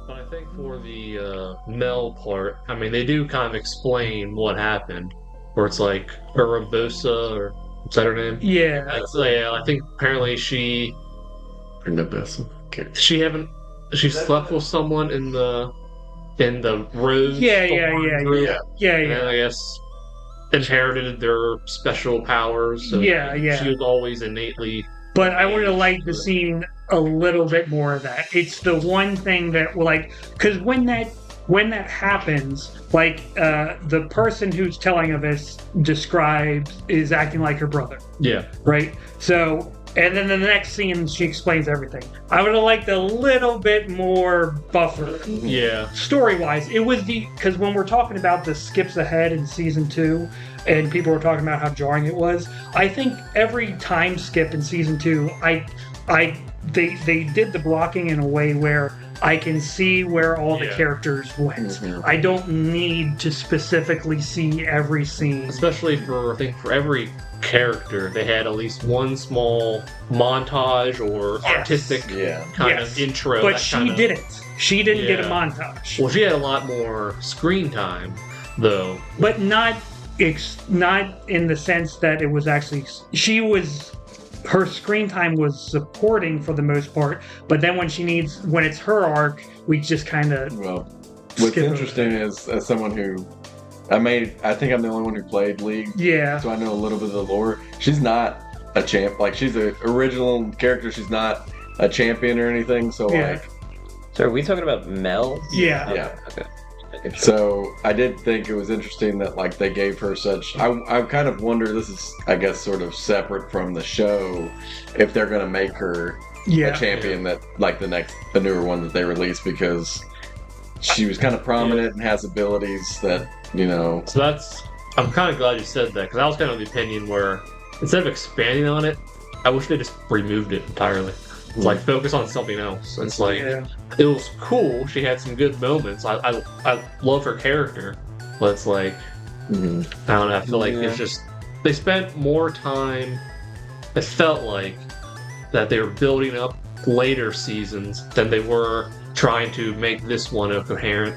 But I think for the Mel part, I mean, they do kind of explain what happened, where it's like Urabosa, or is that her name? Yeah, Like, so, yeah, I think apparently Or no best. Okay. she haven't she slept with someone in the Rose yeah, yeah, Thorn yeah, group, yeah, yeah, and then yeah, I guess inherited their special powers. So yeah, she yeah. was always innately But I would have engaged. liked to seen a little bit more of that. It's the one thing that, like, because when that happens, like the person who's telling of this describes is acting like her brother, Yeah, right? So, and then the next scene, she explains everything. I would have liked a little bit more buffer. yeah, Story-wise, it was because when we're talking about the skips ahead in season 2, and people were talking about how jarring it was, I think every time skip in season 2, they did the blocking in a way where I can see where all the Yeah. characters went. Mhm. I don't need to specifically see every scene. especially for I think for every character, they had at least one small montage or Yes. artistic Yeah. kind Yes. of intro. But that she kind of, didn't. She didn't get a Yeah. montage. Well, she had a lot more screen time, though. But not in the sense that it was actually her screen time was supporting for the most part, but then when it's her arc, we just kind of Well, what's skip over interesting is, as someone who I think I'm the only one who played League, yeah. so I know a little bit of the lore. She's not a champ. Like, she's an original character. She's not a champion or anything. So Yeah. like, So are we talking about Mel? Yeah. yeah. Okay. Okay, sure. So I did think it was interesting that like they gave her such. I kind of wonder. This is, I guess, sort of separate from the show, if they're gonna make her Yeah. a champion that like the newer one that they released, because she was kind of prominent and has abilities that So I'm kind of glad you said that because I was kind of the opinion where instead of expanding on it, I wish they just removed it entirely. It's like focus on something else. It's like Yeah. it was cool. She had some good moments. I love her character, but it's like Mhm. I don't know. I feel like Yeah. it's just they spent more time. It felt like that they were building up later seasons than they were trying to make this one a coherent,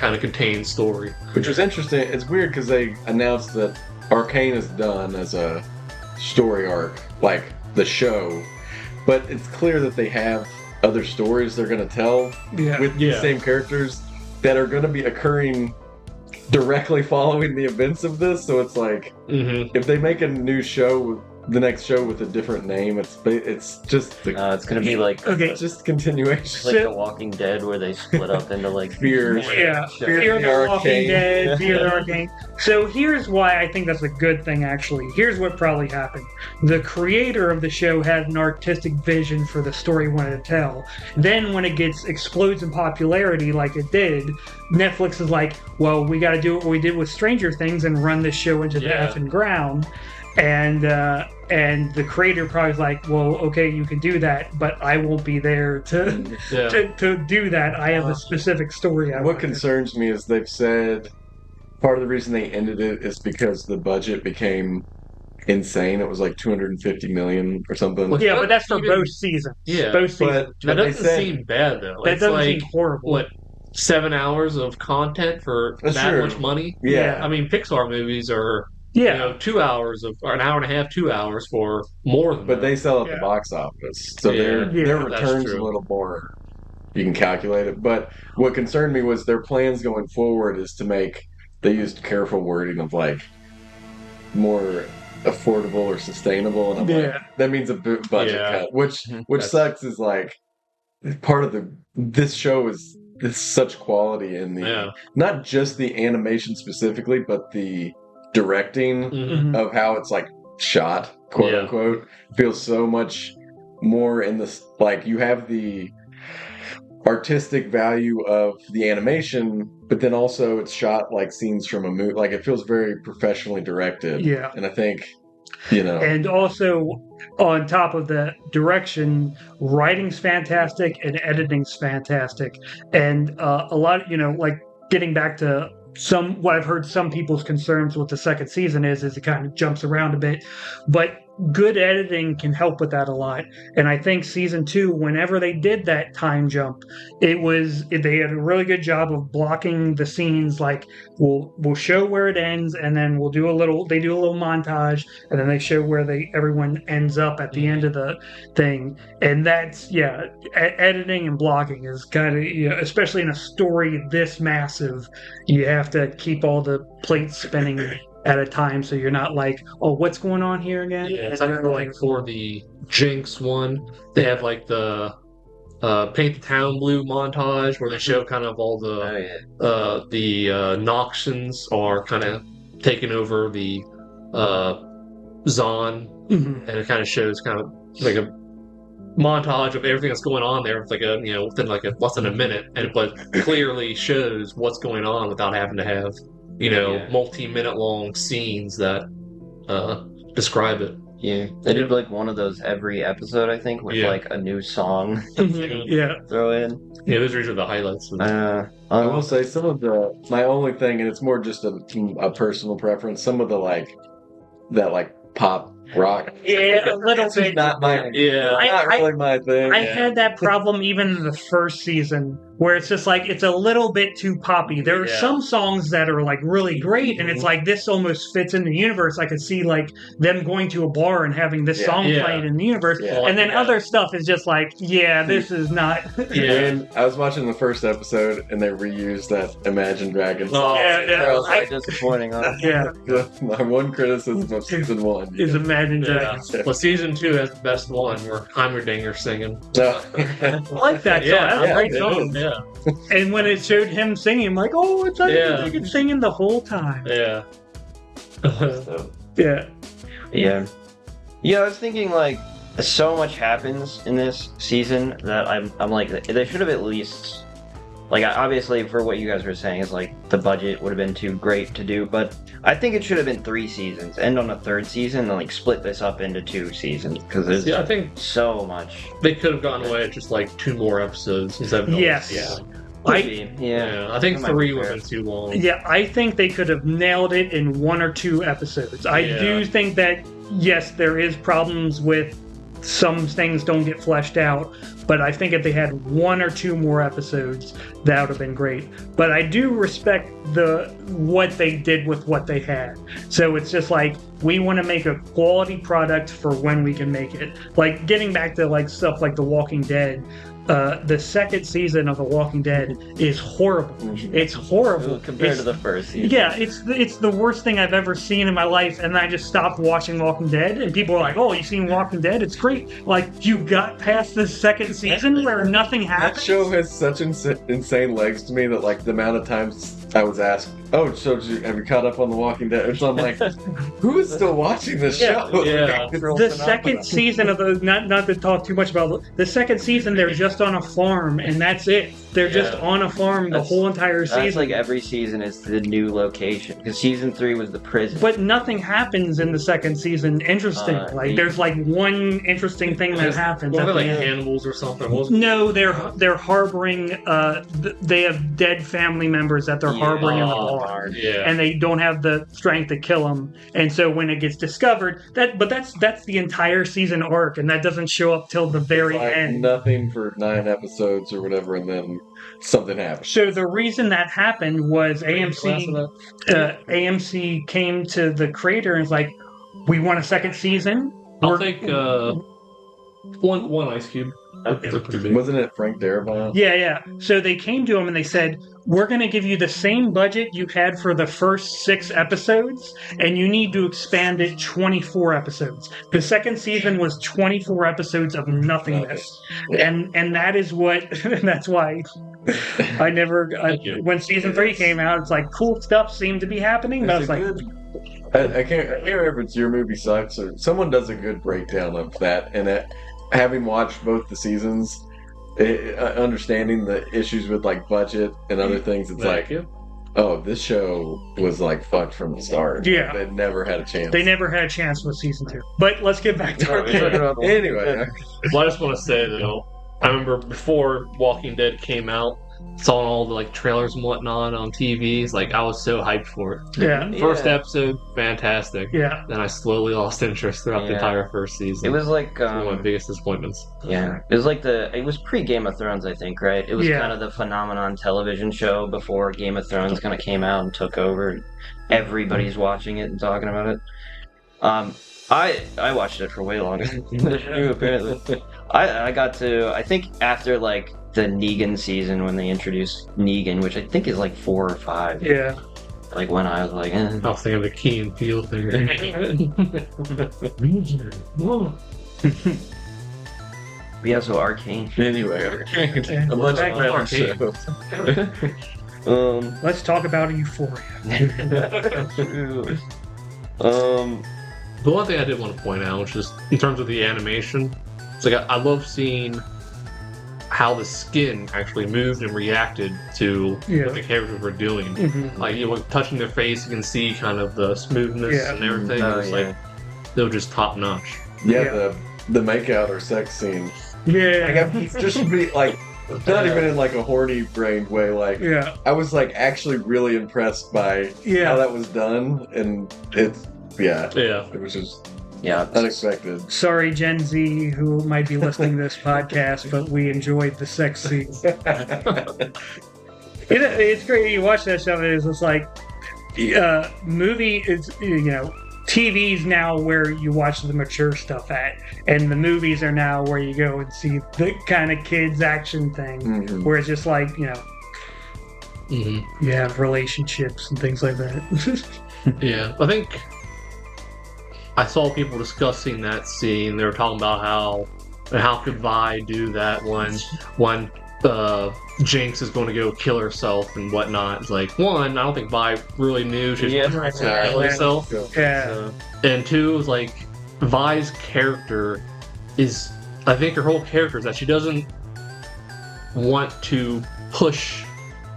kind of contained story. Which was interesting. It's weird because they announced that Arcane is done as a story arc, like the show, but it's clear that they have other stories they're going to tell Yeah. with these Yeah. same characters that are going to be occurring directly following the events of this. So it's like, Mm-hmm. if they make a new show, the next show with a different name, it's just It's gonna be like Okay. it's just continuation. like The Walking Dead, where they split up into like Fear. Yeah, Sure. Fear the the Walking Arcane. Dead, Fear the Arcane. So here's why I think that's a good thing, actually. Here's what probably happened. The creator of the show had an artistic vision for the story he wanted to tell. Then when it explodes in popularity like it did, Netflix is like, well, we got to do what we did with Stranger Things and run this show into the Yeah. effing ground. And the creator probably was like, well, okay, you can do that, but I won't be there to Yeah. to do that. I have a specific story. What concerns me is they've said part of the reason they ended it is because the budget became insane. It was like 250 million or something. Well, Yeah, but that's for Even- both seasons. Yeah, both seasons. That they doesn't said- seem bad though. That It's doesn't like seem horrible. what 7 hours of content for That's that true. much money. Yeah. I mean, Pixar movies are Yeah, 2 hours or an hour and a half, 2 hours for more than But that. they sell at Yeah. the box office, so Yeah. their Yeah, that's returns true. a little more. You can calculate it. But what concerned me was their plans going forward is to make. They used careful wording of like more affordable or sustainable, and I'm Yeah. like, that means a budget Yeah. cut, which That's- sucks. Is like part of this show is such quality in the Yeah. not just the animation specifically, but the directing Mhm. Mhm. of how it's like shot, quote Yeah. unquote, feels so much more in this. Like, you have the artistic value of the animation, but then also it's shot like scenes from a movie. Like, it feels very professionally directed. Yeah. And I think, you know, And also, on top of the direction, writing's fantastic and editing's fantastic. And a lot, like getting back to what I've heard some people's concerns with the second season is it kind of jumps around a bit. But good editing can help with that a lot. And I think season 2, whenever they did that time jump, they had a really good job of blocking the scenes. Like we'll show where it ends, and then they do a little montage, and then they show where everyone ends up at the end of the thing. And that's editing and blocking is kind of, especially in a story this massive, you have to keep all the plates spinning at a time, so you're not like, oh, what's going on here again? Yeah, it's like for the Jinx one, they have like the Paint the Town Blue montage where they show kind of all the Noxians are kind of taking over the Zon, and it kind of shows kind of like a montage of everything that's going on there with like within like less than a minute, but clearly shows what's going on without having to have multi-minute long scenes that describe it. Yeah, they did like one of those every episode, I think, with like a new song. Throw in. Yeah, those are the highlights. I will say some of my only thing, and it's more just a personal preference. Some of that pop rock. Yeah, a little bit. Not really my thing. I had that problem even in the first season, where it's just like it's a little bit too poppy. There are some songs that are like really great, and it's like this almost fits in the universe. I could see like them going to a bar and having this song playing in the universe, and then other stuff is just like, this is not. And I was watching the first episode, and they reused that Imagine Dragons song. That was quite disappointing. Huh? My one criticism of season 1 is Imagine Dragons. Well, season 2 has the best one where Heimerdinger singing. I like that song. That's a great song. Yeah. And when it showed him singing, I'm like, oh, it's like he can singing the whole time. Yeah. Yeah. I was thinking like so much happens in this season that I'm like they should have at least like obviously for what you guys were saying is like the budget would have been too great to do, but I think it should have been 3 seasons, end on a 3rd season, and like split this up into 2 seasons because there's I think so much. They could have gotten away with just like 2 more episodes instead of I think 3 would have been too long. Yeah, I think they could have nailed it in 1 or 2 episodes. I do think that yes, there is problems with some things don't get fleshed out, but I think if they had 1 or 2 more episodes, that would have been great. But I do respect what they did with what they had. So it's just like, we want to make a quality product for when we can make it. Like getting back to like stuff like The Walking Dead. The 2nd season of The Walking Dead is horrible. It's horrible compared to the 1st season. Yeah, it's the worst thing I've ever seen in my life, and I just stopped watching Walking Dead. And people are like, "Oh, you seen Walking Dead? It's great." Like, you got past the 2nd season where nothing happens. That show has such insane legs to me that like the amount of times I was asked, "Oh, so have you caught up on The Walking Dead?" So I'm like, "Who is still watching this show?" Yeah. The 2nd season of the not to talk too much about the 2nd season, they're just on a farm, and that's it. They're just on a farm the whole entire season. That's like every season is the new location, because season 3 was the prison. But nothing happens in the 2nd season interesting. There's like one interesting thing that happens. Were they like cannibals or something? No, they're harboring. They have dead family members that they're harboring in the barn, and they don't have the strength to kill them. And so when it gets discovered, that's the entire season arc, and that doesn't show up till the very end. Nothing for 9 episodes or whatever, and then something happened. So the reason that happened was AMC came to the creator and was like, "We want a 2nd season." I'll take one ice cube. Wasn't it Frank Darabont? Yeah. So they came to him and they said, "We're going to give you the same budget you had for the first 6 episodes, and you need to expand it 24 episodes." The 2nd season was 24 episodes of nothingness, and that is what. That's why I never. When season 3 came out, it's like cool stuff seemed to be happening, but I was like. I can't remember if it's your movie Sucks or someone does a good breakdown of that, and having watched both the seasons, understanding the issues with like budget and other things, it's oh, this show was like fucked from the start. Yeah, they never had a chance. They never had a chance with season 2. But let's get back to anyway. Well, I just want to say though, I remember before Walking Dead came out, saw all the like trailers and whatnot on TVs. Like I was so hyped for it. Yeah. First episode, fantastic. Yeah. Then I slowly lost interest throughout the Yeah. entire first season. It was like One of my biggest disappointments. yeah, it was pre Game of Thrones, I think, right? It was Yeah. kind of the phenomenon television show before Game of Thrones kind of came out and took over. Everybody's watching it and talking about it. I watched it for way longer than you apparently. I got to, I think after like the Negan season when they introduced Negan, which I think is like 4 or 5. Yeah. Like when I was like, I was thinking of the Key and Peele thing. yeah, so Arcane. Anyway, And a bunch back of to random shows. Let's talk about Euphoria. The one thing I did want to point out, which is in terms of the animation, it's like I love seeing how the skin actually moved and reacted to Yeah. what the characters were doing. Mhm. Like you know, touching their face, you can see kind of the smoothness Yeah. and everything. Oh, It's yeah. like they were just top notch. Yeah, Yeah. the makeout or sex scene. Yeah. Like, just be like, not even in like a horny brained way. Like, Yeah. I was like actually really impressed by how Yeah. that was done, and it's Yeah. it was just Yeah. unexpected. Sorry, Gen Z, who might be listening to this podcast, but we enjoyed the sex scene. It's great. You watch that stuff, and it's just like movie. It's TV's now where you watch the mature stuff at, and the movies are now where you go and see the kind of kids action thing, Mhm. where it's just like hmm you have relationships and things like that. Yeah. I think I saw people discussing that scene. They were talking about how could Vi do that when Jinx is going to go kill herself and whatnot. It's like, one, I don't think Vi really knew she was Yeah. going to kill herself. Yeah, And two, is like Vi's character is, I think her whole character is that she doesn't want to push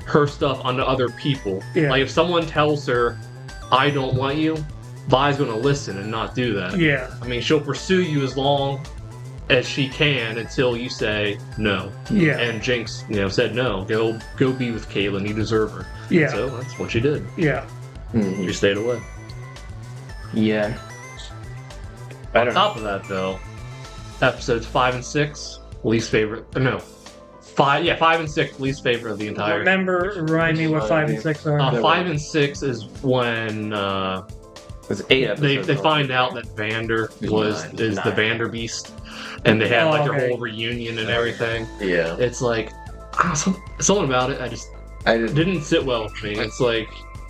her stuff onto other people. Yeah. Like if someone tells her, "I don't want you," Vi's going to listen and not do that. yeah, I mean, she'll pursue you as long as she can until you say no. yeah, And Jinx, said no. Go be with Caitlyn. You deserve her. yeah, So that's what she did. yeah. Mhm. She stayed away. Yeah. I On don't know. top of that, though, episodes 5 and 6, least favorite. No, 5. Yeah, 5 and 6, least favorite of the entire. Remind me what 5 and 6 are. 5 and 6 is when It's 8 episodes. they find out that Vander is the Vander Beast, and they have like their okay. whole reunion and everything. Yeah, It's like something about it. I did. Didn't sit well with me. It's like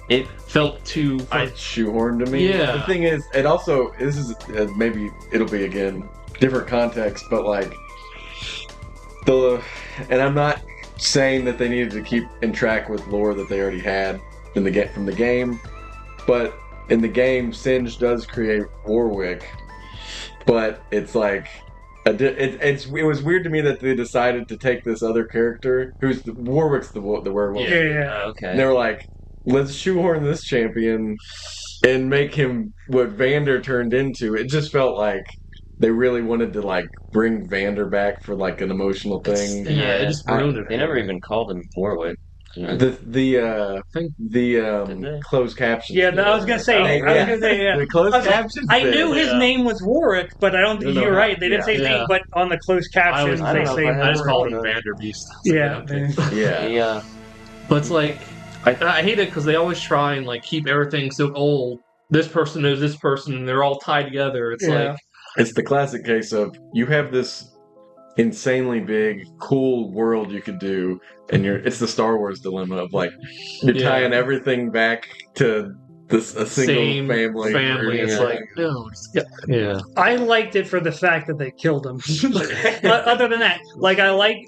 It felt too. Shoehorned to me. Yeah. The thing is, and also this is maybe it'll be again different context, but like and I'm not saying that they needed to keep in track with lore that they already had from the game, but in the game, Singe does create Warwick, but it's like it was weird to me that they decided to take this other character who's Warwick's the werewolf. Yeah. okay. And they were like, let's shoehorn this champion and make him what Vander turned into. It just felt like they really wanted to like bring Vander back for like an emotional thing. Yeah, it just ruined it. They never even called him Warwick. The think- Did they? closed captions. Yeah, I was gonna say. Yeah. The closed I was like, captions. I bit. knew his Yeah. name was Warwick, but I don't think No, you're no, right. They didn't say his yeah. name, but on the closed captions I they don't know say if I I just called Warwick. him Vander Beast. Yeah, Yeah. Yeah. But it's like I hate it because they always try and like keep everything so old. This person knows this person, and they're all tied together. It's Yeah. like It's the classic case of you have this insanely big, cool world you could do, and it's the Star Wars dilemma of like you're Yeah. tying everything back to a single same family. It's Yeah. like no, yeah. I liked it for the fact that they killed him. But other than that, like I like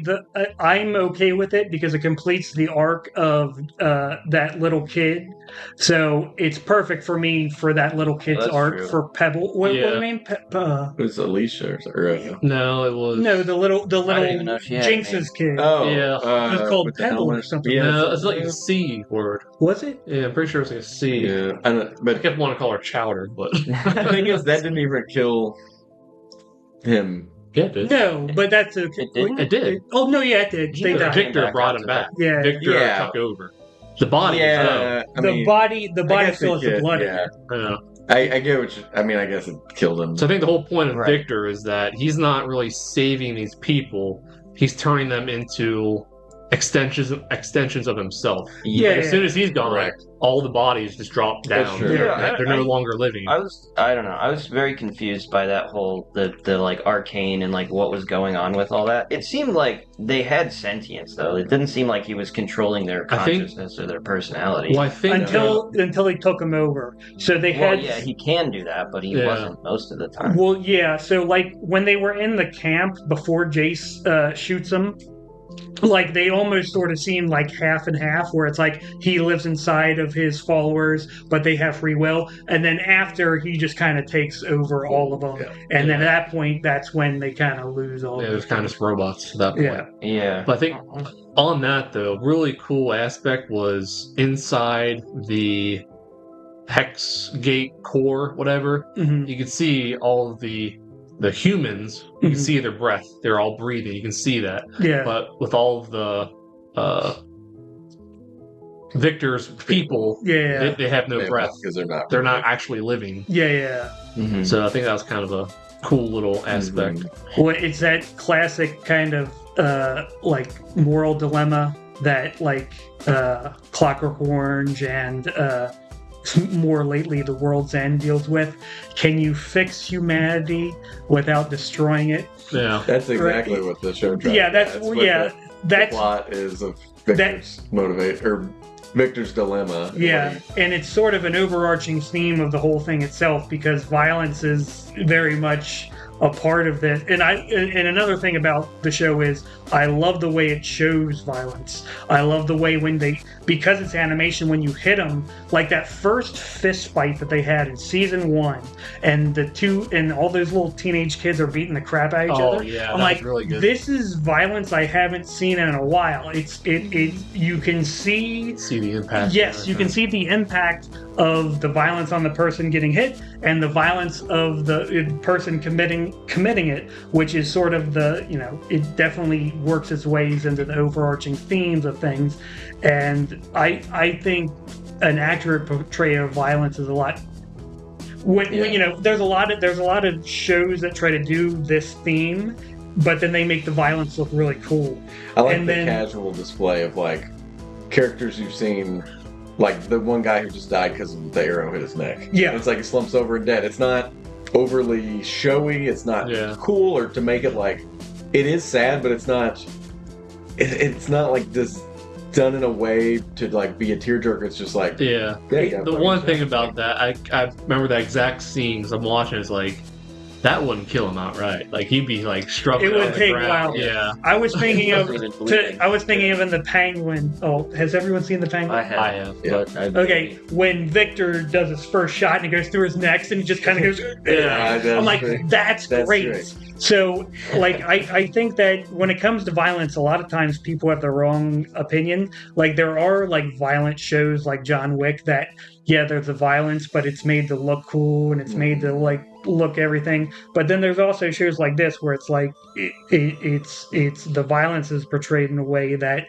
the. I'm okay with it because it completes the arc of that little kid. So it's perfect for me for that little kid's That's arc true. for Pebble. What Yeah. the name? It was Alicia or No, it was No, the little even know she had a Jinx's kid. oh Yeah. It was called with the Pebble or helmet. something. Yeah, no, it's like a C word. Was it? Yeah, I'm pretty sure it's like a C. yeah. And, I but kept wanting to call her Chowder, but the thing is, that didn't even kill him. Yeah, it did. No, but that's okay. It didn't? It did. Oh no, yeah, it did. They Yeah, died. Victor back brought after him back. Yeah. Victor Yeah. took over. The body, Yeah, I The mean, body I guess still it has the could, blood in yeah. it. yeah. I get what you, I mean, I guess it killed him. So I think the whole point of Right. Victor is that he's not really saving these people. He's turning them into extensions of himself. Yeah. As soon as he's gone, Correct. all the bodies just drop That's down. true. They're, Yeah, they're no longer living. I don't know. I was very confused by that whole the like Arcane and like what was going on with all that. It seemed like they had sentience though. It didn't seem like he was controlling their I think- consciousness or their personality. Well, I think Until they took him over. So they Well, had yeah, he can do that, but he Yeah. wasn't most of the time. Well, yeah. So, like, when they were in the camp before Jace shoots him, like, they almost sort of seem like half and half, where it's like he lives inside of his followers, but they have free will. And then after, he just kind of takes over all of them. Yeah. And then at that point, that's when they kind of lose all yeah, of there's them. kind of just robots at that point. Yeah. Yeah. But I think on that though, really cool aspect was inside the hex gate core, whatever. Mhm. You could see all of the humans. You Mhm. can see their breath. They're all breathing. You can see that. Yeah. But with all of the Victor's people, Yeah. they have no breath. because they're not. They're not actually living. Yeah. Yeah. Mhm. So I think that was kind of a cool little aspect. Well, it's that classic kind of like moral dilemma that like Clockwork Orange and more lately the World's End deals with. Can you fix humanity without destroying it? Yeah. That's exactly what the show tried. Yeah, that's what yeah, the that's plot is of Victor's Victor's dilemma. yeah, and it's sort of an overarching theme of the whole thing itself because violence is very much a part of this. And another thing about the show is I love the way it shows violence. I love the way because it's animation, when you hit them, like that first fist fight that they had in season 1, and all those little teenage kids are beating the crap out of each other. Yeah. I'm that like, was really good. this is violence I haven't seen in a while. You can see. See the impact. Yes, you can see the impact of the violence on the person getting hit and the violence of the person committing it, which is sort of it definitely works its ways into the overarching themes of things. And I think an accurate portrayal of violence is a lot. There's a lot of shows that try to do this theme, but then they make the violence look really cool. I like And the then- casual display of like characters you've seen, like the one guy who just died because the arrow hit his neck. Yeah. It's like he slumps over and dead. It's not overly showy. It's not Yeah. cool, or to make it like it is sad, but it's not. It's not like this done in a way to like be a tearjerker. It's just like Yeah. yeah, The one thing about that, I remember that exact scene because I'm watching. It's like that wouldn't kill him outright. Like he'd be like struck. It would on the take a ground. while. Yeah. I was thinking of Wasn't even bleeding. I was thinking of in the Penguin. Oh, has everyone seen the Penguin? I have. I have. Yeah. But I, Okay, when Victor does his first shot and he goes through his neck and he just kind of goes, Yeah, I'm like, that's That's great. great. So, like, I think that when it comes to violence, a lot of times people have the wrong opinion. Like, there are like violent shows like John Wick that, yeah, there's the violence, but it's made to look cool and it's made to like look everything. But then there's also shows like this where it's like it's the violence is portrayed in a way that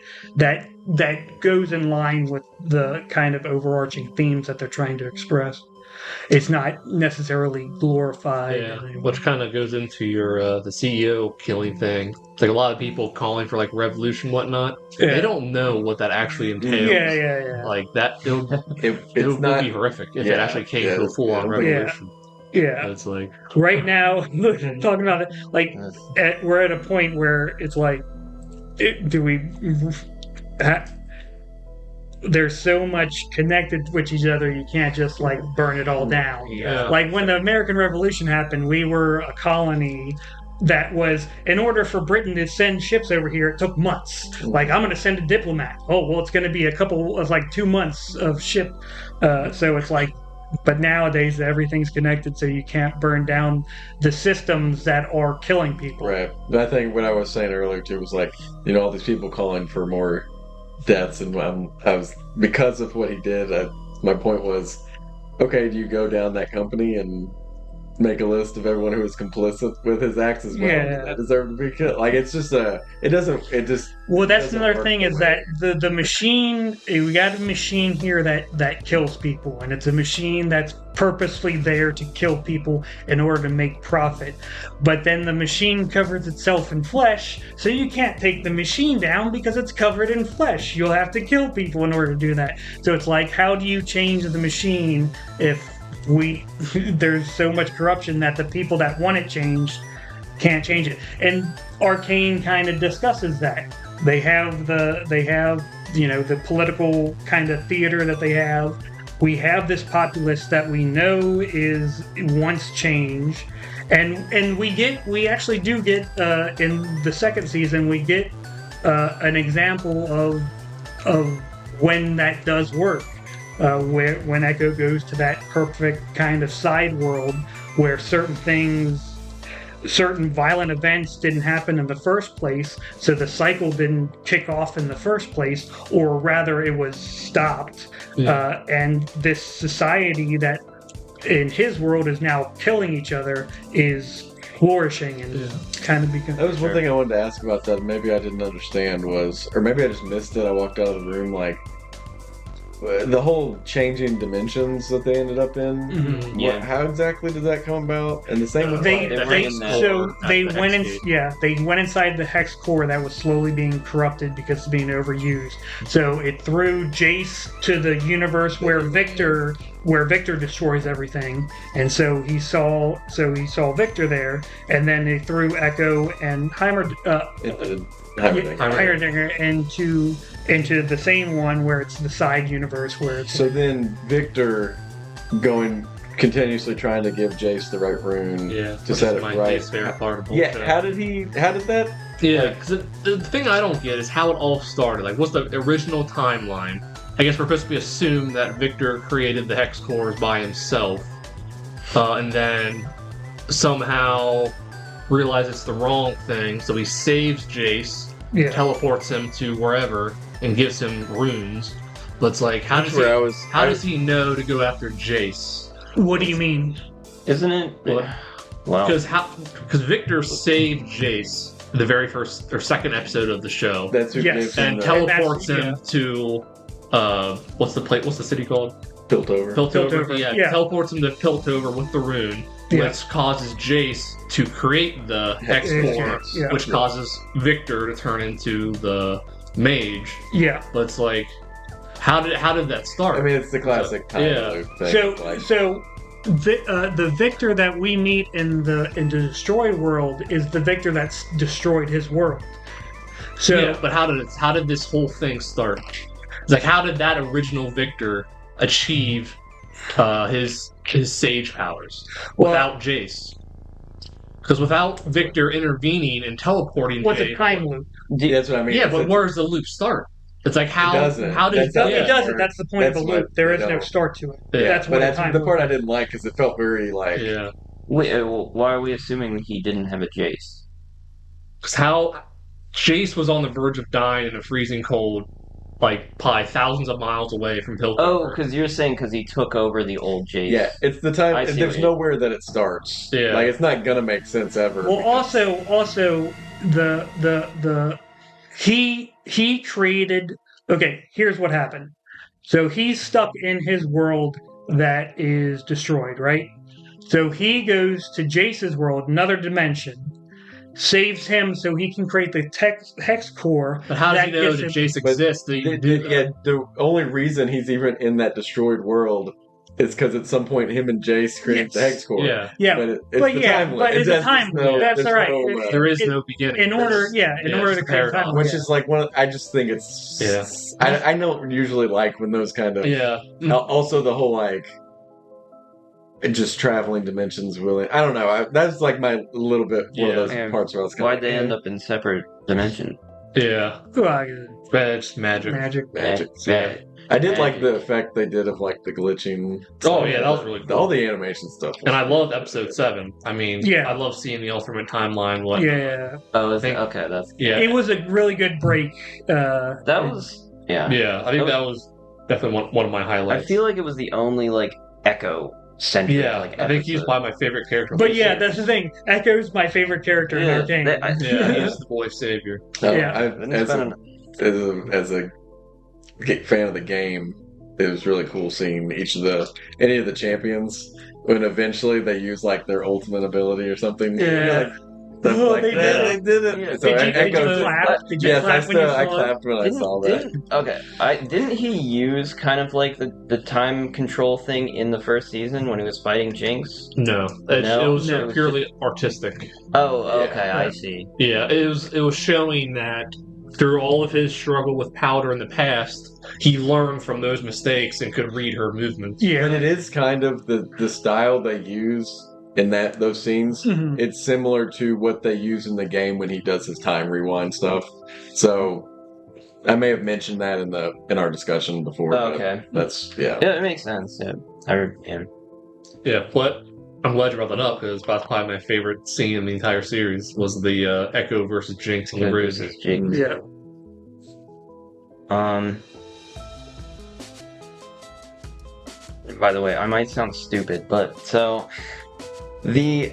goes in line with the kind of overarching themes that they're trying to express. It's not necessarily glorified. Yeah, which kind of goes into your the CEO killing thing. It's like a lot of people calling for like revolution, whatnot. Yeah. They don't know what that actually entails. Yeah. Like that, it It's would not. be horrific if it Yeah, actually came yeah, to a full-on yeah. revolution. Yeah. It's like, Right now, talking about it, like we're at a point where it's like, there's so much connected with each other, you can't just like burn it all down. yeah, Like when the American Revolution happened, we were a colony that was, in order for Britain to send ships over here, it took months. Like, I'm going to send a diplomat. Oh, well, it's going to be like 2 months of ship. So it's like, but nowadays everything's connected, so you can't burn down the systems that are killing people. Right. But I think what I was saying earlier too was like, all these people calling for more deaths, and I was because of what he did. My point was, okay, do you go down that company and make a list of everyone who was complicit with his acts as well. Yeah. That deserved to be killed. Like it's just it just Well, that's doesn't another work thing the is way- that the machine, we got a machine here that kills people, and it's a machine that's purposely there to kill people in order to make profit. But then the machine covers itself in flesh, so you can't take the machine down because it's covered in flesh. You'll have to kill people in order to do that. So it's like, how do you change the machine if there's so much corruption that the people that want it changed can't change it? And Arcane kind of discusses that. They have the political kind of theater that they have. We have this populace that we know wants change, and we actually do get in the second season we get an example of when that does work. When Echo goes to that perfect kind of side world where certain violent events didn't happen in the first place, so the cycle didn't kick off in the first place, or rather it was stopped. Yeah. And this society that in his world is now killing each other is flourishing and kind of becoming... That was one thing I wanted to ask about that maybe I didn't understand was, or maybe I just missed it. I walked out of the room like the whole changing dimensions that they ended up in. Mhm. Yeah. How exactly did that come about? And the same with They They were they in that- so they the went in Hex Gate. they went inside the hex core that was slowly being corrupted because it's being overused. So it threw Jace to the universe where Victor destroys everything, and so he saw Victor there, and then they threw Echo and Heimerdinger into the same one where it's the side universe where it's So then Victor continuously trying to give Jace the right rune Yeah, to set it my right. least favorite part of the Yeah, show. how did that? Yeah, because the thing I don't get is how it all started. Like, what's the original timeline? I guess we're supposed to assume that Victor created the hex cores by himself, and then somehow realizes it's the wrong thing, so he saves Jace, yeah. teleports him to wherever, and gives him runes. But it's like, how That's does where I he, was. how does he know to go after Jace? What do you mean? Isn't it? What? Wow. Because Victor saved Jace in the very first or second episode of the show, That's who Yes. gives him and the teleports that's- him to what's the city called? Piltover. Piltover. Yeah, yeah. teleports him to Piltover with the rune, Yeah. which causes Jace to create the hex Hex core, Hex, yeah. which causes Victor to turn into the mage. Yeah. But it's like, how did that start? I mean, it's the classic time Yeah. loop thing. So the Victor that we meet in the destroyed world is the Victor that's destroyed his world. So yeah, but how did this whole thing start? It's like, how did that original Victor achieve his sage powers Well- without Jace? Because without Victor intervening and teleporting what's a Jace, time loop? that's what I mean. yeah, It's but a- where does the loop start? It's like, how doesn't. how does That's It Yeah. doesn't. That's the point of a That's loop. what There they is no don't. start to it. Yeah. That's but what a that's time the loop part is. I didn't like because it felt very like. Yeah, Wait, why are we assuming he didn't have a Jace? because how Jace was on the verge of dying in a freezing cold, like probably thousands of miles away from Piltover. Oh, because you're saying because he took over the old Jace. Yeah, it's the time. I see There's what you- nowhere that it starts. Yeah. Like it's not gonna make sense ever. Well, because- also he created. Okay, here's what happened. So he's stuck in his world that is destroyed, right? So he goes to Jace's world, another dimension, saves him so he can create the hex core. But how does that he know gives that him- Jace But exists? That you do that? yeah, the only reason he's even in that destroyed world is because at some point him and Jace create the Yes. hex core. Yeah, Yeah, but it's but the yeah, time but loop. it's a There's time no- loop. That's there's all right. no, there is it- no beginning. in order, There's- in yeah, order it's to a create paradox. time, which yeah. is like I just think it's. Yeah. I don't usually like when those kind of. Yeah, Also, the whole like. Just traveling dimensions, really. I don't know. That's like my little bit one of those Yeah. parts where I was kind Why'd of they end up in separate dimensions? yeah. It's magic. magic. magic. Yeah. I did like Magic. the effect they did of like the glitching. Oh yeah, that was really cool. All the animation stuff. was And I loved really episode good. 7. I mean, Yeah. I love seeing the alternate timeline. What? Yeah, Oh, is it? think- Okay, that's Yeah. it was a really good break. that was yeah. Yeah, I think that was definitely one of my I highlights. feel like it was the only like Echo centric. Yeah, like I think he's episode. probably my favorite character. of But the yeah, series. that's the thing. Echo's my favorite character in Arcane. Yeah, he's the boy savior. Yeah. As a fan of the game, it was really cool seeing any of the champions when eventually they use like their ultimate ability or something. Yeah. Stuff Oh, like they that. did They did it. Yeah. So Did you Echo- clap? Did you Yes, clap when you I saw it? clapped when I saw that. Okay, didn't he use kind of like the time control thing in the first season when he was fighting Jinx? No, No? it was No. purely artistic. Oh, Yeah. okay, I see. Yeah, it was showing that through all of his struggle with Powder in the past, he learned from those mistakes and could read her movements. But Yeah. it is kind of the style they use in those scenes. Mhm. It's similar to what they use in the game when he does his time rewind stuff. So I may have mentioned that in our discussion before. Oh, but okay. That's yeah. Yeah, it makes sense. Yeah, yeah. Yeah, what I'm glad you brought that up because that's probably my favorite scene in the entire series was the Echo versus Jinx on the bridge. Versus Jinx. Yeah. By the way, I might sound stupid, but so the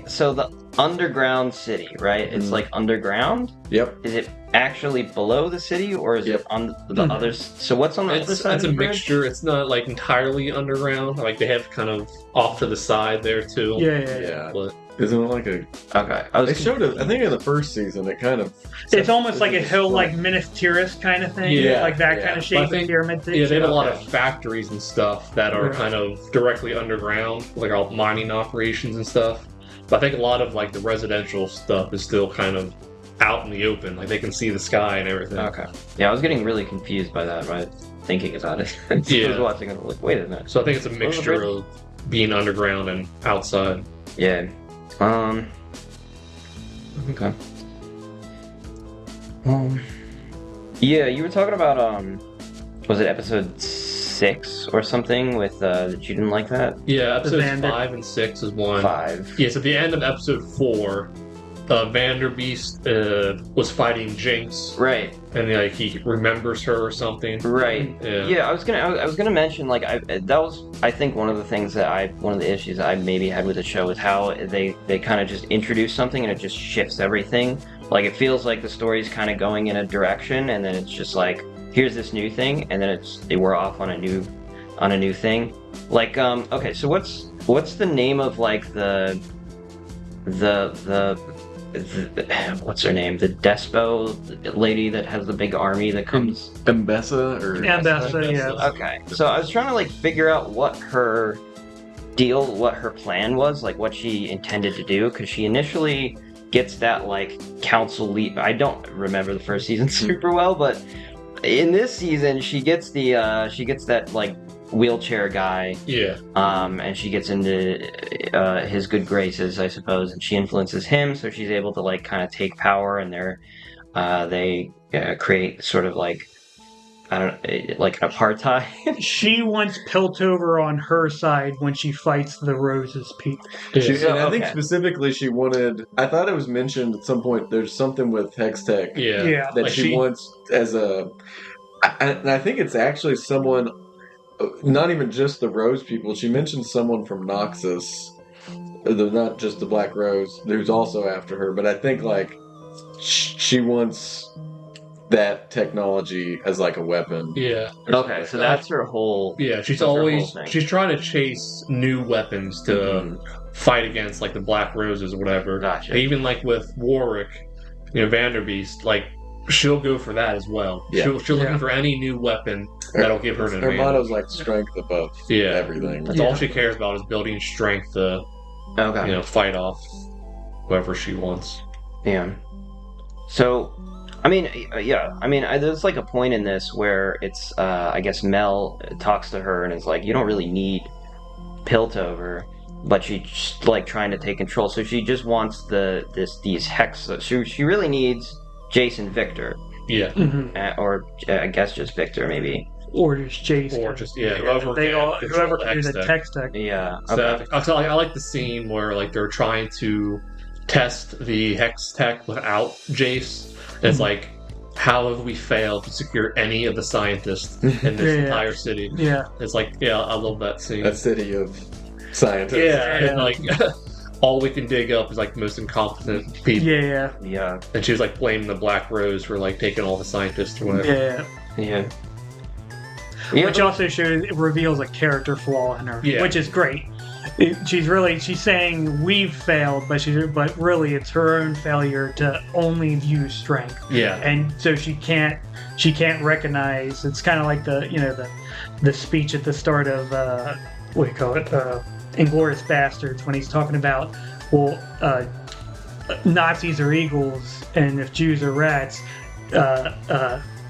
underground city, right? It's Mhm. like underground. Yep. Is it actually below the city, or is Yep. it on the Mhm. other? So what's on the other side? It's of a the bridge? mixture. It's not like entirely underground. Like they have kind of off to the side there too. Yeah. Yeah. But Isn't it like a? Okay, I was They showed it. I think in the first season, it kind of. It's almost like a It's hill, like- like Minas Tirith kind of thing. Yeah, Like that yeah. kind of But shape I of think- pyramid thing. yeah, they have a lot Okay. of factories and stuff that are Right. kind of directly underground, like all mining operations and stuff. But I think a lot of like the residential stuff is still kind of out in the open. Like they can see the sky and everything. Okay. Yeah, I was getting really confused by that, right? Thinking about it. I was Yeah. watching it, like, wait a minute. So I think it's a the mixture bridge? of being underground and outside. Yeah. Okay. Yeah, you were talking about was it episode 6 or something with that you didn't like that? Yeah, episodes Vander- 5 and 6 is one. 5. Yes, at the end of episode 4, Vanderbeest was fighting Jinx, Right. and like he remembers her or something. Right. Yeah. Yeah, I was gonna mention like that was I think one of the things that one of the issues I maybe had with the show is how they kind of just introduce something and it just shifts everything. Like it feels like the story's kind of going in a direction and then it's just like here's this new thing and then we're off on a new thing. Like okay, so what's the name of like the what's her name? The Despo lady that has the big army that comes. Mbessa or Ambessa, yeah. Okay, so I was trying to like figure out what her plan was, like what she intended to do, because she initially gets that like council lead. I don't remember the first season super well, but in this season she gets that like wheelchair guy. Yeah. And she gets into his good graces, I suppose, and she influences him, so she's able to like kind of take power, and they create sort of like I don't like an apartheid. She wants Piltover on her side when she fights the Rose's people. And I think okay. specifically she wanted. I thought it was mentioned at some point. There's something with Hextech Yeah. Yeah. that Like she wants as a. And I think it's actually someone, not even just the Rose people. She mentioned someone from Noxus, not just the Black Rose, who's also after her. But I think like she wants that technology as like a weapon. Yeah. Okay, so that's her whole. Yeah, she's That's her always whole thing. she's trying to chase new weapons to Mhm. fight against like the Black Roses or whatever. Gotcha. Even like with Warwick, Vanderbeest, like she'll go for that as well. Yeah. She'll looking Yeah. for any new weapon that'll give her an Her advantage. motto's like strength above Yeah. everything. That's all she cares about is building strength to Okay. fight off whoever she wants. Yeah. So, I mean, yeah. I mean, there's like a point in this where it's, I guess Mel talks to her and is like, you don't really need Piltover, but she's just, like trying to take control. So she just wants these hex. She really needs Jason Victor, Yeah. or I guess just Victor maybe. Or just Jason. Or just whoever They can all, control whoever the can do the Hextech. tech stack. Yeah. So I like the scene where like they're trying to test the hex tech without Jace. And it's like, how have we failed to secure any of the scientists in this Yeah. entire city? Yeah. It's like, yeah, I love that scene. That city of scientist. Yeah, and like all we can dig up is like the most incompetent people. Yeah, Yeah. And she was like blaming the Black Rose for like taking all the scientists or whatever. yeah. Yeah. Which also reveals a character flaw in her, Yeah. which is great. She's saying we've failed, but really it's her own failure to only view strength, Yeah. and so she can't recognize. It's kind of like the speech at the start of what do you call it, Inglourious Bastards, when he's talking about Nazis are eagles, and if Jews are rats,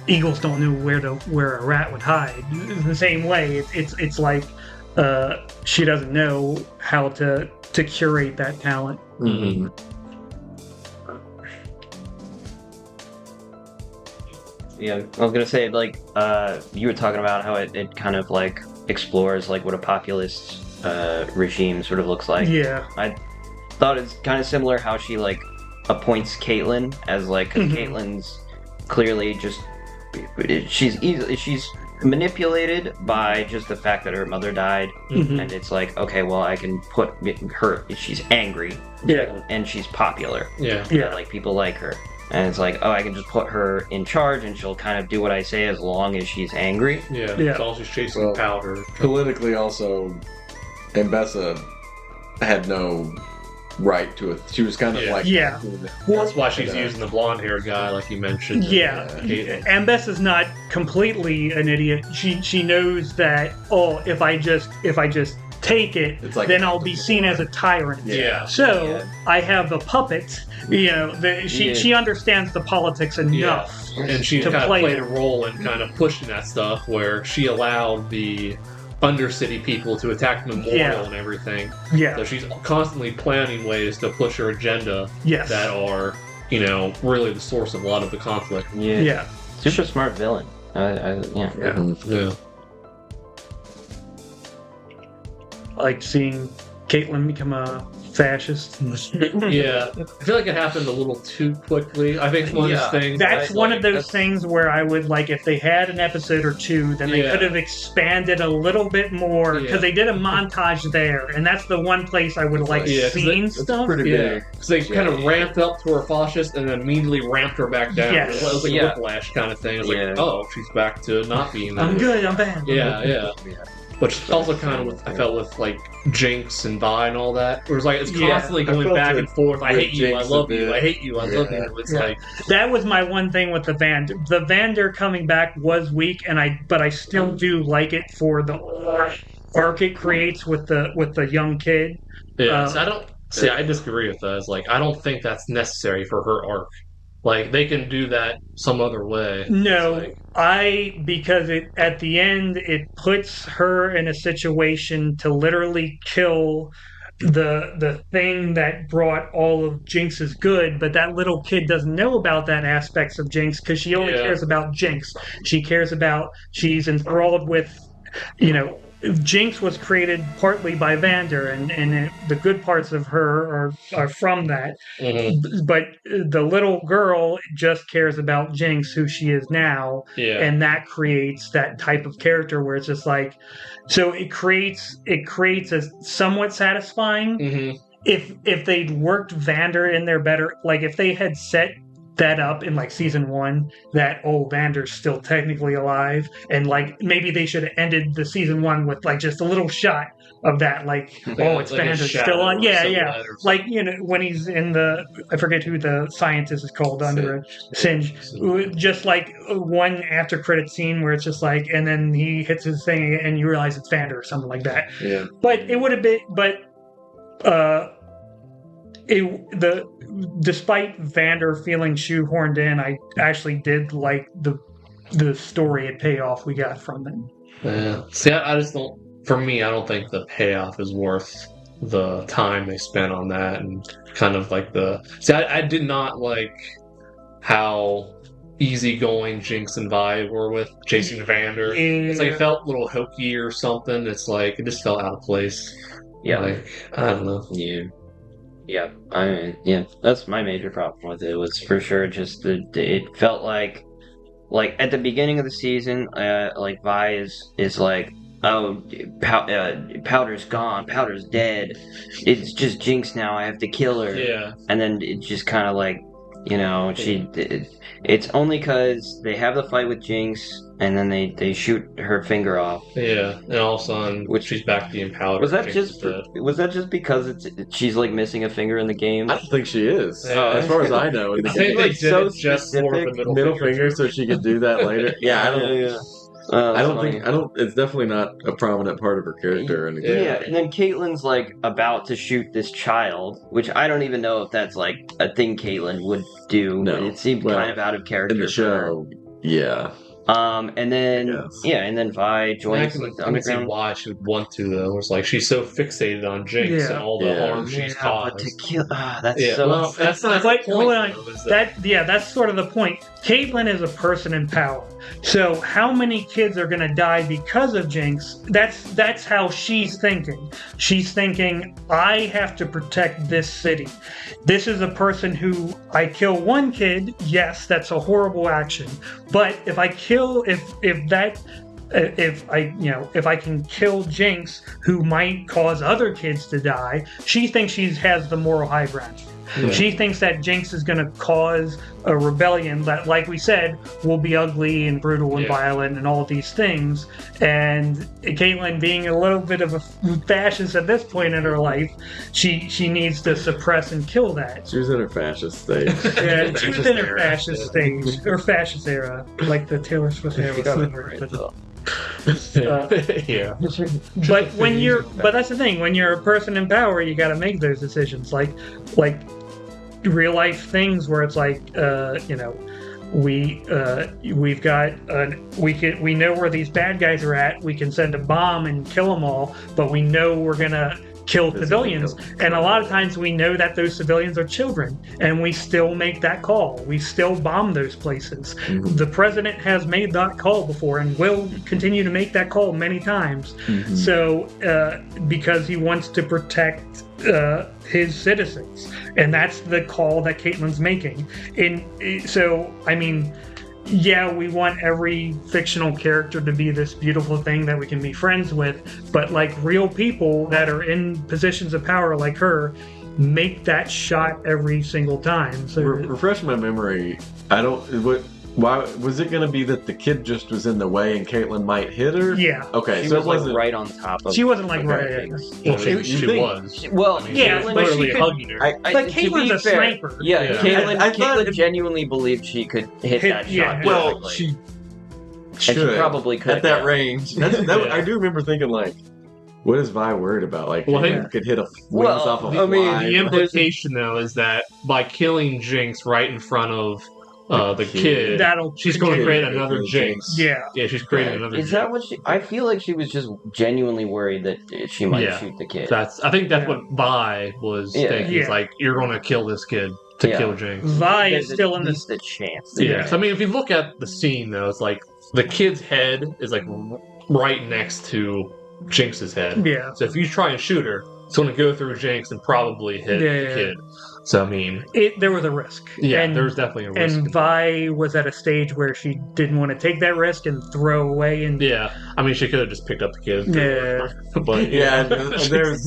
eagles don't know where a rat would hide. In the same way, it's like she doesn't know how to curate that talent. Mm-hmm. Yeah, I was gonna say, like, you were talking about how it kind of like explores like what a populist regime sort of looks like. Yeah, I thought it's kind of similar how she like appoints Caitlyn as like, 'cause Caitlyn's clearly just she's manipulated by just the fact that her mother died, and it's like, okay, well, I can put her. She's angry, and she's popular, Yeah. yeah, like people like her. And it's like, oh, I can just put her in charge and she'll kind of do what I say as long as she's angry. Yeah. Yeah. It's all she's chasing Well, powder. Politically, also, Mbessa had no right to it. She was kind of Yeah. like, Yeah. That's why she's using the blonde haired guy, like you mentioned. Yeah, Caitlyn. Ambess is not completely an idiot. She knows that if I just take it, It's like- then I'll be seen as a tyrant. Yeah. So Yeah. I have a puppet. She understands the politics enough. And she's to kind of play played it. a role in kind of pushing that stuff where she allowed the Undercity people to attack the memorial Yeah. and everything. Yeah. So she's constantly planning ways to push her agenda Yes. that are, really the source of a lot of the conflict. Yeah, Yeah. super smart villain. Yeah. Yeah. I like seeing Caitlyn become a fascist. Yeah. I feel like it happened a little too quickly. I think it's one of those things. That's that, one like, of those that's- things where I would like, if they had an episode or two, then they Yeah. could have expanded a little bit more, because Yeah. they did a montage there, and that's the one place I would have liked Yeah, 'cause seen It's stuff. pretty Yeah, big. because they kind of ramped up to her fascist and then immediately ramped her back down. Yes. It was like Yeah. a whiplash kind of thing. It's Yeah. like, oh, she's back to not being that. I'm good, I'm bad. Yeah. Which also kind of, I felt with like Jinx and Vi and all that. It was like it's Yeah. constantly I going felt back it and forth. I with hate you. I Jinx a love you. bit. I hate you. I love Yeah. you. It's Yeah. like That was my one thing with the Vander. The Vander coming back was weak, but I still do like it for the arc it creates with the young kid. yeah. So I don't see. I disagree with that. It's like I don't think that's necessary for her arc. Like they can do that some other way. No, It's like, because at the end it puts her in a situation to literally kill the thing that brought all of Jinx's good, but that little kid doesn't know about that aspects of Jinx because she only Yeah. cares about Jinx. She's enthralled with, Jinx was created partly by Vander, and the good parts of her are from that. mhm. But the little girl just cares about Jinx, who she is now, Yeah. and that creates that type of character where it's just like, so it creates a somewhat satisfying. Mhm. If they'd worked Vander in there better, like if they had set that up in like season 1, that Vander's still technically alive, and like maybe they should have ended the season 1 with like just a little shot of that, like, Yeah, it's like a Vander's shadow still on. or Yeah, something yeah. like that or Like, when he's in I forget who the scientist is called under it, Singe. Just like one after credit scene where it's just like, and then he hits his thing and you realize it's Vander or something like that. Yeah. But it would have been, despite Vander feeling shoehorned in, I actually did like the story and payoff we got from it. Yeah. See, I just don't. For me, I don't think the payoff is worth the time they spent on that, and kind of like I did not like how easygoing Jinx and Vi were with chasing Vander. It's like it felt a little hokey or something. It's like it just felt out of place. Yeah. Like I don't know. Yeah. That's my major problem with it, was for sure just it felt like at the beginning of the season, like Vi is like, oh, Powder's gone, Powder's dead. It's just Jinx now. I have to kill her. Yeah. And then it's just kind of like, it's only because they have the fight with Jinx, and then they shoot her finger off. Yeah, and all of a sudden, she's back being powder. Was that just because she's like missing a finger in the game? I don't think she is. Yeah. As far as I know, in the I think game. they It's did so it just for the specific. Middle finger, so she could do that later. Yeah, I don't. Yeah. I don't think. I don't. It's definitely not a prominent part of her character. In the game. Yeah, and then Caitlyn's like about to shoot this child, which I don't even know if that's like a thing Caitlyn would do. No. But it seemed kind of out of character in the show. Yeah. And then and then Vi joins I the can see underground. why she would want to though. It's like she's so fixated on Jinx and all the harm she's But caused. to kill, that's Yeah, so. well, that's not the Like, point, hold on. though, is that- That's sort of the point. Caitlyn is a person in power. So how many kids are going to die because of Jinx? That's how she's thinking. She's thinking, I have to protect this city. This is a person who I kill one kid. Yes, that's a horrible action. But if I kill, if I can kill Jinx, who might cause other kids to die, she thinks she has the moral high ground. Yeah. She thinks that Jinx is going to cause a rebellion that, like we said, will be ugly and brutal and violent and all these things. And Caitlyn, being a little bit of a fascist at this point in her life, she needs to suppress and kill that. She was in her fascist stage. Yeah, she was in her fascist stage, or fascist era, like the Taylor Swift era. Yeah. But that's the thing. When you're a person in power, you got to make those decisions. Like real life things where it's like, we know where these bad guys are at. We can send a bomb and kill them all, but we know we're gonna kill civilians. And a lot of times we know that those civilians are children, and we still make that call. We still bomb those places. Mm-hmm. The president has made that call before and will continue to make that call many times. Mm-hmm. So, because he wants to protect his citizens, and that's the call that Caitlyn's making. Yeah, we want every fictional character to be this beautiful thing that we can be friends with, but like real people that are in positions of power like her make that shot every single time. So Refresh my memory. Why was it going to be that the kid just was in the way and Caitlyn might hit her? Yeah. Okay, She so was it wasn't like right on top of. She wasn't like Okay. right. Well, You she think- was. Well, I mean, yeah, she was but she literally could- hugging her. But to be Caitlyn's a fair, sniper. Yeah, Yeah. Caitlyn, I thought Caitlyn it- genuinely believed she could hit that shot. Well, perfectly. she and she should probably could at that yeah. range. I do remember thinking like, what is Vi worried about? Like, Well, Caitlyn could hit a wings Well, off of I mean, fly. The implication, though, is that by killing Jinx right in front of the kid, she's going to Kid. create another Jinx. Yeah. Yeah, she's creating another Is Jinx. that what she? I feel like she was just genuinely worried that she might Yeah. shoot the kid. I think that's what Vi was Yeah. thinking. Yeah. It's like, you're going to kill this kid to Yeah. kill Jinx. Vi There's is still at in the least a chance. Yeah. So, I mean, if you look at the scene, though, it's like the kid's head is like right next to Jinx's head. Yeah. So if you try and shoot her, it's going to go through Jinx and probably hit the kid. So, I mean, There was a risk. yeah, And- there's definitely a risk. And Vi was at a stage where she didn't want to take that risk and throw away. And Yeah, I mean, she could have just picked up the kid. Yeah. But Yeah, there's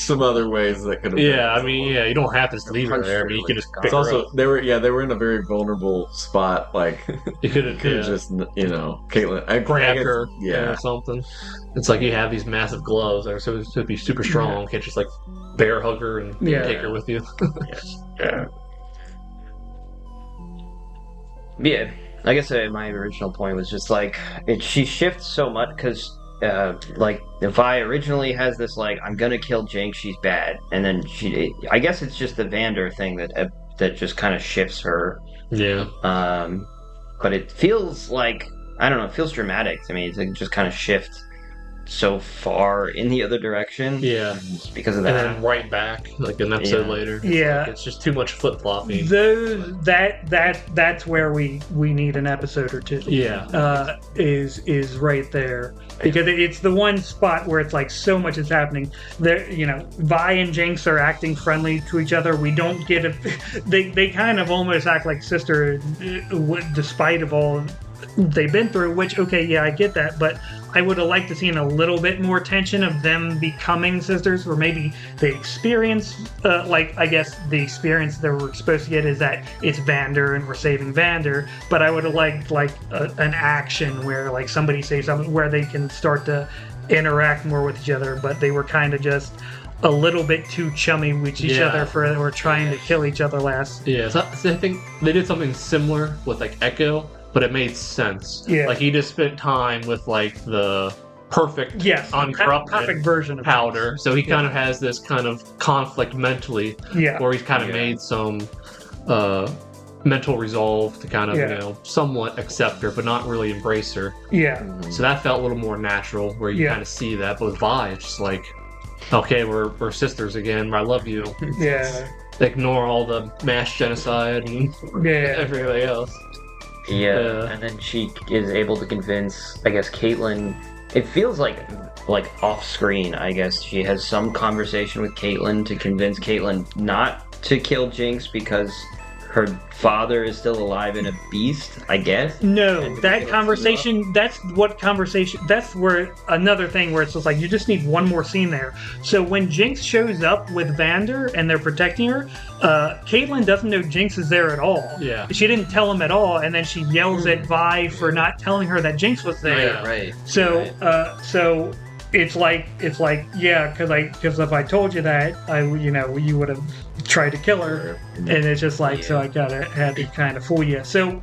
some other ways that could have. yeah, I mean, yeah, you don't have to just leave her there. I mean, you could just pick It's her also up. they were in a very vulnerable spot. Like, You could have just Caitlyn grabbed guess- her Yeah, or something. It's like you have these massive gloves that are supposed to be super strong. You can't just like bear hug her and Yeah. take her with you. Yeah, I guess my original point was just like she shifts so much because like Vi originally has this like I'm gonna kill Jinx, she's bad, and then I guess it's just the Vander thing that just kind of shifts her. Yeah. But it feels like I don't know, it feels dramatic to me. It's like just kind of shift so far in the other direction. Yeah. Just because of And that. then right back, like an episode Yeah. later. It's Yeah. like, it's just too much flip flopping. that's where we need an episode or two. Yeah. Is right there, because it's the one spot where it's like so much is happening. There, Vi and Jinx are acting friendly to each other. We don't get they kind of almost act like sister, despite of all they've been through, which, okay, yeah, I get that, but I would have liked to seen a little bit more tension of them becoming sisters, or maybe the experience, I guess the experience that we're supposed to get is that it's Vander and we're saving Vander, but I would have liked an action where like somebody says something where they can start to interact more with each other, but they were kind of just a little bit too chummy with each other or trying to kill each other last. Yeah, so I think they did something similar with like Echo, but it made sense. Yeah. Like he just spent time with like the perfect, uncorrupted perfect version of powder. So he kind of has this kind of conflict mentally, where he's kind of made some mental resolve to kind of somewhat accept her, but not really embrace her. Yeah. So that felt a little more natural, where you kind of see that. But with Vi, it's just like, okay, we're sisters again. I love you. Yeah. Ignore all the mass genocide and everything else. Yeah, and then she is able to convince, I guess, Caitlyn. It feels like off screen, I guess. She has some conversation with Caitlyn to convince Caitlyn not to kill Jinx because her father is still alive and a beast, I guess. No, that conversation, that's where another thing where it's just like, you just need one more scene there. So when Jinx shows up with Vander and they're protecting her, Caitlyn doesn't know Jinx is there at all. Yeah. She didn't tell him at all, and then she yells at Vi for not telling her that Jinx was there. Yeah, right. So it's like because if I told you that, you would have tried to kill her, and it's just like, so I had to kind of fool you. So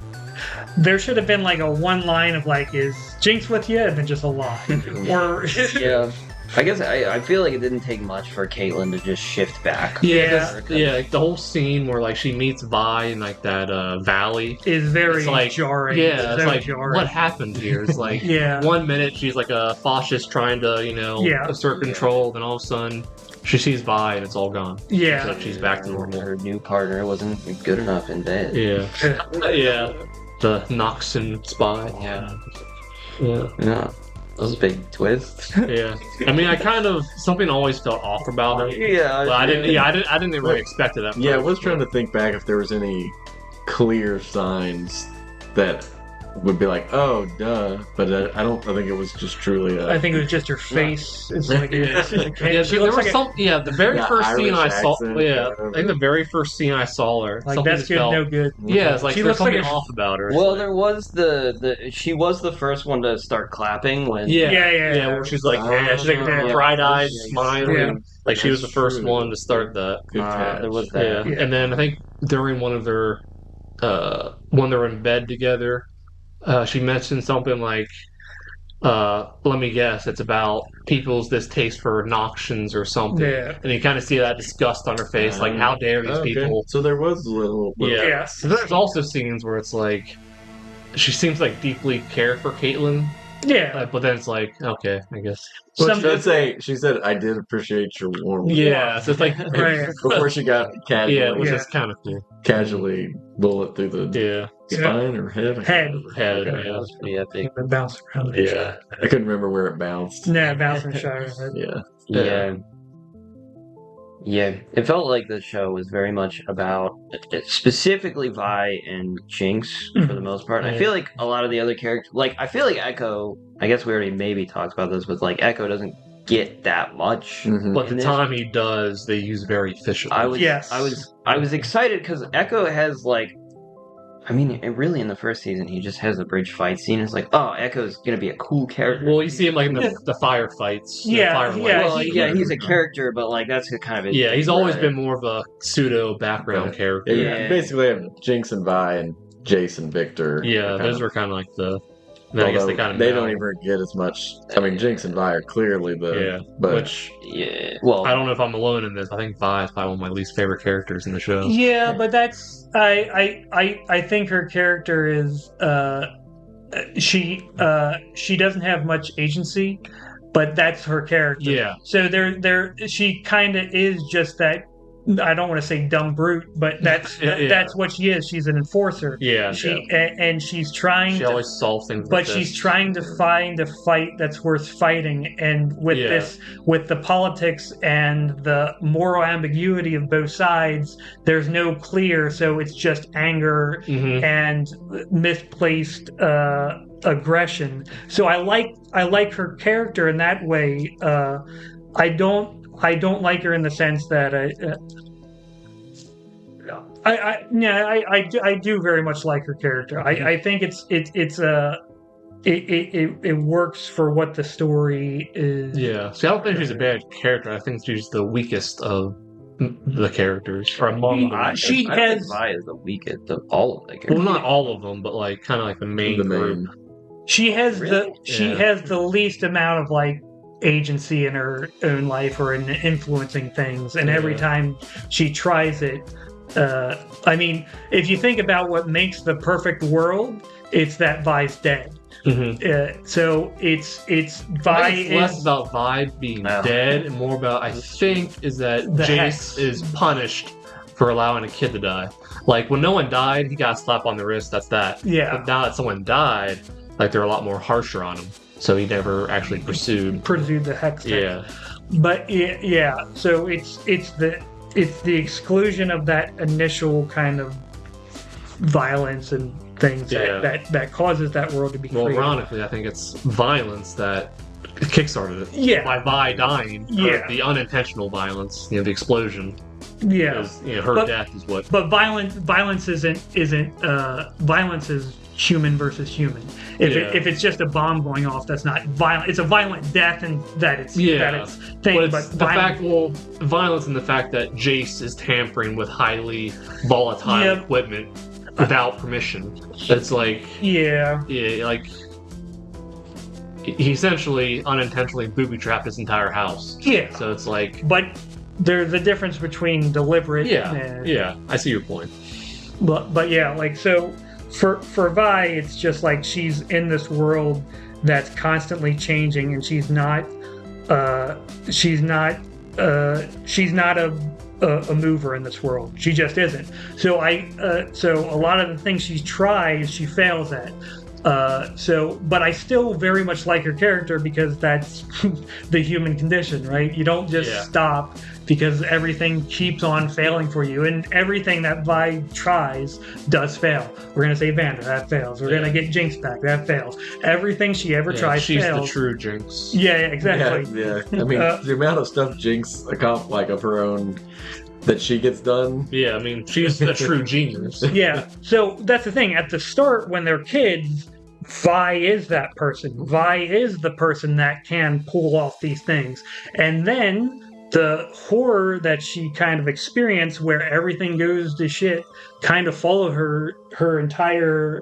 there should have been like a one line of like, is Jinx with you, and then just a lie. Or yeah. I guess I feel like it didn't take much for Caitlyn to just shift back. Like the whole scene where like she meets Vi in like that valley is very like, jarring. Yeah, it's like jarring. What happened here? It's like 1 minute she's like a fascist trying to assert control, then all of a sudden she sees Vi and it's all gone. Yeah, so she's back to normal. Her new partner wasn't good enough in bed. Yeah, the Noxon spy. Yeah. That was a big twist. Yeah, I mean, something always felt off about her. Yeah, but I didn't really expect it. Yeah, I was trying to think back if there was any clear signs that would be like, oh, duh. But I think it was just truly. I think it was just her face. It's like, she looks like the very first scene I saw. I think the very first scene I saw her. Like that's good, no good. Yeah, it's like she there's looks something off about her. Well, there was she was the first one to start clapping when. Yeah. Where she's like, she's like bright-eyed, smiling. Like she was the first one to start that. Good catch. There was that. Yeah. And then I think during one of their when they're in bed together. She mentioned something like, let me guess, it's about people's distaste for Noxians or something. Yeah. And you kind of see that disgust on her face, like, how dare these people. So there was a little. Yeah. So there's also scenes where it's like, she seems like deeply cared for Caitlyn. Yeah. But then it's like, okay, I guess. She said, I did appreciate your warmth. Yeah, so it's like, before she got casually. Which is kind of cool. Casually bullet through the spine or head? Head. Okay. Yeah, that was pretty epic. It bounced around. Yeah. I couldn't remember where it bounced. Yeah, it bounced and shot. Yeah, it felt like the show was very much about specifically Vi and Jinx for the most part. I feel like a lot of the other characters, like I feel like Echo. I guess we already maybe talked about this, but like Echo doesn't get that much. Mm-hmm. But the time he does, they use very efficiently. I was excited because Echo has like. I mean, really, in the first season, he just has a bridge fight scene. It's like, oh, Echo's gonna be a cool character. Well, you see him like in the firefights. He's a character, but like that's kind of he's always been more of a pseudo background character. Yeah, basically have Jinx and Vi and Jace and Victor. Yeah, those were kind of like the. I guess they don't even get as much. I mean, Jinx and Vi are clearly well, I don't know if I'm alone in this. I think Vi is probably one of my least favorite characters in the show. Yeah, but that's I think her character is she doesn't have much agency, but that's her character. Yeah. So she kind of is just that I don't want to say dumb brute, but that's what she is. She's an enforcer. Yeah. And she's trying. She always solves things. But she's trying to find a fight that's worth fighting, and with with the politics and the moral ambiguity of both sides, there's no clear. So it's just anger and misplaced aggression. So I like her character in that way. I don't like her in the sense that I do very much like her character. I think it works for what the story is. Yeah. See, I don't think she's a bad character. I think she's the weakest of the characters, or among them. I think Vi is the weakest of all of the characters. Well, not all of them, but like kind of like the main group. She has has the least amount of like agency in her own life or in influencing things, and every time she tries it, I mean, if you think about what makes the perfect world, it's that Vi's dead. So it's Vi is less about Vi being dead and more about, I think, is that Jace is punished for allowing a kid to die. Like when no one died, he got a slap on the wrist. That's that. Yeah. But now that someone died, like they're a lot more harsher on him. So he never actually pursued the hex. Yeah. But yeah. So it's the exclusion of that initial kind of violence and things that causes that world to be created. Well, ironically, I think it's violence that kickstarted it. Yeah. By Vi dying. Yeah. The unintentional violence, the explosion. Yeah. Her death is what. But violence isn't violence is human versus human. If it's just a bomb going off, that's not violent. It's a violent death, and that it's thing. But violence in the fact that Jace is tampering with highly volatile equipment without permission. It's like like he essentially unintentionally booby-trapped his entire house. Yeah. So it's like, but there's a difference between deliberate. I see your point. But yeah, like so. For Vi, it's just like she's in this world that's constantly changing, and she's not a mover in this world. She just isn't. So a lot of the things she tries, she fails at. But I still very much like her character because that's the human condition, right? You don't just stop because everything keeps on failing for you, and everything that Vi tries does fail. We're gonna say Vander, that fails. We're gonna get Jinx back, that fails. Everything she ever tries she's fails. The true Jinx. Yeah, exactly. Yeah. I mean, the amount of stuff Jinx of her own that she gets done. Yeah, I mean, she's a true genius. Yeah. So that's the thing. At the start, when they're kids, Vi is that person. Vi is the person that can pull off these things. And then the horror that she kind of experienced, where everything goes to shit, kind of followed her entire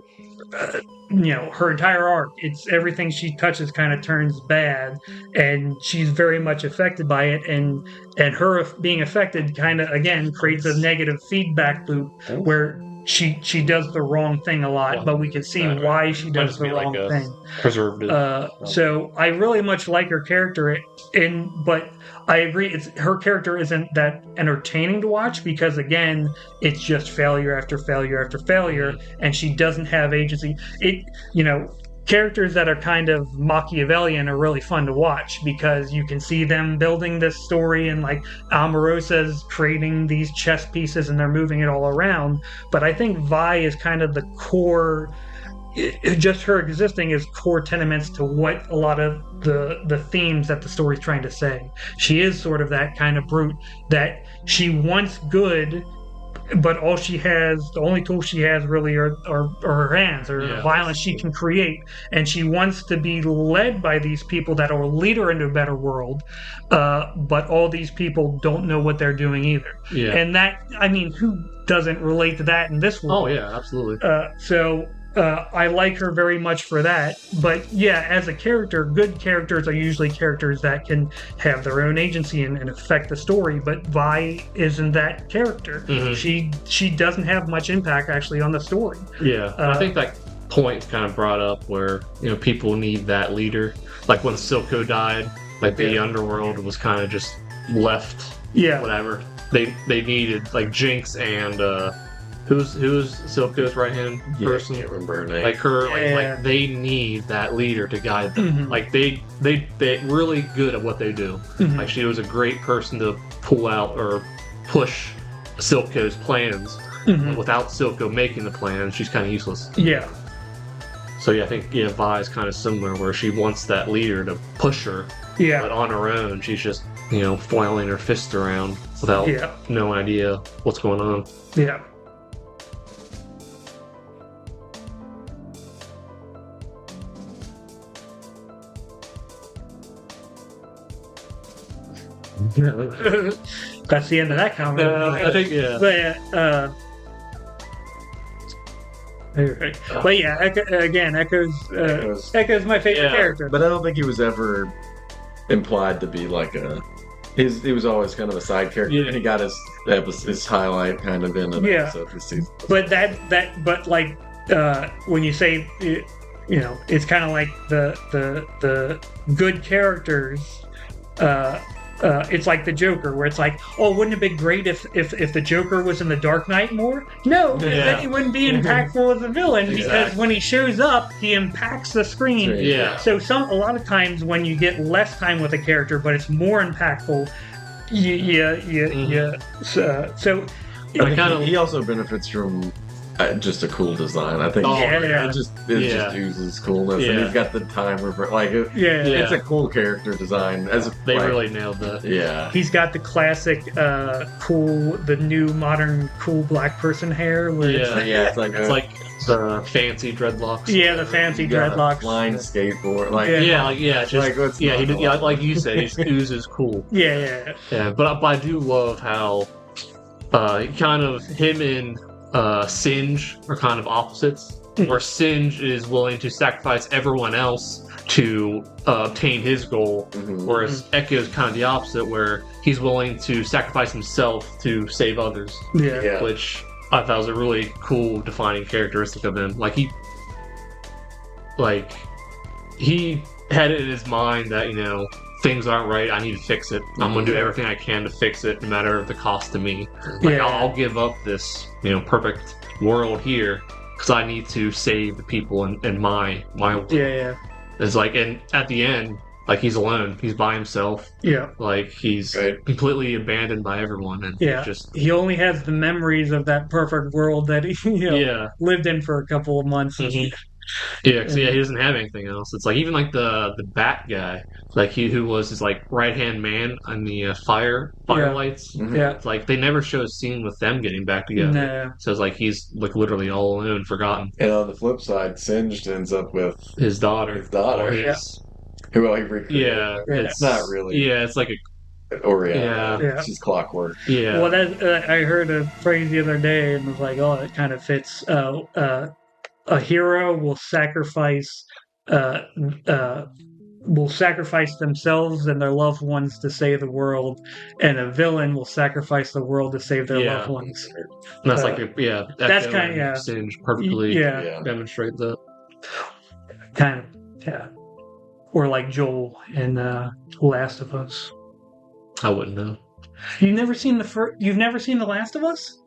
her entire arc. It's everything she touches kind of turns bad, and she's very much affected by it, and her being affected kind of again creates a negative feedback loop where she does the wrong thing a lot, but we can see why she does the wrong thing. Preservative. So I really much like her character, but I agree, her character isn't that entertaining to watch because again, it's just failure after failure after failure, and she doesn't have agency. Characters that are kind of Machiavellian are really fun to watch because you can see them building this story, and like Omarosa's creating these chess pieces and they're moving it all around. But I think Vi is kind of the core, just her existing is core tenements to what a lot of the themes that the story's trying to say. She is sort of that kind of brute that she wants good, but the only tools she has really are her hands, or the violence she can create. And she wants to be led by these people that will lead her into a better world. But all these people don't know what they're doing either. Yeah. And that, I mean, who doesn't relate to that in this world? Oh, yeah, absolutely. I like her very much for that. But yeah, as a character, good characters are usually characters that can have their own agency and affect the story. But Vi isn't that character. Mm-hmm. She doesn't have much impact actually on the story. Yeah, I think that point kind of brought up where people need that leader. Like when Silco died, like the underworld was kind of just left. Yeah. Whatever. they needed like Jinx and who's Silco's right hand Yeah, I person. can't remember her name. Like her, Yeah. like they need that leader to guide them. Mhm. Like they really good at what they do. Mhm. Like she was a great person to pull out or push Silco's plans. Mhm. Without Silco making the plan, she's kind of useless. Yeah. So yeah, I think Vi is kind of similar, where she wants that leader to push her, but Yeah. on her own, she's just flailing her fist around without Yeah. no idea what's going on. Yeah. That's the end of that comment. I think yeah. But yeah, Echo's my favorite Yeah. character. But I don't think he was ever implied to be like a. He was always kind of a side character. Yeah. He got his highlight kind of in an Yeah. episode this season. But but like when you say it's kind of like the good characters. It's like the Joker, where it's like, oh, wouldn't it be great if the Joker was in the Dark Knight more? No, because Yeah. then he wouldn't be impactful as a villain, because Exactly. when he shows up, he impacts the screen. Yeah. So a lot of times when you get less time with a character, but it's more impactful, so I kind of He also benefits from just a cool design. I think Oh, yeah. it just Yeah. oozes coolness, and Yeah. he's got the timer. yeah. It's a cool character design. they really nailed that. yeah. He's got the classic, the new modern cool black person hair. Where Yeah. Yeah, it's like It's like the fancy dreadlocks. the fancy dreadlocks. line skateboard. Just Like, he did, like you said, he just oozes cool. Yeah. Yeah, but I do love how him and Singe are kind of opposites. Where Singe is willing to sacrifice everyone else to obtain his goal, Mhm. whereas Echo is kind of the opposite, where he's willing to sacrifice himself to save others, Yeah. which I thought was a really cool defining characteristic of him. He had it in his mind that things aren't right. I need to fix it. I'm going to do everything I can to fix it, no matter the cost to me. Yeah. I'll give up this, perfect world here because I need to save the people in my world. Yeah. It's like, and at the end, he's alone. He's by himself. Yeah. He's Right. completely abandoned by everyone, and Yeah. it's just He only has the memories of that perfect world that he yeah. lived in for a couple of months. Mhm. Yeah, 'cause, he doesn't have anything else. It's like even the Bat guy, who was his right hand man on the firelights. Mhm. Yeah. It's like they never show a scene with them getting back together. Nah. So it's like he's literally all alone, forgotten. And on the flip side, Singed ends up with His daughter. his daughter, Or his- who he recreated. yeah, Yeah. it's Not really. Yeah, it's like Yeah. Yeah. It's just clockwork. yeah. Well, I heard a phrase the other day and was like, oh, it kind of fits. A hero will sacrifice themselves and their loved ones to save the world, and a villain will sacrifice the world to save their Yeah. loved ones. And that's that's Echo kinda- and yeah. Singe perfectly Yeah, demonstrate that. kind of. Yeah. Or like Joel in Last of Us. I wouldn't know. You've never seen The Last of Us?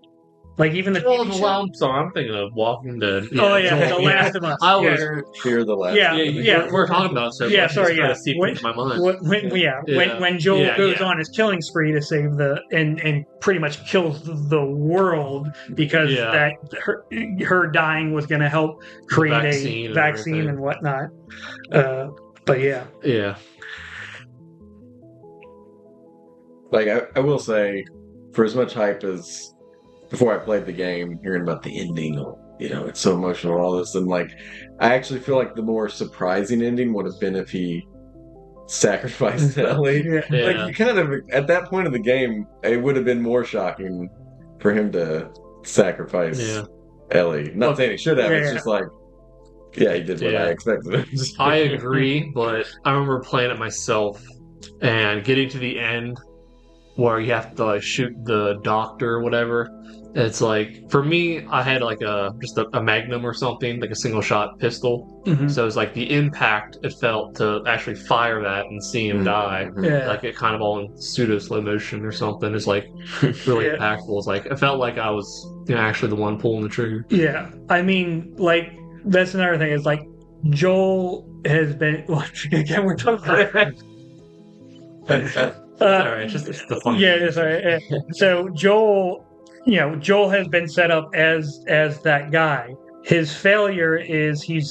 Even the TV show? I'm sorry, I'm thinking of Walking Dead. Oh yeah, Joel, The Last of Us. I was Fear the last. Yeah. we're talking about it, so Yeah, it's sorry, just kinda yeah. seeped When- into my mind. When Joel Yeah, goes yeah. on his killing spree to save and pretty much kills the world because Yeah. that her dying was going to help create vaccine a and vaccine everything. and whatnot. But yeah, Yeah. I will say, for as much hype as before I played the game, hearing about the ending, it's so emotional, all this, and I actually feel like the more surprising ending would have been if he sacrificed Ellie. yeah, Yeah. You kind of at that point of the game, it would have been more shocking for him to sacrifice Yeah. Ellie. Not saying he should have. It's Yeah. just he did what Yeah. I expected him to. I agree, but I remember playing it myself and getting to the end where you have to like shoot the doctor or whatever. It's like for me, I had like just a Magnum or something, like a single shot pistol. Mhm. So it's like the impact it felt to actually fire that and see him die, Yeah. like it kind of all in pseudo slow motion or something. It's like really Yeah. impactful. It's like it felt like I was actually the one pulling the trigger. Yeah, I mean, like that's another thing. Is like Joel has been. Again, we're talking about. All right, it's just the fun. Yeah, it's all right. Yeah. So Joel, Joel has been set up as that guy. His failure is he's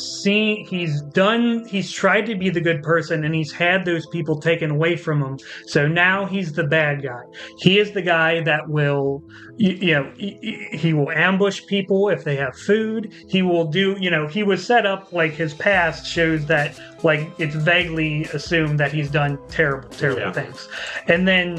tried to be the good person and he's had those people taken away from him. So now he's the bad guy. He is the guy that will, he will ambush people if they have food. He will do, he was set up like his past shows that like it's vaguely assumed that he's done terrible things. And then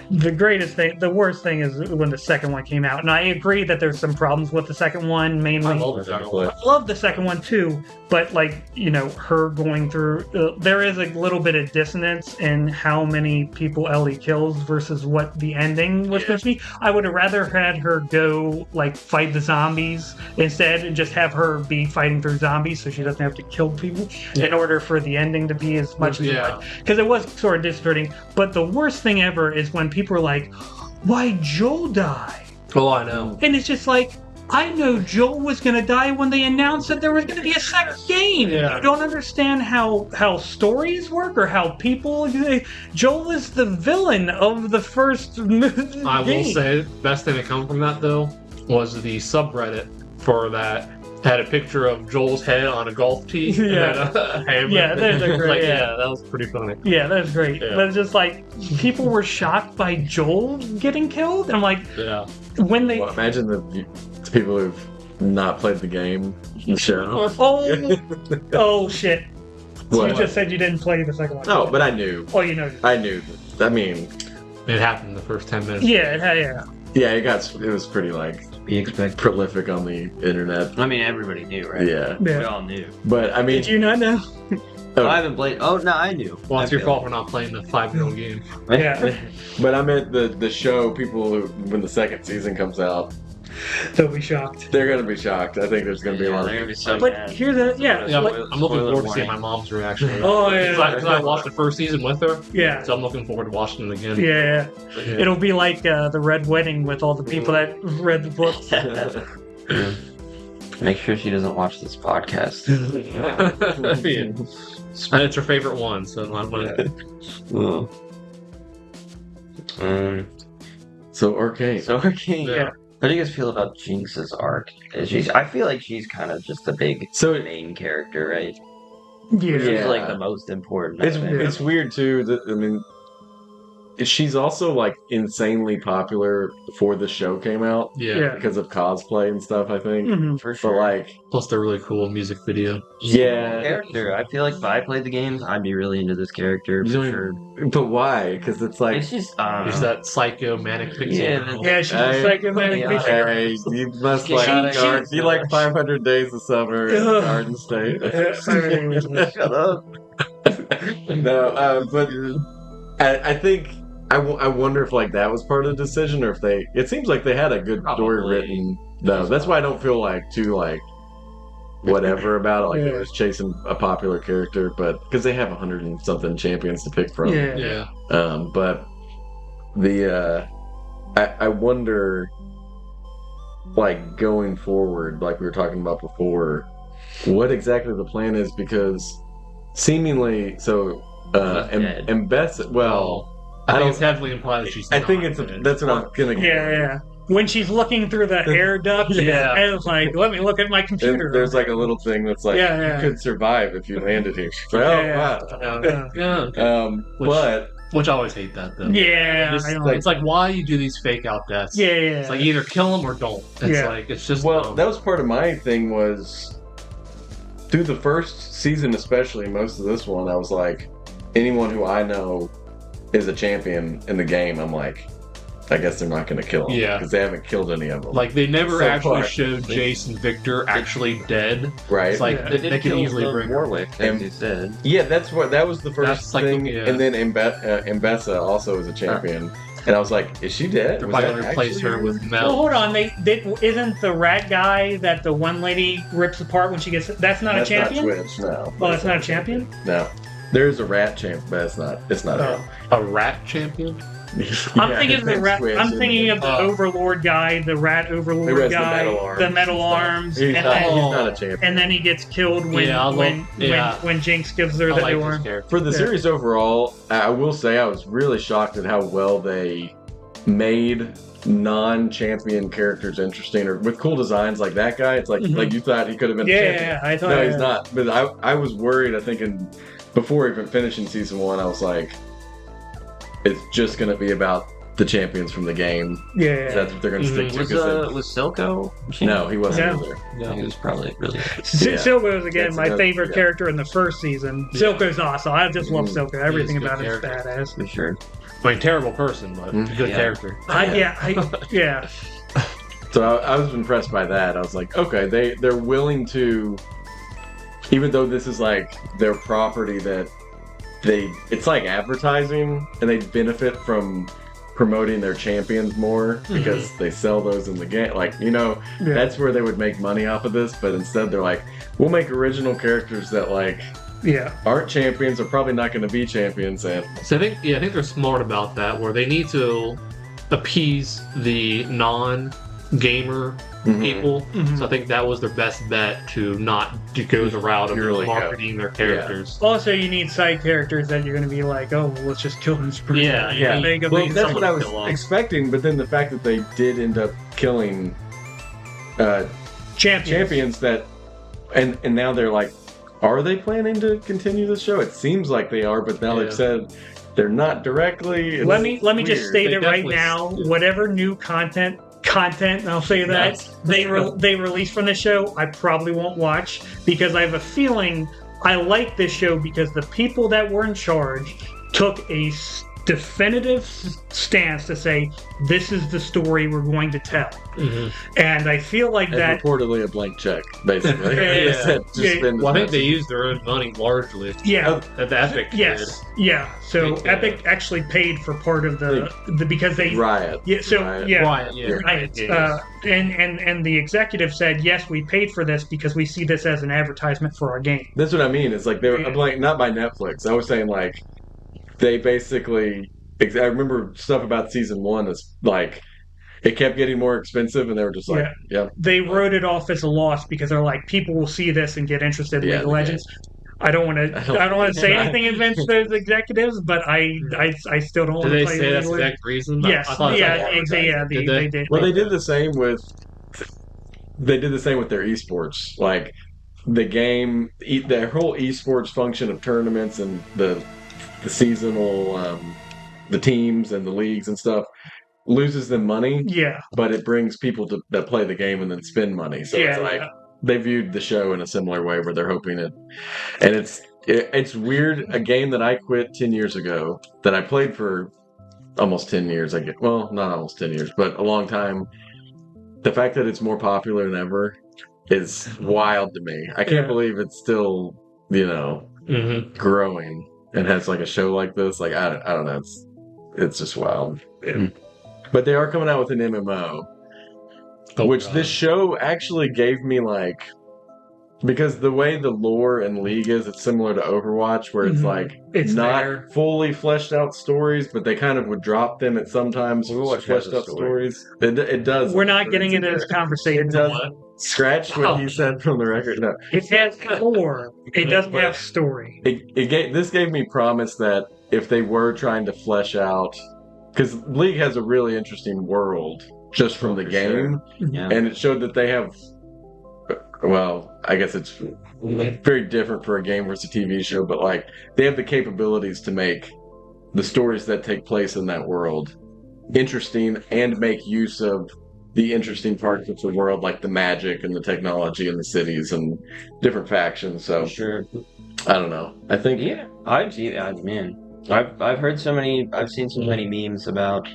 the worst thing is when the second one came out, and I agree that there's some problems with the second one. Mainly, I love the second one. I love the second one too, but her going through, there is a little bit of dissonance in how many people Ellie kills versus what the ending was supposed to be. I would have rather had her go like fight the zombies instead, and just have her be fighting through zombies, so she doesn't have to kill people in order for the ending to be as much as because it was sort of disconcerting. But the worst thing ever is when people are like, why Joel die? Oh, I know. And it's just like, I know Joel was going to die when they announced that there was going to be a second game. Yeah. You don't understand how stories work or how people... Joel is the villain of the first game. I will say, the best thing that come from that, though, was the subreddit for that. Had a picture of Joel's head on a golf tee and then a hammer. Yeah, that's great. Yeah, that was pretty funny. Yeah, that's great. Yeah. But it's just like, people were shocked by Joel getting killed. And I'm like, when they... Well, imagine the people who've not played the game, the show. Oh shit. So What? you just said you didn't play the second one. No, but I knew. Oh, you know. I knew. I mean, It happened in the first 10 minutes. Yeah. yeah, it was pretty like We expect. prolific on the internet. I mean, everybody knew, right? Yeah, We all knew. but I mean, Did you not know? I haven't played. Oh no, I knew. Well, it's I your feel fault for not playing the 5-year-old game. Yeah. but I meant the show. People who, when the second season comes out, They'll be shocked. they're gonna be shocked. I think there's gonna be a Yeah, lot they're of. gonna be so But mad. here's the Yeah, I'm looking Spoiler forward to seeing warning. my mom's reaction. Oh, yeah. Because I watched the first season with her, yeah. so I'm looking forward to watching it again. Yeah. But, yeah. It'll be like the Red Wedding with all the people that read the books. Make sure she doesn't watch this podcast. And it's her favorite one, so I'm gonna. So Arcane. So Arcane. Yeah. How do you guys feel about Jinx's arc? I feel like she's kind of just the big main character, right? Yeah. She's like the most important. It's I think. it's weird too. I mean, she's also like insanely popular before the show came out Yeah. because of cosplay and stuff. I think, Mhm. for but sure. like, Plus the really cool music video. yeah, Character. I feel like if I played the games, I'd be really into this character You for don't- sure. but why? Because it's like, It's just There's that psycho manic pixie. Yeah, Yeah, she's Hey, a psychomatic yeah. bitch. hey, you must She- like she- garden. You like 500 Days of Summer in Ugh. Garden State. Shut up. No, but I think I wonder if like that was part of the decision, or if they. It seems like they had a good story Probably. written. No, that's why I don't feel like too like whatever about it. Like Yeah. they're just chasing a popular character, but because they have 100 and something champions to pick from. Yeah. Yeah. But the I wonder, like going forward, like we were talking about before, what exactly the plan is, because seemingly so. Dead. And Beth, well, I think don't- it's heavily implied that she's. I think not it's dead. that's what I'm gonna. Yeah. When she's looking through the air duct, Yeah. and it's like, let me look at my computer. There's like a little thing that's like, Yeah. you could survive if you landed here. She's like, Yeah. wow. Yeah. Which- But Which I always hate that though. Yeah, Just I know. like- It's like why you do these fake out deaths. yeah. It's like either kill them or don't. It's Yeah. like it's just well, dumb. that was part of my thing was through the first season, especially most of this one, I was like, anyone who I know is a champion in the game, I'm like, I guess they're not going to kill him. Yeah. Because they haven't killed any of them. Like, they never So actually far. showed Jace and Victor actually dead. right? It's like, Yeah. they could kill easily the bring Warwick, as And- you said. Yeah, that was the first That's like thing. the- yeah. And then Mbessa also is a champion. And I was like, is she dead? They're Was probably that going to replace actually her with Well, Mel. hold on. Isn't the rat guy that the one lady rips apart when she gets? That's not That's a champion. Not Twitch, no. Oh, that's not a champion. No. There's a rat champ, but it's not Oh. A rat champion? I'm Yeah, thinking of the it's rat. Twitch, I'm isn't thinking it? of the Oh. Overlord guy, the rat Who Overlord has the guy, metal arms the and metal stuff. arms, He's, and not, then, he's not a champion. and then he gets killed when Yeah, I love- yeah. when Jinx gives her I the like new this arm. character. For the Yeah. series overall, I will say I was really shocked at how well they made non-champion characters interesting, or with cool designs like that guy. It's like Mhm. like you thought he could have been a champion. Yeah, I thought. No, he's not. But I was worried. I think before even finishing season 1, I was like, it's just going to be about the champions from the game. Yeah, That's what they're going to stick to. Was 'cause was Silco? no, he wasn't No. either. No, he was probably really. Yeah. Silco's again That's my another- favorite yeah. character in the first season. Yeah. Silco's awesome. I just love Mhm. Silco. Everything He is a about good him is character. badass. For sure. I mean, terrible person, but good Yeah. character. Yeah. So I was impressed by that. I was like, okay, they're willing to, even though this is like their property that it's like advertising, and they benefit from promoting their champions more because they sell those in the game. Like, Yeah. that's where they would make money off of this, but instead they're like, we'll make original characters that like Yeah. aren't champions, are probably not going to be champions, and So I think they're smart about that, where they need to appease the non-gamer people. Mhm. So I think that was their best bet to not to go the route of Purely go. marketing their characters. Also, you need side characters that you're going to be like, oh, well, let's just kill him. Yeah, yeah. well, that's what I was Kill off. expecting. But then the fact that they did end up killing champions that, and now they're like, are they planning to continue the show? It seems like they are, but now Yeah. they've said they're not directly. Let me just weird. state They it right definitely- now. Whatever new content, and I'll say that That's- they release from the show, I probably won't watch because I have a feeling I like this show because the people that were in charge took a definitive stance to say this is the story we're going to tell, Mhm. and I feel like And that. reportedly a blank check, basically. Yeah. They said, just Yeah. spend as Well, I think much they as- used their own money largely. Yeah. At the Epic Yes. Yeah. So Big, Epic actually paid for part of the because they. Riot. Yeah. So Riot. yeah. Quiet, yeah. Right. Yeah. And the executive said, yes, we paid for this because we see this as an advertisement for our game. That's what I mean. It's like they were Yeah. I'm like, not by Netflix. I was saying like they basically. I remember stuff about season 1 is like it kept getting more expensive, and they were just like, "Yep, They wrote it off as a loss because they're like, people will see this and get interested in Yeah, League of the Legends. I don't want to. I don't want to say anything against those executives, but I still don't want Did to they play say League that's of the Legends. exact reason? Yes. I thought it was Yeah. like advertising. They Did did. Well, they did the same with. They did the same with their esports. Like the game, their whole esports function of tournaments and the seasonal, the teams and the leagues and stuff loses them money, Yeah. but it brings people that play the game and then spend money. So it's Yeah, like yeah. they viewed the show in a similar way, where they're hoping it. And it's weird. A game that I quit 10 years ago that I played for almost 10 years. Well, not almost 10 years, but a long time. The fact that it's more popular than ever is wild to me. I can't Yeah. believe it's still, Mhm. growing and has like a show like this. Like I don't know. It's just wild. Yeah. But they are coming out with an MMO, Oh, which God. this show actually gave me like, because the way the lore in League is, it's similar to Overwatch, where it's Mhm. like It's not there. fully fleshed out stories, but they kind of would drop them at sometimes Overwatch has fleshed a out story. stories. It does. We're not but getting it's into this conversation. It does. What? Scratch what he said from the record. No, It has lore. It doesn't have story. this gave me promise that if they were trying to flesh out, because League has a really interesting world just from the For game, Yeah. and it showed that they have. Well, I guess it's very different for a game versus a TV show, but like they have the capabilities to make the stories that take place in that world interesting and make use of the interesting parts of the world, like the magic and the technology and the cities and different factions. So For sure. I don't know. I think Yeah. Man. I've heard so many. I've seen so many memes about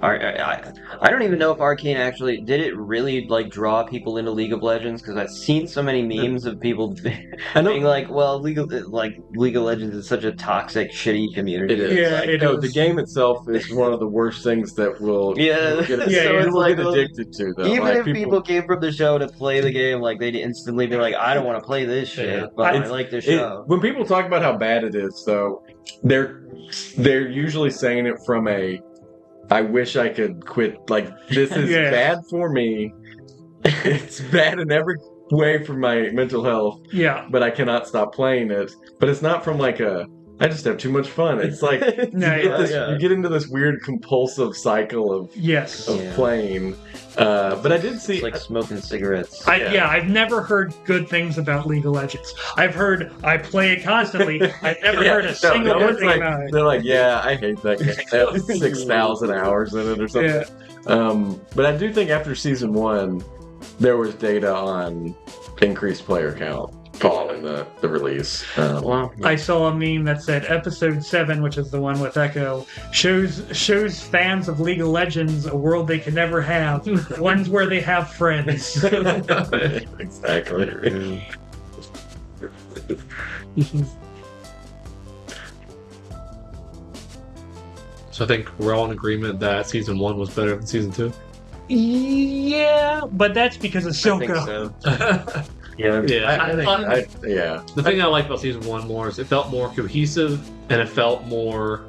I don't even know if Arcane actually did it really like draw people into League of Legends, because I've seen so many memes of people being like, "Well, League of Legends is such a toxic, shitty community." It is. Yeah, Like, it no, is. the game itself is one of the worst things that will Yeah, get, Yeah, so yeah. it's like addicted to though. Even like, if people came from the show to play the game, like they'd instantly be like, "I don't want to play this shit, Yeah. but I like the show." when people talk about how bad it is, though, they're usually saying it from a I wish I could quit. Like, this is Yeah. bad for me. It's bad in every way for my mental health, Yeah. but I cannot stop playing it. But it's not from like I just have too much fun. It's like No, you get into this weird compulsive cycle of Yes. playing. But I did see It's like smoking cigarettes. I've never heard good things about League of Legends. I've heard I play it constantly. I've never heard a single good thing about it. They're like, yeah, I hate that game. That was 6,000 hours in it or something. Yeah. But I do think after season 1, there was data on increased player count following the release. I saw a meme that said episode 7, which is the one with Echo, shows fans of League of Legends a world they can never have. Ones where they have friends. Exactly. So I think we're all in agreement that season 1 was better than season 2. Yeah, but that's because of I think Silco. so. Yeah. Yeah. The thing I like about season 1 more is it felt more cohesive and it felt more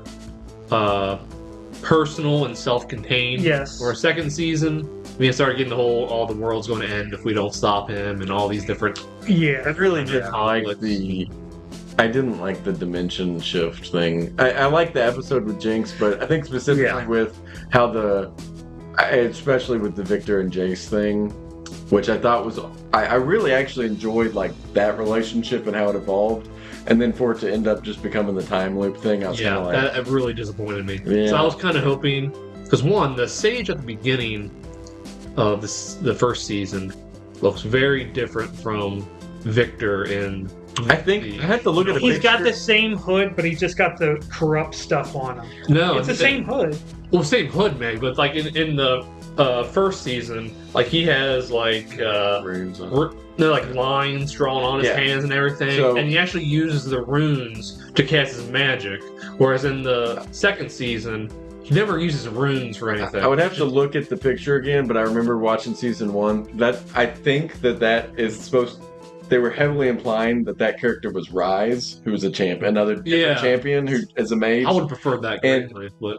personal and self-contained. Yes. Where second season, we started getting the whole all the world's going to end if we don't stop him and all these different. Yeah. I really didn't like I didn't like the dimension shift thing. I like the episode with Jinx, but I think specifically with how especially with the Victor and Jace thing, which I thought was, I really actually enjoyed like that relationship and how it evolved, and then for it to end up just becoming the time loop thing, I was kind of like, that really disappointed me. Yeah. So I was kind of hoping, because one, the sage at the beginning of the first season looks very different from Victor in. I think I had to look at the He's picture. got the same hood, but he's just got the corrupt stuff on him. No, It's the same hood. Well, same hood, man, but like in the first season, like he has like runes on. like lines drawn on his hands and everything, So- and he actually uses the runes to cast his magic. Whereas in the second season, he never uses runes for anything. I would have to look at the picture again, but I remember watching season 1. That I think that is supposed. They were heavily implying that character was Rise, who was a another different champion who is a mage. I would have preferred that greatly, but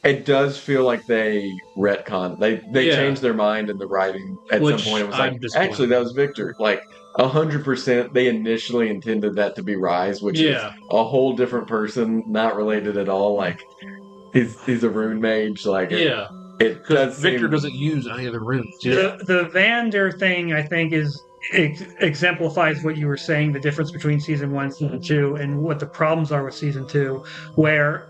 it does feel like they retcon. They changed their mind in the writing at some point. It was like, actually, that was Victor. Like 100%, they initially intended that to be Rise, which is a whole different person, not related at all. Like he's a rune mage. Like it does. Victor doesn't use any of the runes. The Vander thing, I think, exemplifies what you were saying, the difference between season 1 and season 2, and what the problems are with season 2, where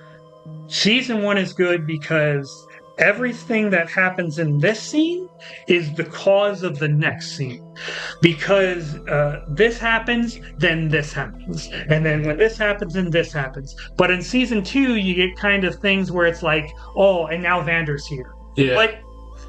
season 1 is good because everything that happens in this scene is the cause of the next scene. Because this happens, then this happens. And then when this happens, then this happens. But in season 2, you get kind of things where it's like, oh, and now Vander's here. Yeah. But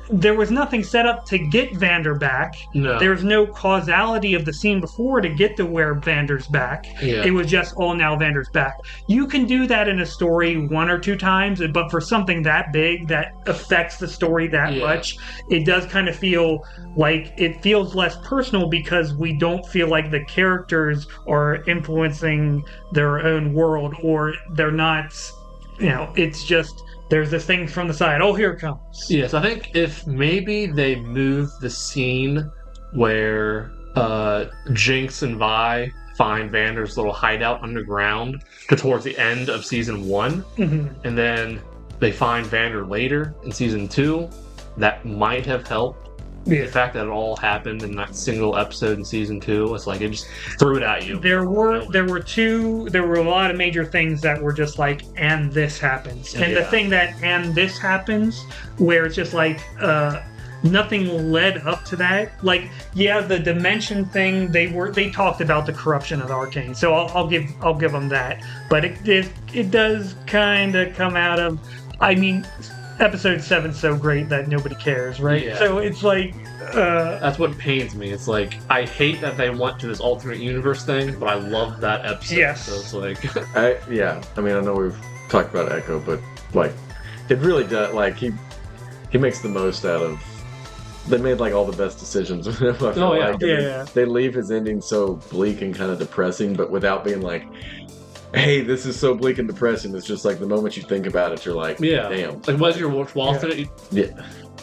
there was nothing set up to get Vander back. No. There's no causality of the scene before to get to where Vander's back. Yeah. It was just, oh, now Vander's back. You can do that in a story 1 or 2 times, but for something that big that affects the story that much, it does kind of feel like it feels less personal because we don't feel like the characters are influencing their own world, or they're not, it's just, there's this thing from the side. Oh, here it comes. Yes, I think if maybe they moved the scene where Jinx and Vi find Vander's little hideout underground to towards the end of season 1, and then they find Vander later in season 2, that might have helped. The fact that it all happened in that single episode in season 2, it's like it just threw it at you. There were a lot of major things that were just like, and this happens. And the thing that, and this happens, where it's just like, nothing led up to that. Like, the dimension thing, they talked about the corruption of Arcane, so I'll give them that. But it does kind of come out of, I mean, episode 7's so great that nobody cares, right? Yeah. So it's like, That's what pains me. It's like I hate that they went to this alternate universe thing, but I love that episode. Yes. So it's like, I mean, I know we've talked about Echo, but like, it really does. Like he makes the most out of. They made like all the best decisions. I feel yeah. like. Yeah. They leave his ending so bleak and kind of depressing, but without being like, "Hey, this is so bleak and depressing." It's just like the moment you think about it, you're like, yeah. damn." Like, as you're watching it, Yeah.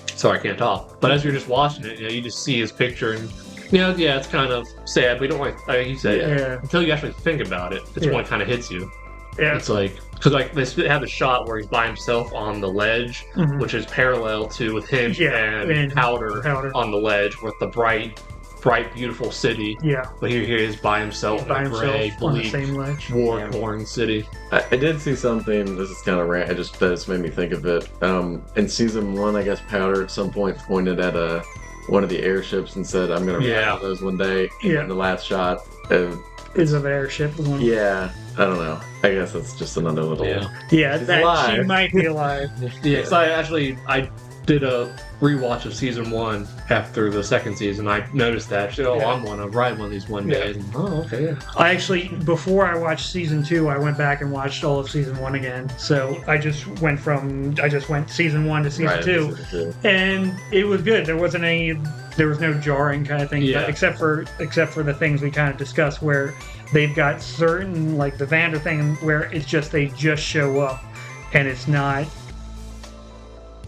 Sorry, I can't talk. But as you're just watching it, you just see his picture, and it's kind of sad. But you don't like you said, Yeah. until you actually think about it, it's when it kind of hits you. Yeah. It's like because like they have a shot where he's by himself on the ledge, Mhm. which is parallel to with him and and Powder on the ledge with the bright, beautiful city. Yeah. But here he is by himself By in a himself gray, on the bleak, same ledge. war-torn city. I did see something. This is kind of that just made me think of it. In season 1, I guess Powder at some point pointed at one of the airships and said, "I'm gonna ride those one day." Yeah. And the last shot. Is of the airship the one? Yeah, I don't know. I guess that's just another little. Yeah. Yeah, She's that she alive. might be alive. Yeah, because I did a rewatch of season 1 after the second season. I noticed that. She said, "Oh, Yeah. I'm gonna ride one of these one day." And, oh, okay. Yeah. I actually, before I watched season 2, I went back and watched all of season 1 again. So I just went season 1 to season Right, 2, and it was good. There was no jarring kind of thing, Yeah. except for the things we kind of discussed, where they've got certain, like the Vander thing, where it's just they just show up, and it's not.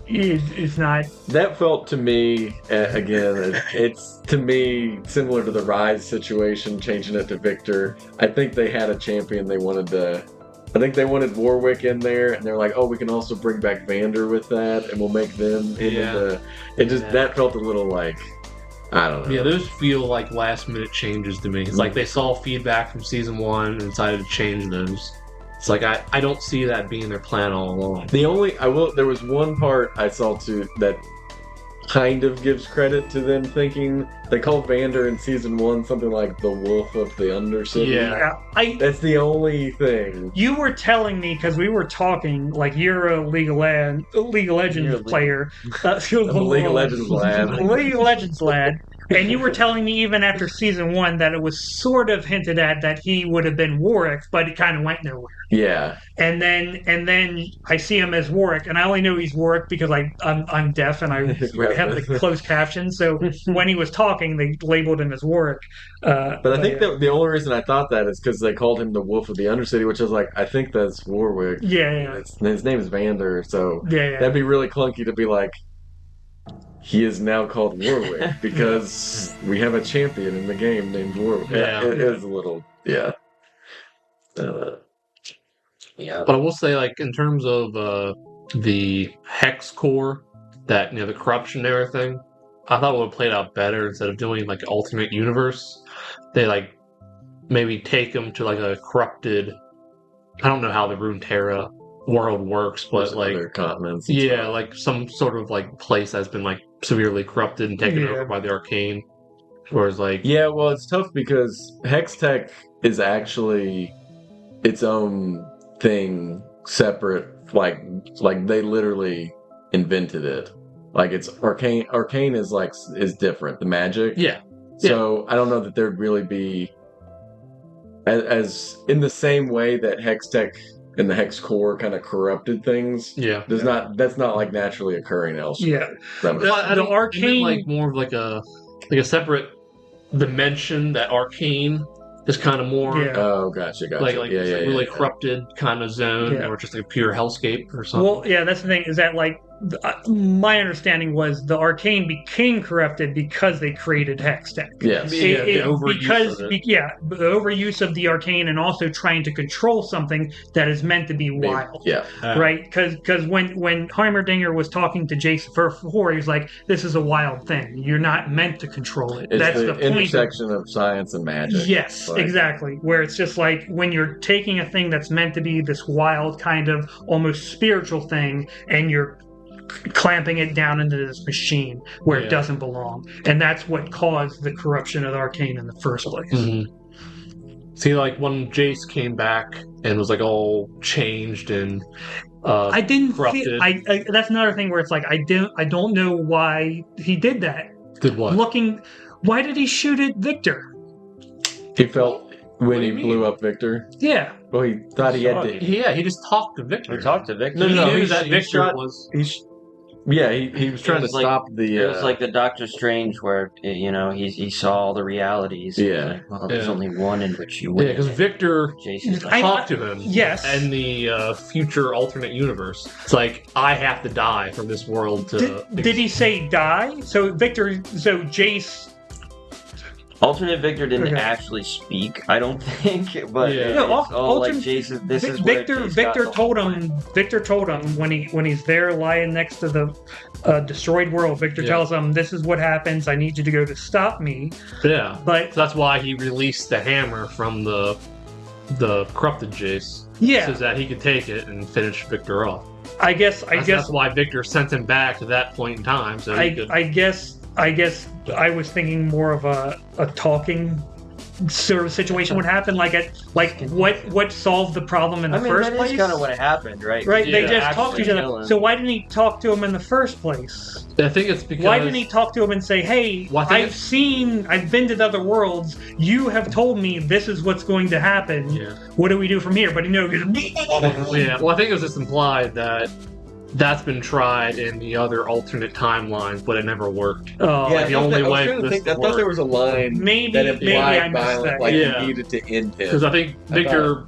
It's not. That felt to me, again, it's to me similar to the Rise situation, changing it to Victor. I think they had a champion they wanted to. I think they wanted Warwick in there, and they're like, "Oh, we can also bring back Vander with that, and we'll make them." That felt a little like, I don't know. Yeah, those feel like last minute changes to me. It's like they saw feedback from season 1 and decided to change those. It's like I don't see that being their plan all along. There was one part I saw too that kind of gives credit to them thinking they called Vander in season 1 something like the Wolf of the Undercity. Yeah. That's the only thing. You were telling me, because we were talking, like you're a League of Legends player. I'm a League of Legends lad. League of Legends lad. And you were telling me even after season 1 that it was sort of hinted at that he would have been Warwick, but it kind of went nowhere. Yeah. And then I see him as Warwick, and I only know he's Warwick because I'm deaf and I have the closed captions. So when he was talking, they labeled him as Warwick. But I think that the only reason I thought that is because they called him the Wolf of the Undercity, which I was like, I think that's Warwick. Yeah. His name is Vander, so Yeah. that'd be really clunky to be like, he is now called Warwick because we have a champion in the game named Warwick. Yeah. It is a little, yeah. But I will say, like, in terms of the Hex core, that, the corruption and everything, I thought it would have played out better instead of doing, like, alternate universe. They, like, maybe take them to, like, a corrupted... I don't know how the Runeterra world works, but, There's like... other continents. Yeah, like, some sort of, like, place that's been, like, severely corrupted and taken over by the Arcane. Whereas, like... Yeah, well, it's tough because Hextech is actually its own thing, separate. Like they literally invented it. Like it's Arcane. Arcane is different. The magic. Yeah. So I don't know that there'd really be as in the same way that Hextech and the Hex core kind of corrupted things. Yeah. That's not like naturally occurring elsewhere. Yeah. The Arcane, like more of like a separate dimension. That Arcane is kind of more. Yeah. Oh, gotcha. Like really corrupted kind of zone, or just like a pure hellscape or something. Well, yeah, that's the thing. Is that like my understanding was the Arcane became corrupted because they created Hextech. Yes. The overuse of it. The overuse of the Arcane and also trying to control something that is meant to be wild. Yeah. Right? Because when Heimerdinger was talking to Jason before, he was like, "This is a wild thing. You're not meant to control it." It's That's the point. intersection of science and magic. Yes, exactly. Where it's just like when you're taking a thing that's meant to be this wild kind of almost spiritual thing, and you're clamping it down into this machine where it doesn't belong, and that's what caused the corruption of the Arcane in the first place. Mm-hmm. See, like when Jace came back and was like all changed and I didn't corrupted. feel. That's another thing where it's like I don't know why he did that. Did what? Why did he shoot at Victor? He felt when What do he you blew mean? up Victor. Yeah, Well, he thought he had to. Yeah, he just talked to Victor. We talked to Victor. No, He no, knew he that he Victor shot- was. He was trying was to like- stop the. It was like the Doctor Strange where, he saw all the realities. Yeah. It was like, well, there's Yeah. only one in which you Yeah, win. because Victor Jason's I- like, talked to him. yes. In the future alternate universe, it's like I have to die from this world to. Did he say die? So Jace. alternate Victor didn't Okay. actually speak, I don't think, but Yeah. it's No, all like alternate- Jason. This is where Victor. Jace Victor got the told whole him. Victor told him when he's there lying next to the destroyed world. Victor Yeah. tells him, "This is what happens. I need you to go to stop me." Yeah, But so that's why he released the hammer from the corrupted Jace, yeah, so that he could take it and finish Victor off. I guess That's why Victor sent him back to that point in time, so he could. I guess I was thinking more of a talking sort of situation would happen, like what solved the problem in the first that place. is kind of what happened, right? Right, they Yeah, just talked to each actually kill other. him. So why didn't he talk to him in the first place? I think it's because. Why didn't he talk to him and say, "Hey, Well, I think I've been to the other worlds. You have told me this is what's going to happen. Yeah. What do we do from here?" But Yeah. Well, I think it was just implied that that's been tried in the other alternate timelines, but it never worked. Oh, Yeah, the only way I this thought worked. there was a line maybe that maybe I implied missed violence, that. like Yeah. he needed to end him. Because I think I Victor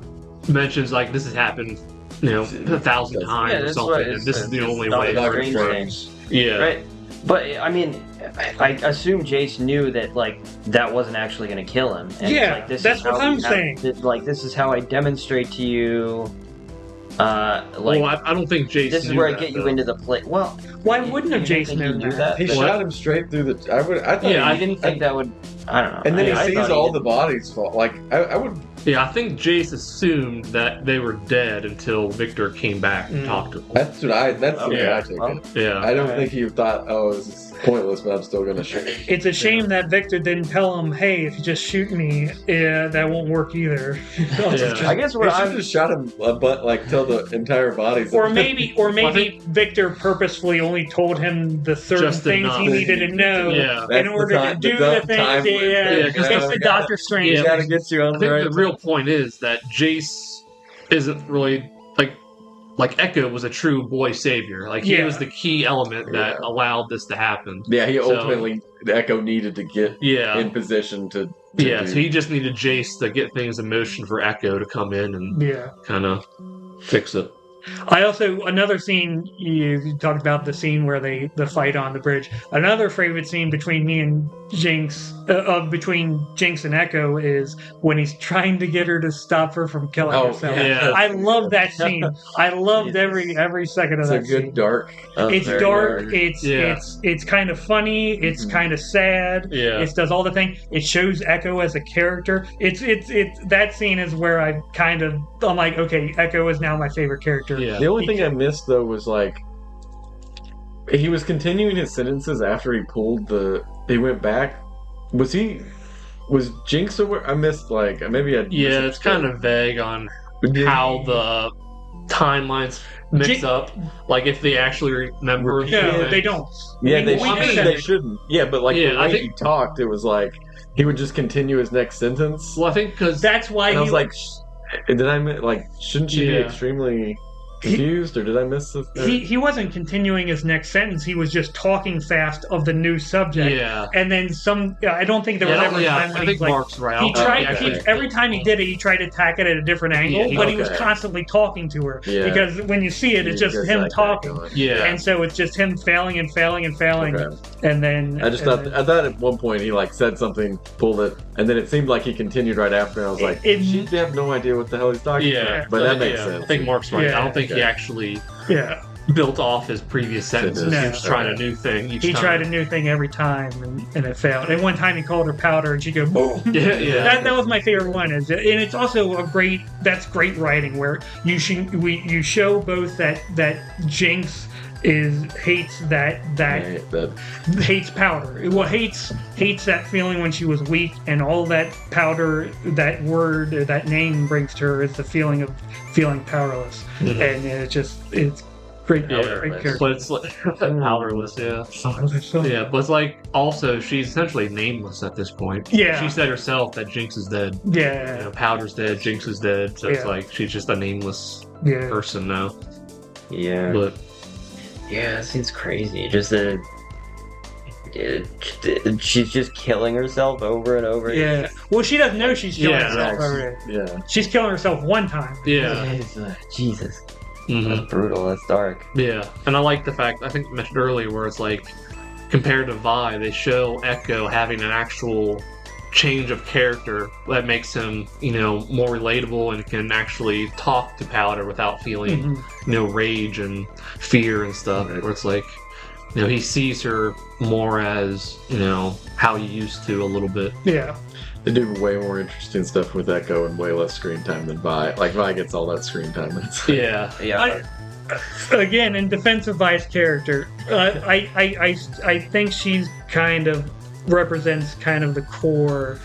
mentions like this has happened, 1,000 times Yeah, or that's something, what and this is the only Doctor way. Doctor Strange Strange. thing. Yeah. Right. But I mean, I assume Jace knew that that wasn't actually going to kill him. And Yeah, like, this that's is what how I'm we saying. This is how I demonstrate to you. Well, I don't think Jace. This is knew where I that, get you though. into the play. Well, Why wouldn't have you didn't Jason think he known knew that? He What? shot him straight through the. I thought. Yeah, I didn't think that would. I don't know. And then I he sees thought all did. the bodies fall. Like I would. Yeah, I think Jace assumed that they were dead until Victor came back and Mm. talked to him. That's what I. That's the way Yeah. I take Well, it. Yeah. I don't Alright. think he thought, oh, this is pointless, but I'm still gonna shoot. It's a shame that Victor didn't tell him, "Hey, if you just shoot me, that won't work either." Yeah. I guess He what should I'm have just shot him a butt, like till the entire body's. Or maybe Well, I think- Victor purposefully only told him the certain Just things enough. he needed to know Yeah. That's in order to do the things. time Yeah, Yeah, 'cause it's the Doctor Strange. Yeah, gotta get you on I think the real point is that Jace isn't really like Echo was a true boy savior. Like he Yeah. was the key element that Yeah. allowed this to happen. Yeah, he So- ultimately Echo needed to get Yeah. in position to Yeah, do- so he just needed Jace to get things in motion for Echo to come in and Yeah. kind of fix it. I also another scene you talked about, the scene where the fight on the bridge. Another favorite scene between me and Jinx, between Jinx and Echo, is when he's trying to get her to stop her from killing Oh, herself. yeah. I love that scene. I loved every second of It's a that good scene. dark. It's very dark. It's Yeah. it's kind of funny. It's Mhm. kind of sad. Yeah. It does all the thing. It shows Echo as a character. It's that scene is where I'm like, okay, Echo is now my favorite character. Yeah. The only thing I missed though was like he was continuing his sentences after he pulled the. He went back. Was Jinx aware? I missed like maybe I. Yeah, it's kind of vague on how the timelines mix Jin- up. Like if they actually remember. Yeah, No, things. they don't. Yeah, they we shouldn't. said They it. shouldn't. Yeah, but like Yeah, the I way think- he talked, it was like he would just continue his next sentence. Well, I think because That's why And I he was like, did I like? Shouldn't she be Yeah. extremely confused, or did I miss this? he wasn't continuing his next sentence. He was just talking fast of the new subject. yeah. And then I don't think there was ever a time I when think he like. Mark's right. I He don't think tried. actually- Every time he did it, he tried to attack it at a different angle, Yeah, but he was okay. constantly talking to her. Yeah. Because when you see it, it's just Just him like that talking, going. Yeah. and so it's just him failing and failing and failing, Okay. and then I just and thought then- I thought at one point he like said something, pulled it, and then it seemed like he continued right after. And I was like, It- you have no idea what the hell he's talking Yeah, about. But that makes yeah, sense. I think Mark's right. Yeah. I don't think he Okay. actually. yeah. built off his previous sentences. No. He was trying a new thing each He time. tried a new thing every time, and it failed. And one time he called her powder, and she go boom. Yeah. That was my favorite one. And it's also that's great writing where you show both that Jinx hates hates powder. Well, hates that feeling when she was weak, and all that powder, that word, or that name brings to her is the feeling of feeling powerless. Mhm. And it's great, Yeah, great character. but it's like powerless, yeah. Yeah, but it's like also she's essentially nameless at this point. Yeah. She said herself that Jinx is dead. Yeah, You know, Powder's dead, Jinx is dead, so it's Yeah. like she's just a nameless yeah. person now. Yeah. But Yeah, that seems crazy. She's just killing herself over and over. Yeah. Well, she doesn't know she's killing Yeah, herself. exactly. Already. Yeah. She's killing herself one time. yeah. Jesus, Mhm. that's brutal. That's dark. Yeah, and I like the fact, I think I mentioned earlier, where it's like, compared to Vi, they show Echo having an actual change of character that makes him, more relatable and can actually talk to Powder without feeling, Mhm. rage and fear and stuff. Right. Where it's like, he sees her more as, how he used to a little bit. Yeah. They do way more interesting stuff with Echo and way less screen time than Vi. Like Vi gets all that screen time. Yeah. Yeah. Again, in defense of Vi's character, I think she's kind of represents kind of the core.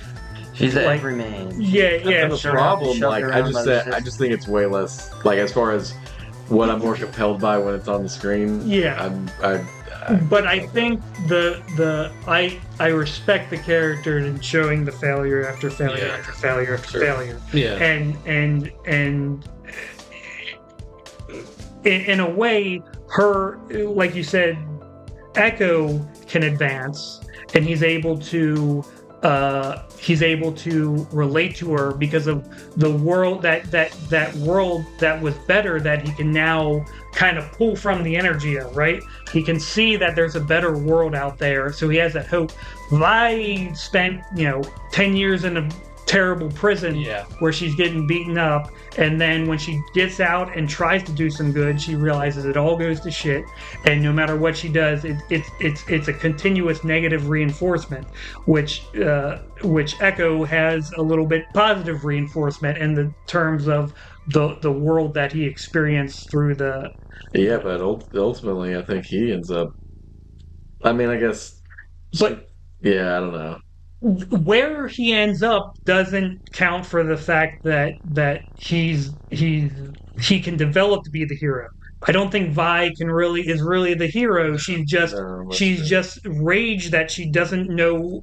She's like- everyman. Yeah, yeah. the sure. problem, Shoved like around by the I just think it's way less. Like as far as what I'm more compelled by when it's on the screen. Yeah. But I think I respect the character in showing the failure after failure Yeah. after failure after Sure. failure, Yeah. and in a way, her, like you said, Echo can advance, and he's able to relate to her because of the world that world that was better that he can now kind of pull from the energy of, right? He can see that there's a better world out there, so he has that hope. Vi spent 10 years in a terrible prison Yeah. where she's getting beaten up, and then when she gets out and tries to do some good, she realizes it all goes to shit, and no matter what she does, it's a continuous negative reinforcement, which Echo has a little bit positive reinforcement in the terms of the world that he experienced through the. Yeah, but ultimately, I think he ends up. I mean, I guess. But Yeah, I don't know. where he ends up doesn't count for the fact that he can develop to be the hero. I don't think Vi is really the hero. She's just No, that's she's true. just rage that she doesn't know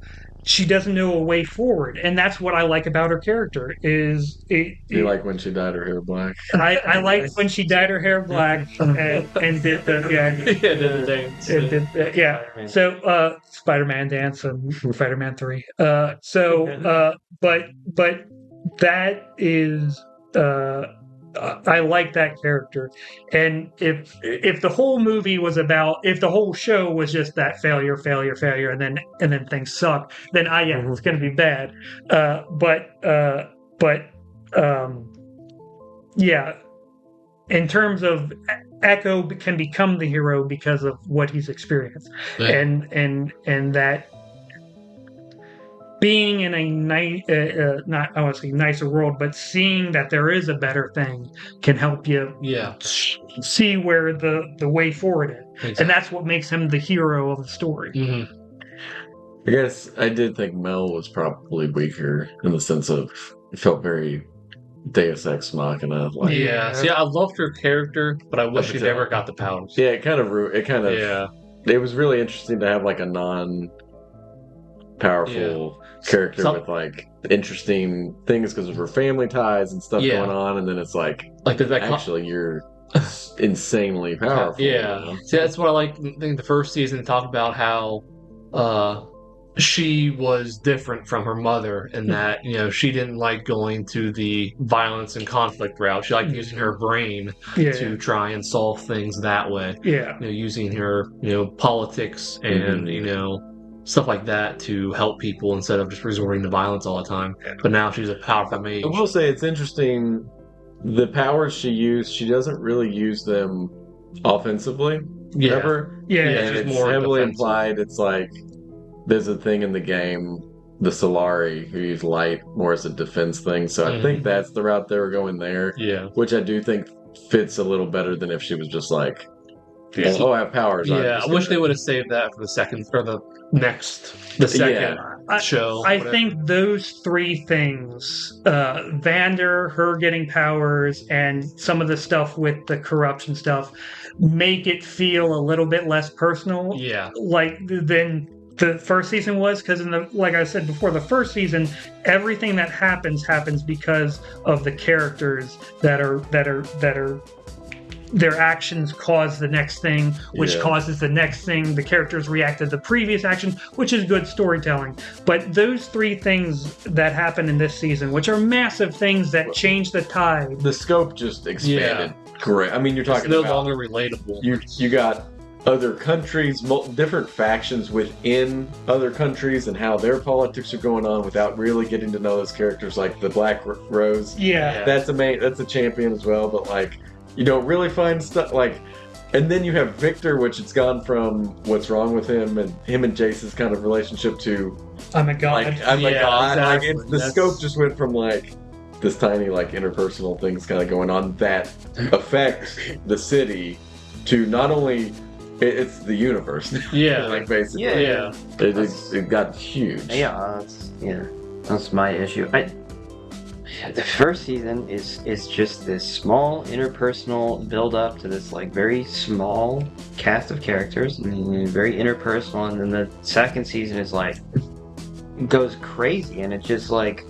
a way forward, and that's what I like about her character. Do you like when she dyed her hair black? I like when she dyed her hair black and did the Yeah, the dance. yeah. So Spider-Man dance and Spider-Man 3. But that is I like that character. And if the whole movie was if the whole show was just that failure, and then things suck, then it's going to be bad. Yeah, in terms of Echo can become the hero because of what he's experienced, Yeah. and that being in a not I want to say nicer world, but seeing that there is a better thing can help you Yeah. see where the way forward is, and that's what makes him the hero of the story. Mhm. I guess I did think Mel was probably weaker in the sense of it felt very Deus Ex Machina. Like, Yeah. See, I loved her character, but I wish she Up never until- got the powers. yeah, it kind of. Yeah. It was really interesting to have like a non-powerful character Some- with like interesting things because of her family ties and stuff Yeah. going on, and then it's like Like that. actually you're insanely powerful. Yeah. you know? See, that's what I like. I think the first season talked about how she was different from her mother in that, she didn't like going to the violence and conflict route. She liked using her brain Yeah, to try and solve things that way. yeah, Using her, politics and, stuff like that to help people instead of just resorting to violence all the time. But now she's a powerful mage. I will say it's interesting. The powers she used, she doesn't really use them offensively Yeah. ever. Yeah, Yeah, And just it's more heavily defensive. implied. It's like there's a thing in the game, the Solari, who use light more as a defense thing. So I think that's the route they were going there, Yeah. which I do think fits a little better than if she was just like, Yeah. oh, I have powers. I'm Yeah, just I wish gonna- they would have saved that for the second or the second show. I whatever. think those three things, Vander, her getting powers, and some of the stuff with the corruption stuff, make it feel a little bit less personal, Yeah. like than the first season was. Because like I said before, the first season, everything that happens because of the characters that are their actions cause the next thing, which Yeah. causes the next thing. The characters react to the previous action, which is good storytelling. But those three things that happen in this season, which are massive things that change the tide. The scope just expanded. Great. I mean, you're It's talking no about longer relatable. you got other countries, different factions within other countries, and how their politics are going on without really getting to know those characters. Like the Black Rose, Yeah. that's a champion as well. But like, you don't really find stuff like. And then you have Victor, which it's gone from what's wrong with him and Jace's kind of relationship to I'm a god. like I'm a Yeah, god. Like exactly. the That's- scope just went from like this tiny like interpersonal things kind of going on that affect the city to not only it's the universe. Yeah. like basically. Yeah. It got huge. That's my issue. The first season is just this small interpersonal build up to this like very small cast of characters and very interpersonal, and then the second season is like goes crazy, and it's just like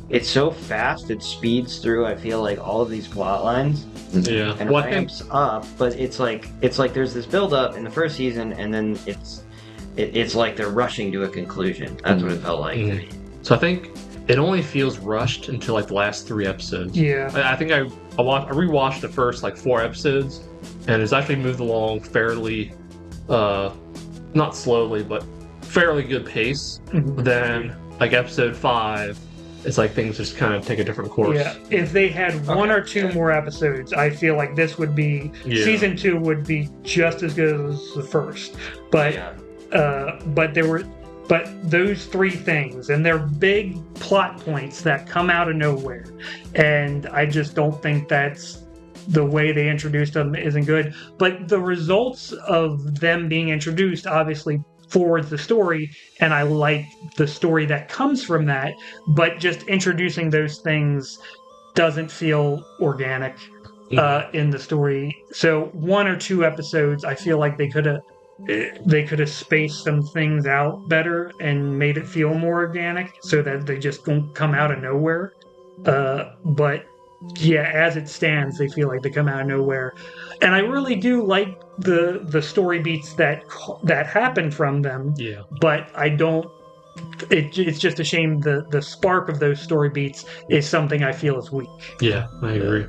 it's so fast, it speeds through, I feel like, all of these plot lines Yeah. and Well, I think ramps up, but it's like there's this build up in the first season, and then it's like they're rushing to a conclusion. That's what it felt like to me. so. I think it only feels rushed until like the last 3 episodes. Yeah. I think I rewatched the first like 4 episodes, and it's actually moved along fairly, not slowly, but fairly good pace. Mhm. Then like episode 5, it's like things just kind of take a different course. Yeah, if they had one or two more episodes, I feel like this would be Yeah. season 2 would be just as good as the first. But but those 3 things, and they're big plot points that come out of nowhere, and I just don't think that's the way they introduced them isn't good. But the results of them being introduced obviously forwards the story, and I like the story that comes from that, but just introducing those things doesn't feel organic in the story. So 1 or 2 episodes, I feel like they could have spaced some things out better and made it feel more organic so that they just don't come out of nowhere. But yeah, as it stands, they feel like they come out of nowhere, and I really do like the story beats that happen from them. Yeah. But I don't. It's just a shame the spark of those story beats is something I feel is weak. Yeah, I agree.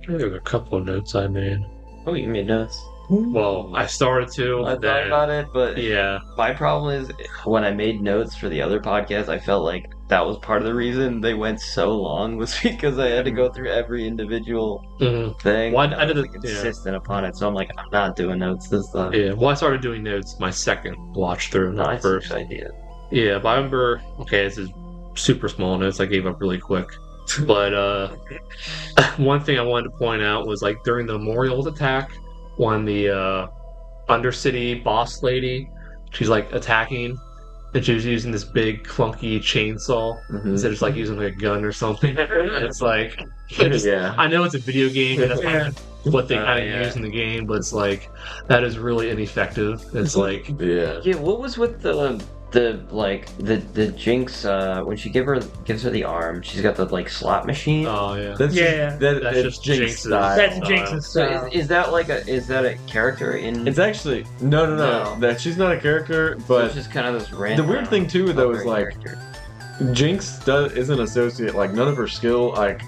There's a couple of notes I made. Oh, you made notes. Well, I started to. I thought then- about it, but Yeah. my problem is when I made notes for the other podcast, I felt like that was part of the reason they went so long was because I had to go through every individual Mhm. thing. Well, and I did was, it- like, yeah. insistent upon it, so I'm like, I'm not doing notes this time. Yeah. Well, I started doing notes my second watch through, not Nice first. idea. Yeah, but I remember. Okay, this is super small notes I gave up really quick. But one thing I wanted to point out was like during the Memorials attack, when the Undercity boss lady, she's like attacking, and she was using this big clunky chainsaw instead of just like using like a gun or something. And it's like, Yeah. I know it's a video game, and that's Yeah. what they kind of Yeah. use in the game, but it's like that is really ineffective. It's like, Yeah. Yeah, what was with the Jinx when she gives her the arm? She's got the like slot machine. oh yeah, That's Yeah. That's it's just Jinx Jinx's style. That's Uh, Jinx's So style. is that a character in? It's actually no. No. That she's not a character, but it's just kind of this random. the weird thing too, though, is like character. Jinx isn't associated. Like none of her skill. Like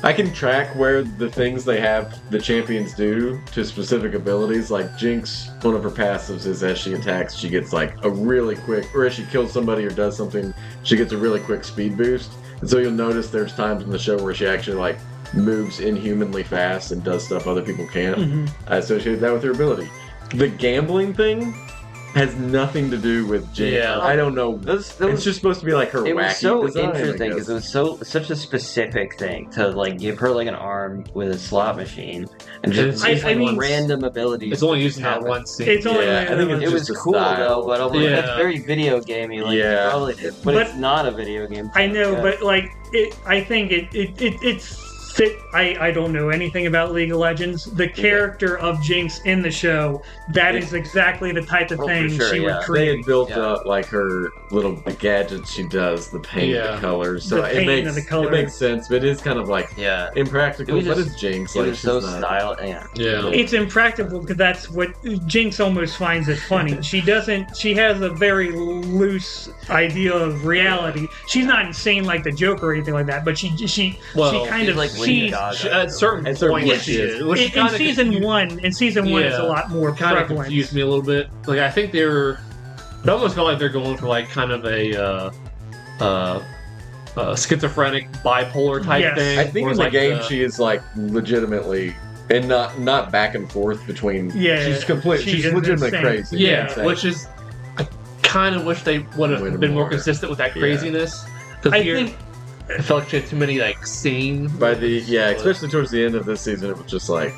I can track where the things they have the champions do to specific abilities. Like Jinx, one of her passives is as she attacks, she gets like a really quick, or as she kills somebody or does something, she gets a really quick speed boost. And so you'll notice there's times in the show where she actually like moves inhumanly fast and does stuff other people can't. I associate that with her ability. The gambling thing has nothing to do with Jinx. Yeah. I don't know. Those It's just supposed to be like her It wacky was so design, I interesting guess. because it was such a specific thing to like give her like an arm with a slot machine and just It's- I mean, random abilities. It's only used in that happen. one scene. It's only Yeah, I think it's It was just a cool style. though, but I'm like, Yeah. that's very video gamey. Like, Yeah. probably, but it's not a video game. I know, Yeah. but like I think it's fit. I don't know anything about League of Legends. The character of Jinx in the show, that is exactly the type of Oh, for thing sure, she would yeah. They create. had built Yeah. up like her little gadgets she does, the paint, Yeah. the colors. So The paint it and makes the color. it makes sense, but it is kind of like Yeah, impractical. It was But just- it's Jinx. it Like was she's so not. style. Yeah, Yeah. It's impractical because that's what Jinx almost finds it funny. She doesn't. She has a very loose idea of reality. She's not insane like the Joker or anything like that, but she Well, kind she's of like Lady sees. Gaga. At certain At certain points, points she she is. is. Which In kinda season confused- one, it's a lot more kind of prevalent. confused me a little bit. Like I think it almost felt like they're going for like kind of a schizophrenic, bipolar type Yes. thing. I think where in the it's game like she is like legitimately and not back and forth between. Yeah, she's complete. she She's is legitimately insane. crazy. yeah, insane. which is I kind of wish they would Would've have been more more. consistent with that Yeah. craziness. Because I here, think I felt like she had too many like scenes. by the especially towards the end of this season, it was just like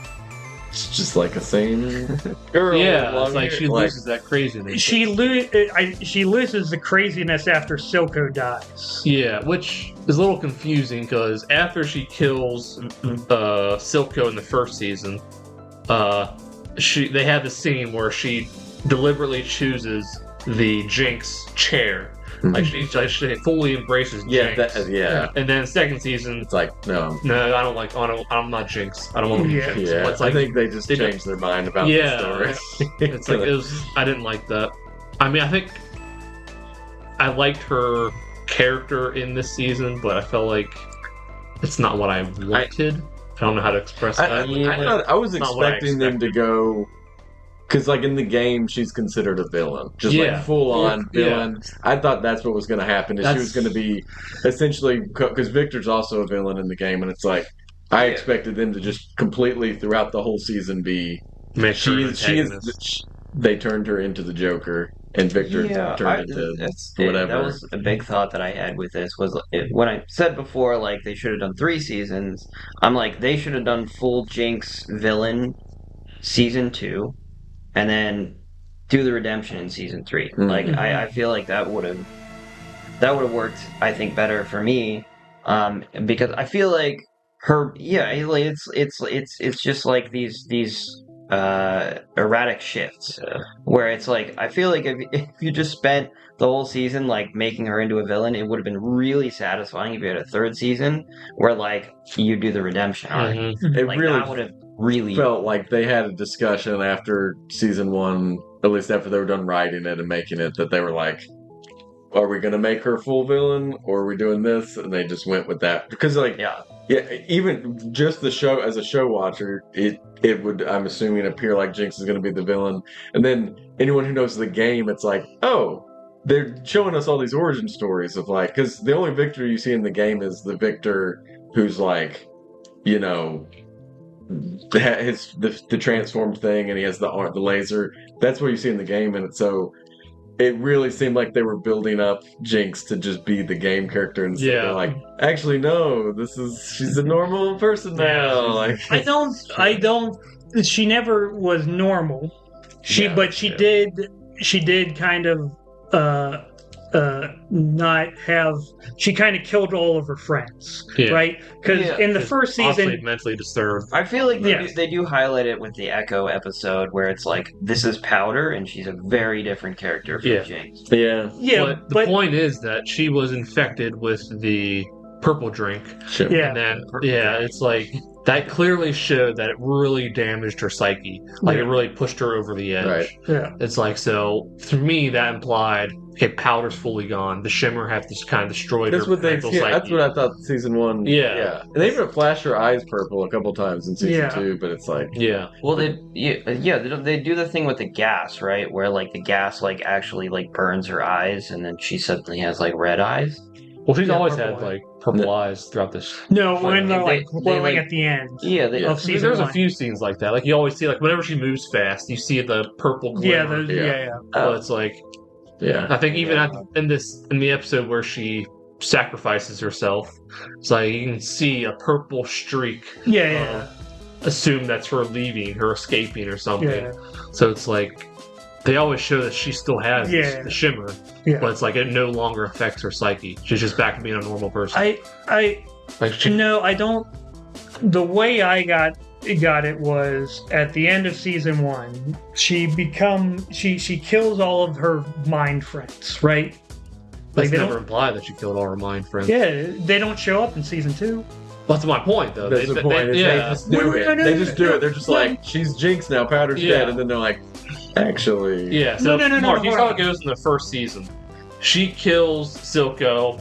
it's just like a sane girl. Yeah, long it's like hair. she loses that craziness. she loses the craziness after Silco dies. Yeah, which is a little confusing because after she kills Silco in the first season, they have the scene where she deliberately chooses the Jinx chair. Like she fully embraces Yeah, Jinx. yeah. And then second season, It's like no. no, I don't like. I'm not Jinx. I don't want to be Yeah. Jinx. Yeah, It's like, I think they just they don't- changed their mind about Yeah, the story. it's like it was. I didn't like that. I mean, I think I liked her character in this season, but I felt like it's not what I wanted. I don't know how to express that. I was Not what I expecting them to go because, like in the game, she's considered a villain, just Yeah. like full on Yeah. villain. I thought that's what was going to happen. Is she was going to be essentially because Victor's also a villain in the game, and it's like I expected them to just completely throughout the whole season be Make her an she is. antagonist. They turned her into the Joker, and Victor turned into whatever. That was a big thought that I had with this. Was when I said before, like they should have done 3 seasons. I'm like they should have done full Jinx villain season 2, and then do the redemption in season 3. Mhm. Like I feel like that would have worked. I think better for me, because I feel like her. Yeah, like it's just like these erratic shifts where it's like I feel like if you just spent the whole season like making her into a villain, it would have been really satisfying if you had a 3rd season where like you do the redemption arc. Mhm. It Like really that would have really felt like they had a discussion after season 1, at least after they were done writing it and making it, that they were like, are we going to make her full villain or are we doing this? And they just went with that because like yeah. even just the show as a show watcher, it would, I'm assuming, appear like Jinx is going to be the villain. And then anyone who knows the game, it's like, oh, they're showing us all these origin stories of like, because the only Victor you see in the game is the Victor who's like, you know, the transformed thing, and he has the laser. That's what you see in the game, and so it really seemed like they were building up Jinx to just be the game character, and so Yeah. they're like, actually, no, she's a normal person now. Like, I don't. She never was normal. She did kind of not have. She kind of killed all of her friends, Yeah. right? Because Yeah. in the first Possibly season, mentally disturbed. I feel like Yes. they do highlight it with the Echo episode where it's like this is Powder and she's a very different character from Yeah. Jinx. yeah, yeah, But the but point is that she was infected with the purple drink, sure. yeah, and then it's like that clearly showed that it really damaged her psyche. Like it Yeah. really pushed her over the edge. Right. yeah. It's like, so for me that implied, okay, Powder's fully gone. The Shimmer have just kind of destroyed That's her what they. mental Yeah, psyche. that's what I thought. Season 1. Yeah. and they even flashed her eyes purple a couple times in season Yeah. 2. But it's like, Yeah. Well, they do the thing with the gas, right? Where like the gas like actually like burns her eyes, and then she suddenly has like red eyes. Well, she's Yeah, always purple had eye. like purple eyes throughout this. No, Like, when they're like they, glowing like, at the end. Yeah, Yeah. Of season There's a one. few scenes like that. Like you always see, like whenever she moves fast, you see the purple Yeah, glimmer. yeah. But it's like, Yeah. I think even Yeah. in the episode where she sacrifices herself, it's like you can see a purple streak. Yeah. Assume that's her leaving, her escaping, or something. Yeah. So it's like they always show that she still has the shimmer, Yeah. but it's like it no longer affects her psyche. She's just back to being a normal person. No, I don't. The way I got it was at the end of season 1. She kills all of her mind friends, right? That's they never don't. implied that she killed all her mind friends. Yeah, they don't show up in season 2. That's my point, though. That's the point. They just do it. No, They just do no, it. They're just no. like, she's Jinx now, Powder's dead, and then they're like, actually, Yeah, so No, Mark, here's hold how on. it goes in the first season. She kills Silco,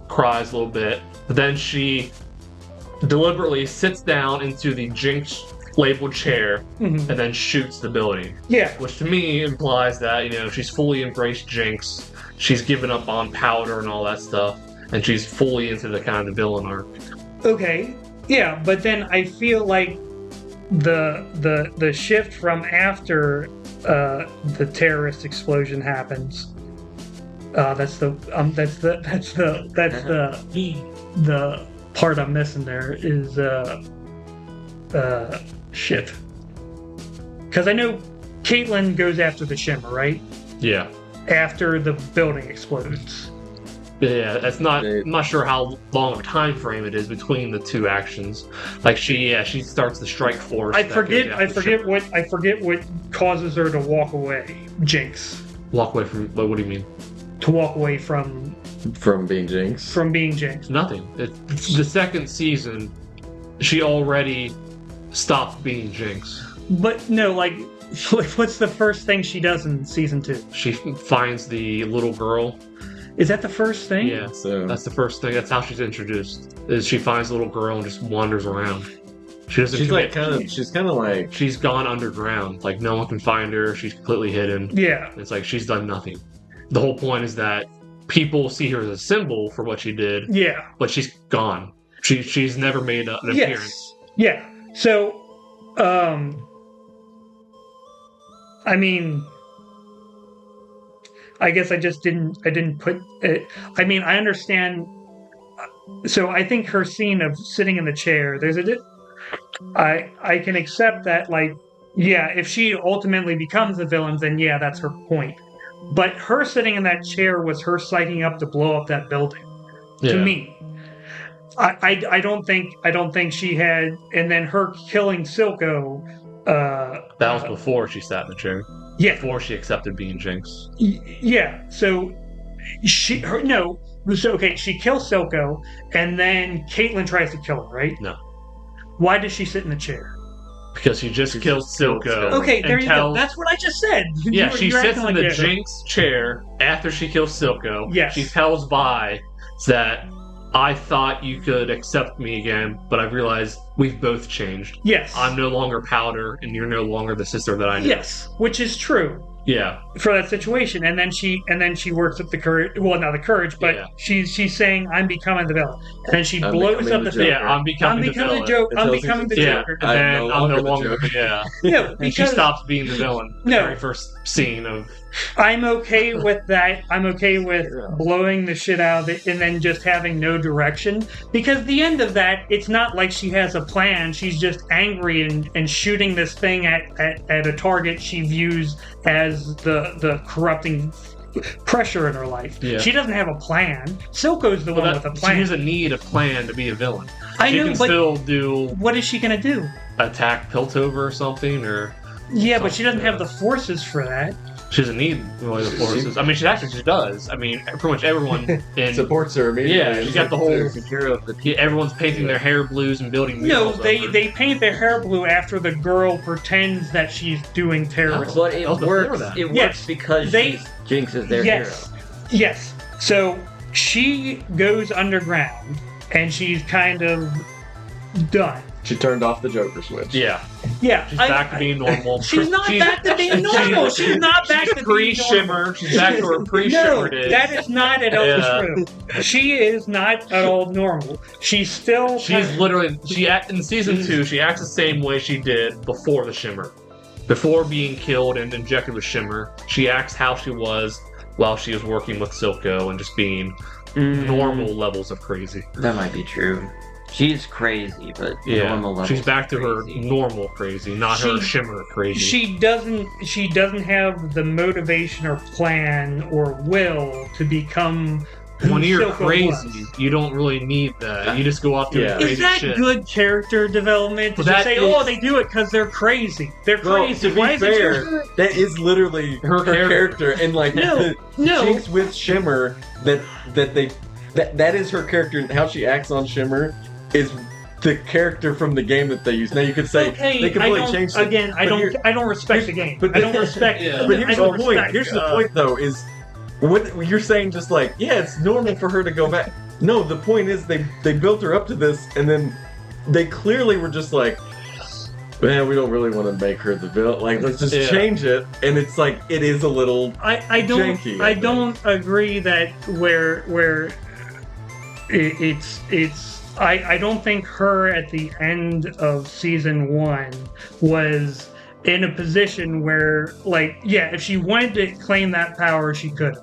cries a little bit, but then she deliberately sits down into the Jinx labeled chair Mhm. and then shoots the building. Yeah. Which to me implies that, she's fully embraced Jinx, she's given up on Powder and all that stuff, and she's fully into the kind of villain arc. Okay. Yeah, but then I feel like the shift from after the terrorist explosion happens. That's the part I'm missing there is shit. Because I know Caitlyn goes after the Shimmer, right? Yeah. After the building explodes. Yeah, I'm not sure how long of a time frame it is between the two actions. Like she starts the strike force. I that goes forget after Shimmer. what causes her to walk away. Jinx. Walk away from. What do you mean? To walk away from being Jinx. being Jinx. Nothing. The second season, she already stopped being Jinx. But no, like what's the first thing she does in season 2? She finds the little girl. Is that the first thing? Yeah, So that's the first thing. That's how she's introduced. Is she finds the little girl and just wanders around. She doesn't. she's commit. kind of like, She's gone underground. Like no one can find her. She's completely hidden. Yeah. It's like she's done nothing. The whole point is that people see her as a symbol for what she did, Yeah. but she's gone. She's never made an appearance. Yeah. So, I mean, I guess I didn't put it. I mean, I understand. So I think her scene of sitting in the chair, I can accept that, like, yeah, if she ultimately becomes the villain, then yeah, that's her point. But her sitting in that chair was her psyching up to blow up that building. Yeah. To me, I don't think she had, and then her killing Silco. That was before she sat in the chair. Yeah, Before she accepted being Jinx. yeah. So she kills Silco, and then Caitlyn tries to kill her, right? No. Why does she sit in the chair? Because she just killed Silco. Okay, and there you go. tells- That's what I just said. Yeah, she You're sits acting in like the that. Jinx chair after she kills Silco. Yes. She tells Vi that I thought you could accept me again, but I realized we've both changed. Yes. I'm no longer Powder, and you're no longer the sister that I knew. Yes, which is true Yeah. for that situation. And then she works up the courage. Well, not the courage, but Yeah. she's saying, "I'm becoming the villain," and then she I'm blows becoming up the the Joker. Yeah, I'm I'm becoming becoming the the joke. I'm Until becoming the season Yeah. Joker. And I'm then no I'm no longer the longer Joker. yeah. No, And she because stops being the villain. No. The very first scene of I'm okay with that. I'm okay with Yeah. blowing the shit out of it and then just having no direction. Because the end of that, it's not like she has a plan. She's just angry and shooting this thing at a target she views as the corrupting pressure in her life. Yeah. She doesn't have a plan. Silco's the one with a she plan. doesn't need a plan to be a villain. I She know, can but still do what is she going to do? attack Piltover or something, or Yeah, but she doesn't have the forces for that. she doesn't need really the forces. I mean, she does. I mean, pretty much everyone in supports her immediately. Yeah, in she's got the whole season 2. hero of the yeah, everyone's painting their hair blues and building No, murals. they over. they paint their hair blue after the girl pretends that she's doing terrorism. But it That was before works. that. It Yes, works because they- Jinx is their Yes. Yes. So she goes underground and she's kind of done. She turned off the Joker switch. Yeah, Yeah, she's back to being normal. She's not back to being normal. She's not back to being pre-shimmer. normal. She's back to her pre-shimmer days. That is not at all true. She is not at all normal. She's still. She's literally in season 2. She acts the same way she did before the shimmer, before being killed and injected with shimmer. She acts how she was while she was working with Silco and just being normal levels of crazy. That might be true. She's crazy, but normal levels. She's back to her crazy. Normal crazy, not her shimmer crazy. She doesn't have the motivation or plan or will to become. When you're Silco crazy, was. you don't really need that. You just go off doing crazy Is that shit. good character development? To Well, just that say, is- they do it because they're crazy. They're Well, crazy. to be Why is fair, it that is literally her character, and like No, no. Jinx with Shimmer. That is her character, and how she acts on Shimmer is the character from the game that they use. Now you could say Okay, they completely changed it. again. I don't respect the game. but I don't respect. Yeah. But here's I the don't point. respect, Here's the point, though, is what you're saying. Just like, yeah, it's normal for her to go back. No, the point is they built her up to this, and then they clearly were just like, man, we don't really want to make her the villain. Like, let's just change it. And it's like it is a little. I don't. janky, I don't agree that where it's. I don't think her at the end of season 1 was in a position where, like, if she wanted to claim that power, she could.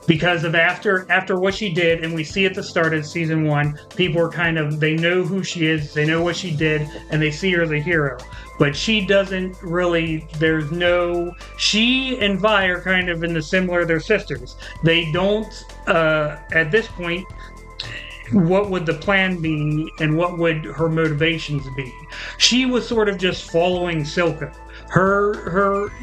Because of after what she did, and we see at the start of season 1, people are they know who she is, they know what she did, and they see her as a hero. But she doesn't really, she and Vi are kind of in the similar, they're sisters. They don't, at this point, what would the plan be and what would her motivations be? She was sort of just following Silco.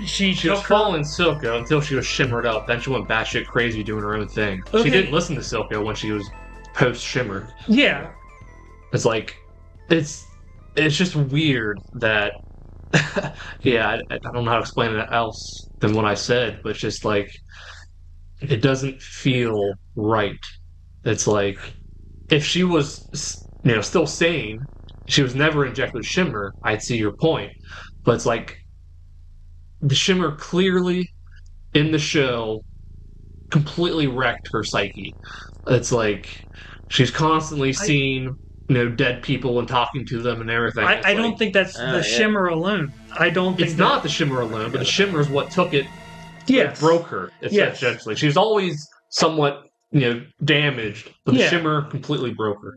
She was following Silco until she was shimmered up. Then she went batshit crazy doing her own thing. Okay. She didn't listen to Silco when she was post shimmer. Yeah. It's like it's just weird that I don't know how to explain it else than what I said, but it's just like it doesn't feel right. It's like if she was still sane, she was never injected with shimmer, I'd see your point. But it's like the shimmer clearly in the show completely wrecked her psyche. It's like she's constantly seeing dead people and talking to them and everything. I don't think that's the shimmer alone. I don't think it's not the shimmer alone, but the shimmer is what took it. Yes. It broke her. Essentially, she was always somewhat damaged, but the shimmer completely broke her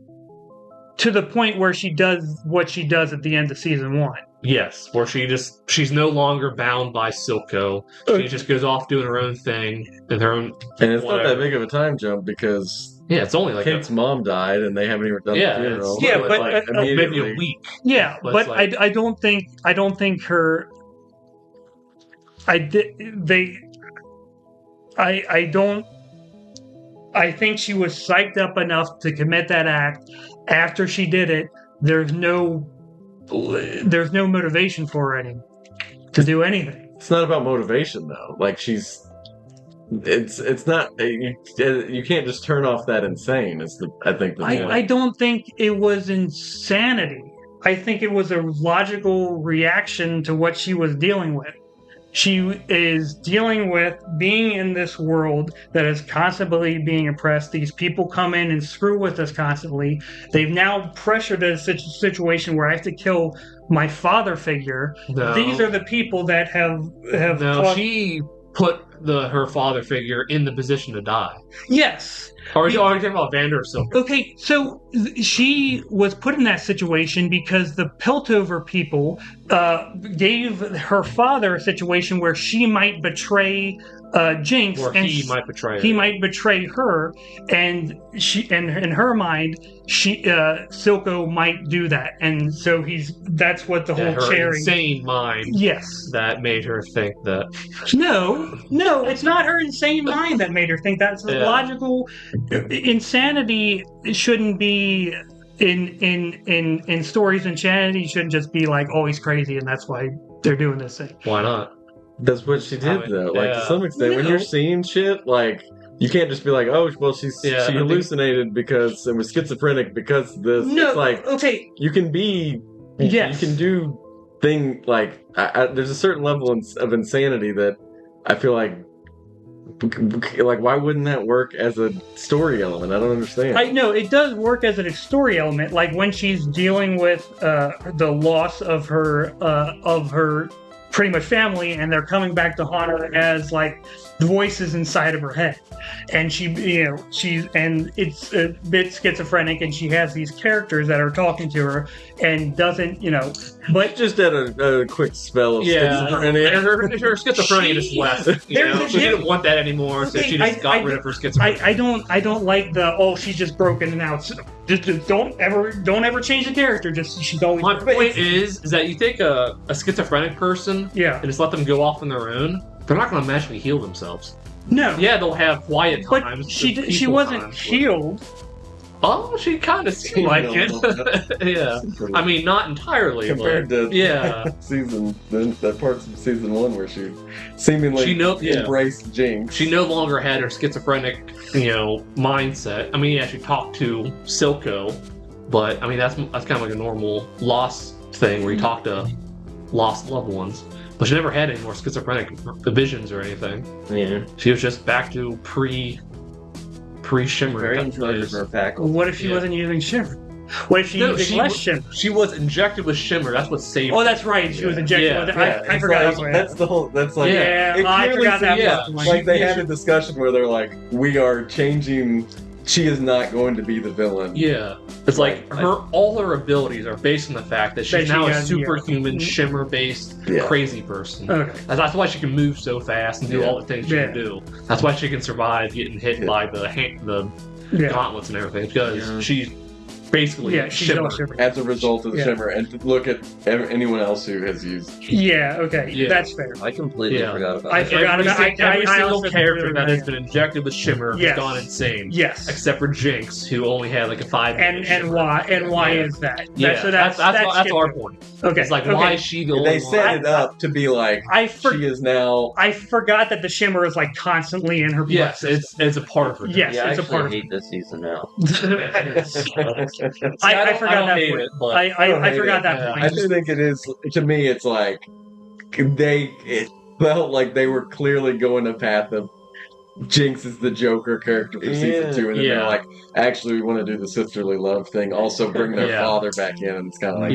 to the point where she does what she does at the end of season 1. Yes, where she's no longer bound by Silco. She just goes off doing her own thing and her own. And it's not that big of a time jump because it's only like Kate's mom died and they haven't even done the funeral. But maybe a week. Yeah, but I don't think her. I think she was psyched up enough to commit that act. After she did it, there's no motivation for her anymore to do anything. It's not about motivation though. Like it's not. You can't just turn off that insane. I think the point. I don't think it was insanity. I think it was a logical reaction to what she was dealing with. She is dealing with being in this world that is constantly being oppressed. These people come in and screw with us constantly. They've now pressured us into a situation where I have to kill my father figure. No. These are the people that have No, she put her father figure in the position to die. Yes. Are you talking about Vander or Silco? Okay, so she was put in that situation because the Piltover people gave her father a situation where she might betray Jinx, Or and he might betray her. He might betray her, and in her mind, Silco might do that, and so that's what the whole her cherry. insane mind. Yes. That made her think that. No, it's not her insane mind that made her think that's logical. Insanity shouldn't be in stories. Insanity shouldn't just be like, oh, he's crazy, and that's why they're doing this thing. Why not? That's what she did though. Like to some extent, when you're seeing shit, like you can't just be like, oh, well, she hallucinated because it was schizophrenic because this. No, it's like okay. You can be Yes. You can do like there's a certain level of insanity that I feel like why wouldn't that work as a story element? I don't understand. I know it does work as a story element, like when she's dealing with the loss of her pretty much family, and they're coming back to haunt her as like voices inside of her head, and it's a bit schizophrenic, and she has these characters that are talking to her and doesn't, but just had a quick spell of schizophrenia. Her schizophrenia just left. She didn't want that anymore, so she just got rid of her schizophrenia. I don't like she's just broken and out. Just don't ever change the character. She's always. My point is that you take a schizophrenic person, and just let them go off on their own. They're not going to magically heal themselves. No. Yeah, they'll have quiet times. But she wasn't healed. Oh, she kind of seemed like it. Yeah. I mean, not entirely. Compared to that parts of season 1 where she seemingly embraced Jinx. She no longer had her schizophrenic, mindset. I mean, she talked to Silco, but I mean that's kind of like a normal loss thing where you talk to lost loved ones. But she never had any more schizophrenic visions or anything. Yeah. She was just back to pre-Shimmer. Very in charge of her faculty. What if she wasn't using Shimmer? What if she used less Shimmer? She was injected with Shimmer. That's what saved her. Oh, that's right. She was injected with it. I forgot. That's the whole. That's like. Yeah, I forgot that. Like they had a discussion where they're like, "We are changing. She is not going to be the villain." Yeah, it's like all her abilities are based on the fact that she's now a superhuman, Shimmer-based crazy person. Okay. That's why she can move so fast and do all the things she can do. That's why she can survive getting hit by the gauntlets and everything, because she's basically Shimmer. As a result of the Shimmer, and look at anyone else who has used. Yeah. Okay. Yeah. That's fair. I completely forgot about. Every single character that has been injected with Shimmer has gone insane. Yes. Except for Jinx, who only had like a 5. And why is that? Yeah. That's our point. Okay. It's like why is she the only one? They set it up to be like she is now. I forgot that the Shimmer is like constantly in her blood. Yes, it's a part of her. Yes, it's a part of her. I hate this season now. I forgot that point. I forgot that point. I just think it is, to me, it's like it felt like they were clearly going a path of Jinx is the Joker character for season 2, and then they're like, actually, we want to do the sisterly love thing. Also, bring their father back in, and it's kind of like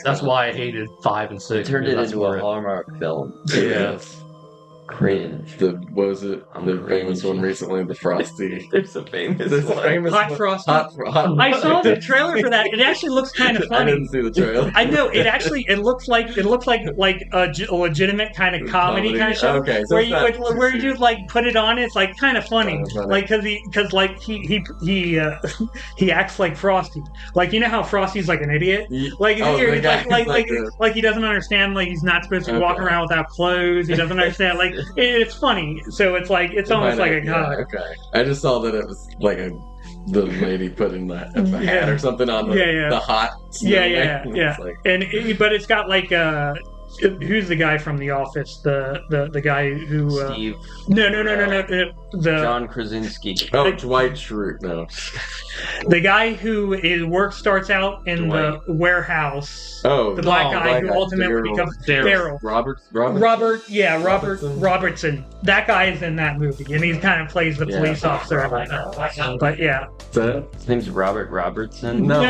that's why I hated 5 and 6. Turned it into a Hallmark film. Yeah. Cringe. What was it? The famous one recently, the Frosty. There's a famous Hot Frosty. Hot. I saw the trailer for that. It actually looks kind of funny. I didn't see the trailer. I know it looks like a legitimate kind of comedy kind of show. Okay, so where you like put it on. It's like kind of funny, like because he acts like Frosty. Like, you know how Frosty's like an idiot. Like he doesn't understand. Like, he's not supposed to walk around without clothes. He doesn't understand. Like, it's funny. So it's like it's almost like a comedy. Okay, I just saw that it was like the lady putting a hat or something on the hot. Yeah. Like, But it's got like who's the guy from The Office? The guy who Steve. No. John Krasinski. Oh, Dwight Schrute. No. The guy who starts out in the warehouse. Oh, the black guy who ultimately becomes Daryl. Robertson. That guy is in that movie, and he kind of plays the police officer. But yeah. His name's Robert Robertson. No.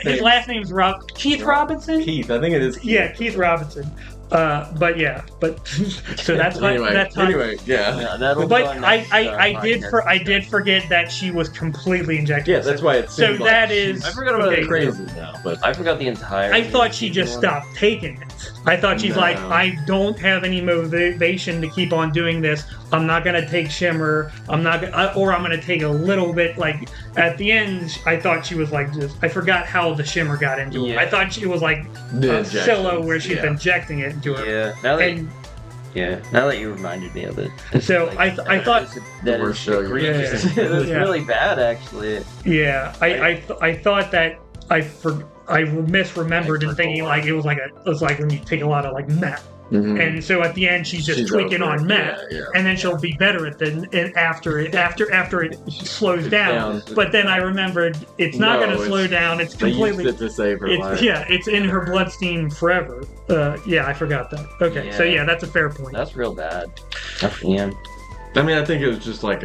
His last name's Keith Robinson. Keith, I think it is. Keith. Yeah, Keith Robinson. So that's anyway, yeah. But I did forget that she was completely injected. Yeah, that's why it's so like that is. I forgot about it. Crazy now, but I forgot the entire. I thought she just stopped taking it. I thought she's like, I don't have any motivation to keep on doing this. I'm not gonna take Shimmer. I'm gonna take a little bit. Like at the end, I thought she was like just. I forgot how the Shimmer got into her. I thought she was like a Scylla where she's injecting it into her. Yeah. Now that you reminded me of it. So I thought that was it was really bad, actually. Yeah, I thought that I misremembered and thinking like it was like when you take a lot of like meth Mhm. and so at the end she's just tweaking over on it. meth, Yeah. and then she'll be better at the after it slows down. But then I remembered it's not No, going to slow down. It's They used completely. it to save her life. It's in her bloodstream forever. Yeah, I forgot that. Okay, so Yeah. that's a fair point. That's real bad. Yeah. I mean, I think it was just like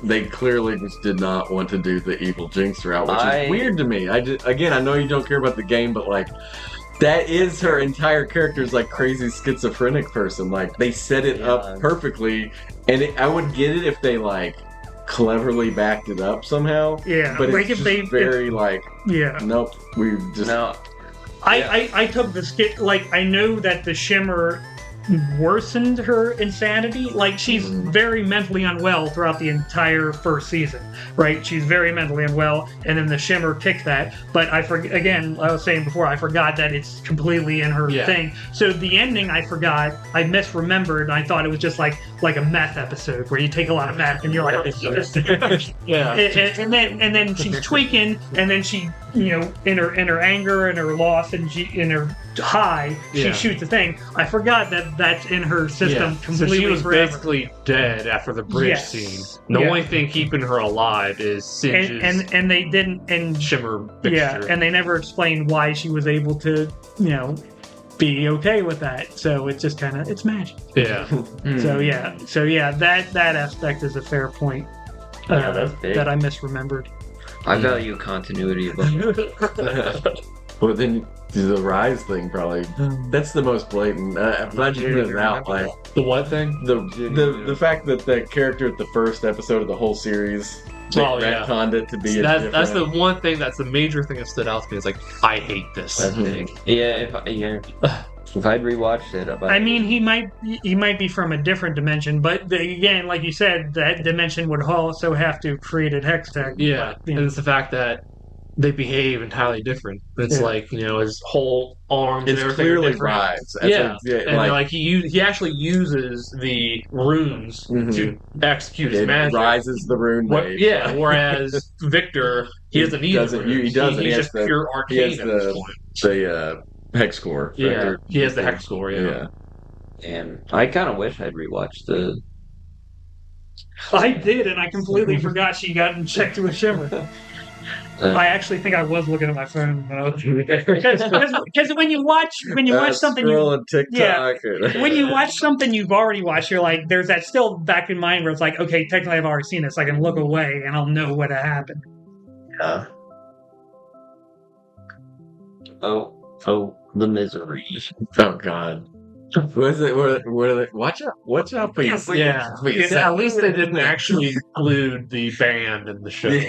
they clearly just did not want to do the evil Jinx route, which is weird to me. I know you don't care about the game, but like that is her entire character is like crazy schizophrenic person. Like they set it up perfectly, and I would get it if they like cleverly backed it up somehow. Yeah, but like it's if just very like nope. We just No. I took the skit like I know that the Shimmer worsened her insanity. Like she's very mentally unwell throughout the entire first season, right? She's very mentally unwell, and then the Shimmer kicked that. But I was saying before, I forgot that it's completely in her thing. So the ending, I forgot. I misremembered. I thought it was just like a meth episode where you take a lot of meth and you're like, yeah. and then she's tweaking, and then she, in her anger and her loss and in her high, she shoots the thing. I forgot that's in her system completely. So she was forever. basically dead after the bridge scene. The only thing keeping her alive is Singe's and they didn't and Shimmer mixture. Yeah, and they never explained why she was able to, be okay with that. So it's just kind of it's magic. Yeah. So that aspect is a fair point. That's big. That I misremembered. I value continuity above. Well, then the Rise thing probably that's the most blatant. I'm glad you pointed it out. Like The what thing? the fact that the character at the first episode of the whole series retconned it to be that's the one thing. That's the major thing that stood out to me. Is like I hate this. That's big. Yeah, if I'd rewatched it, I mean, he might be from a different dimension, but again, like you said, that dimension would also have to create a hex tag. Yeah, but, and it's the fact that they behave entirely different. It's like his whole arms It's and everything clearly are different. Rise. And like he actually uses the runes to execute his magic. Rise is the rune. Whereas Victor, he doesn't need the runes. He doesn't. He's just pure arcane at this point. The hex core. Yeah, he has the hex core. Yeah. And I kind of wish I'd rewatched the. I did, and I completely forgot she got injected with Shimmer. I actually think I was looking at my phone because when you watch something, when you watch something you've already watched, you're like, there's that still back in mind where it's like, okay, technically I've already seen this. I can look away and I'll know what happened. Yeah. Oh, the misery. Oh God. What is it? What are they? Watch out, please. Yeah. At least they didn't actually include the band in the show.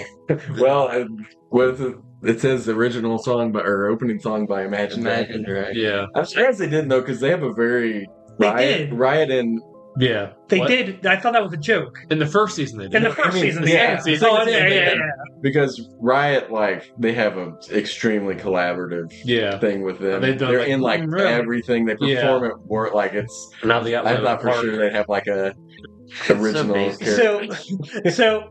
Well, what is it? It says original song opening song by Imagine Dragons. Yeah. I'm surprised they didn't though, because they have a very Riot and They did. I thought that was a joke. In the first season, they did. In the first season, the second season. Oh, yeah. Because Riot, they have an extremely collaborative thing with them. They're in everything. They perform at work. It's. Now they got I thought for sure they'd have a original character. So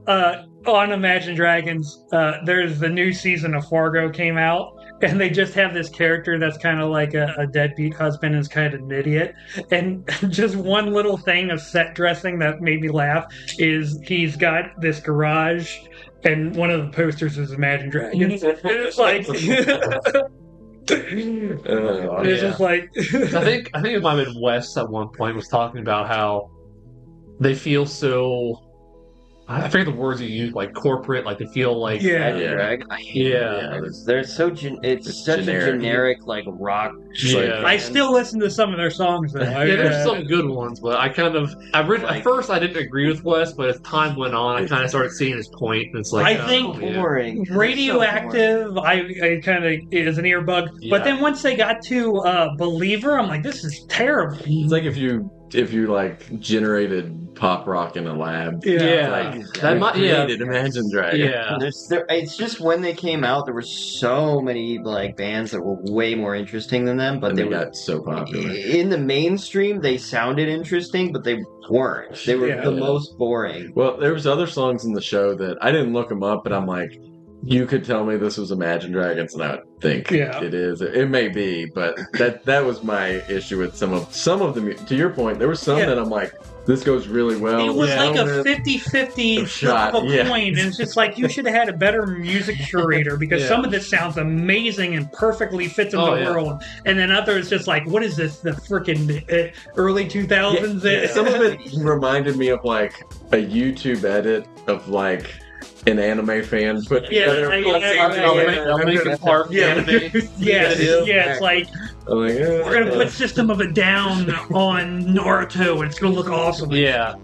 on Imagine Dragons, there's the new season of Fargo came out. And they just have this character that's kind of like a deadbeat husband and is kind of an idiot. And just one little thing of set dressing that made me laugh is he's got this garage and one of the posters is Imagine Dragons. And it's like... it's just like... I think it might have been Wes at one point was talking about how they feel so... I forget the words you use, corporate, they feel like... They're so... it's such generic. A generic, rock... I still listen to some of their songs, though. There's some good ones, but at first I didn't agree with Wes, but as time went on, I kind of started seeing his point, and it's I think boring. Radioactive, I kind of is an earbug, but then once they got to Believer, I'm like, this is terrible. It's like if you generated pop rock in a lab. Imagine Dragons. Yeah. It's just when they came out, there were so many bands that were way more interesting than them, but they got so popular. In the mainstream, they sounded interesting, but they weren't. They were the most boring. Well, there was other songs in the show that I didn't look them up, but I'm like, you could tell me this was Imagine Dragons, and I would think it is. It may be, but that was my issue with some of the. To your point, there was some that I'm like, this goes really well. It was like a 50-50 shot. Of a coin, and it's just like you should have had a better music curator because some of this sounds amazing and perfectly fits in the world, and then others just like, what is this? The freaking early 2000s? Some of it reminded me of like a YouTube edit of like an anime fan put together. Linkin Park anime. It's like we're gonna put System of a Down on Naruto, and it's gonna look awesome. Yeah.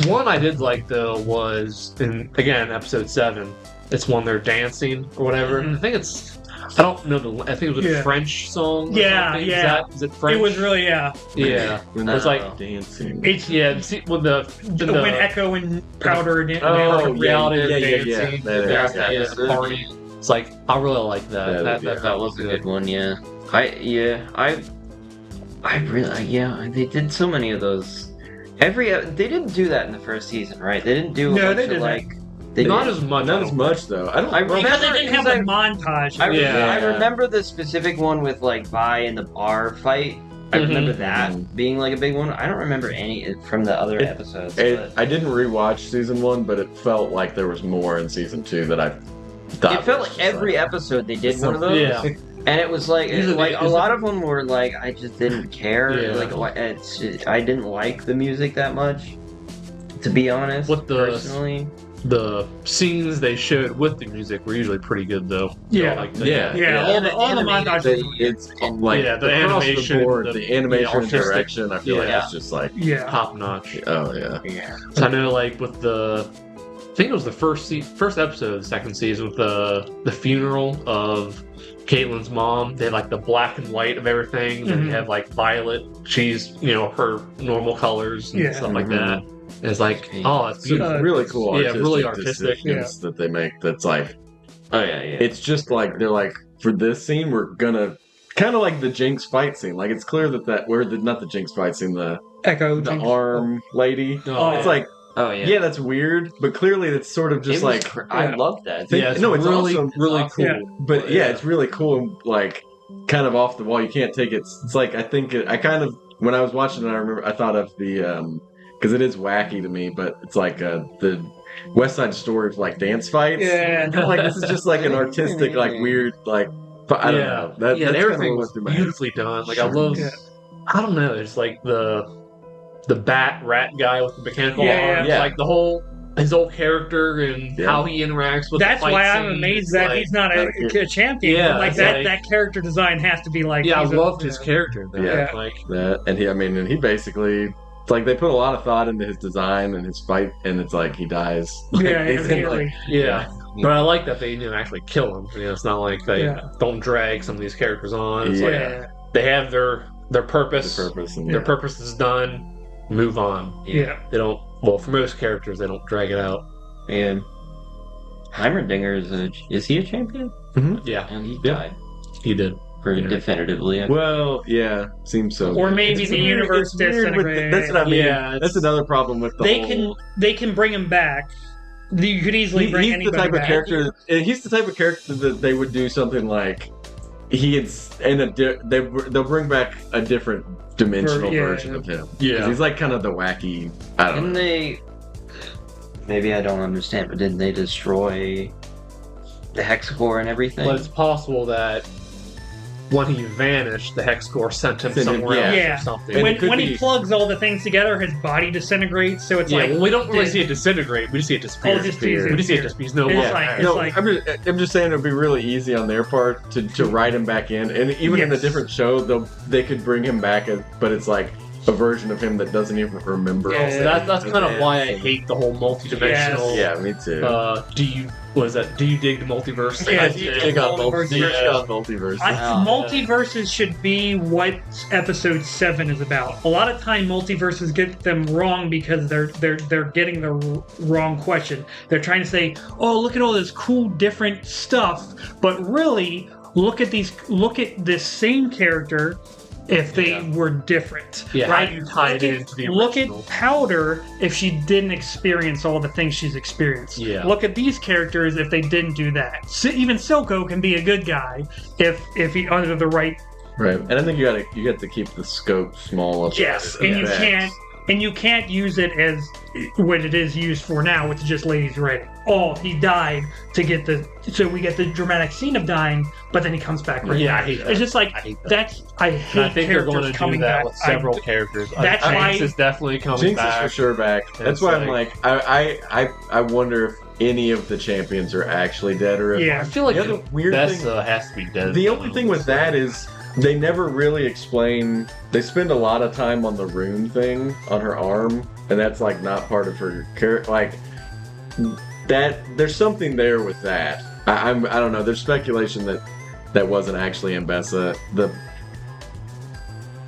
One I did like though was in episode 7. It's when they're dancing or whatever. I think it's. I don't know I think it was a French song. Is it French? It was really When it's like dancing. It's when when Echo and Powder and reality dancing. Party. It's like I really like that. That was a good one. Yeah. I really they did so many of those. They didn't do that in the first season, right? They didn't do not as much though. Because they didn't have a montage. I remember the specific one with like Vi in the bar fight. I remember that being like a big one. I don't remember any from the other episodes. I didn't rewatch season 1, but it felt like there was more in season 2 that I thought. It felt like every episode they did one of those. Yeah. And it was like, a lot of them were like, I just didn't care. Yeah. Like, I didn't like the music that much, to be honest. Personally. The scenes they showed with the music were usually pretty good, though. All the montages. It's like the animation, the animation and direction. I feel like it's just like top notch. Oh yeah. So I know, like with I think it was the first episode of the second season with the funeral of Caitlin's mom. They had like the black and white of everything. Then you have like Violet. She's her normal colors and stuff like that. And it's like, it's really cool. Really artistic. That they make. That's like, it's just like they're like, for this scene, we're gonna kind of like the Jinx fight scene. Like it's clear that we're not the Jinx fight scene. The Echo, the Arm lady. It's like. Oh yeah. Yeah, that's weird, but clearly it's sort of just I love that. It's really awesome. Really cool. Yeah. But it's really cool and like kind of off the wall. You can't take it. It's like I think I kind of when I was watching it, I thought of the because it is wacky to me, but it's like the West Side Story of like dance fights. Yeah, like this is just like an artistic, like weird, like I don't know. That's everything was beautifully done. Like I love. I don't know. It's like the bat rat guy with the mechanical arms, like his whole character and how he interacts with. That's the fight why scenes. I'm amazed that he's not a champion. Yeah, like that character design has to be like. Yeah, I loved his character. Like that, and he basically. It's like they put a lot of thought into his design and his fight, and it's like he dies. Like, But I like that they didn't actually kill him. It's not like they don't drag some of these characters on. It's like they have their purpose. Their purpose is done. Move on. Yeah. They don't. Well, for most characters, they don't drag it out. And Heimerdinger is he a champion? Mm-hmm. Yeah. And he died. He did. Pretty definitively. Well, yeah, seems so. Or maybe the universe disintegrated. That's what I mean. Yeah, that's another problem with the They can bring him back. You could easily bring anybody back. He's the type of character that they would do something like they'll bring back a different dimensional version of him. Yeah, he's like kind of the wacky. I don't know. Maybe I don't understand, but didn't they destroy the Hexcore and everything? Well, it's possible that when he vanished, the Hexcore sent him somewhere else or something. When he plugs all the things together, his body disintegrates. So it's like well, we don't really see it disintegrate. We just see it disappear. We just see it disappear. He's no more. I'm just saying it would be really easy on their part to write him back in, and even in a different show, they could bring him back, but it's like a version of him that doesn't even remember. That's kind of why I hate the whole multi-dimensional. Yeah, me too. Do you dig the multiverse? Yeah, dig on multiverse. Multiverses should be what episode 7 is about. A lot of time multiverses get them wrong because they're getting the wrong question. They're trying to say, "Oh, look at all this cool different stuff," but really look at this same character if they were different. Yeah, right? how do you tie it into the Look original? at Powder if she didn't experience all the things she's experienced. Yeah. Look at these characters if they didn't do that. Even Silco can be a good guy if he under the right. Right, and I think you got to keep the scope small. Of Yes, the and you effects. can't use it as what it is used for now, which is just ladies writing. Oh, he died so we get the dramatic scene of dying, but then he comes back. Right Yeah, now. I hate that. It's just like I hate that. I And hate I think they're characters going to do coming that back. with several characters. That's Jinx why- is definitely coming Jinx is back. for sure back. That's It's why I'm like, I wonder if any of the champions are actually dead or if Yeah. I feel like the other weird thing. Bessa has to be dead. The only thing with that is they never really explain. They spend a lot of time on the rune thing on her arm, and that's like not part of her character. Like that, there's something there with that. I don't know. There's speculation that wasn't actually Mbessa.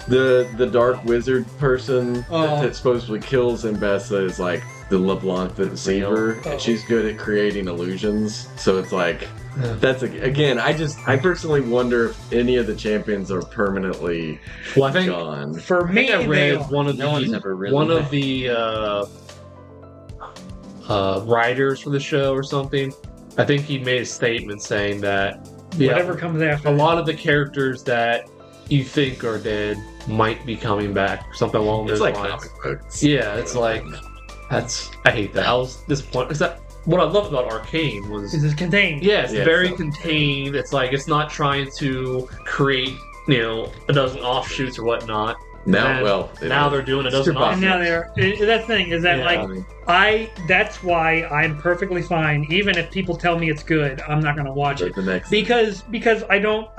The dark wizard person that supposedly kills Mbessa is like the LeBlanc the Deceiver, and she's good at creating illusions. So it's like that's again. I personally wonder if any of the champions are permanently Well, I think gone. For me, I they read are. one of No one's ever really one of the writers for the show or something. I think he made a statement saying that Whatever comes after. a lot of the characters that you think are dead might be coming back, or something along It's those like lines. comic books. Yeah, it's like I hate that. I was disappointed. Is that what I love about Arcane was? Is it contained? Yeah, it's Yeah, very so- contained. It's like it's not trying to create a dozen offshoots or whatnot. Now, And well, it now is. they're doing a It's dozen too And now offshoots. they're. That thing is that Yeah. that's why I'm perfectly fine. Even if people tell me it's good, I'm not going to watch it. The next Because I don't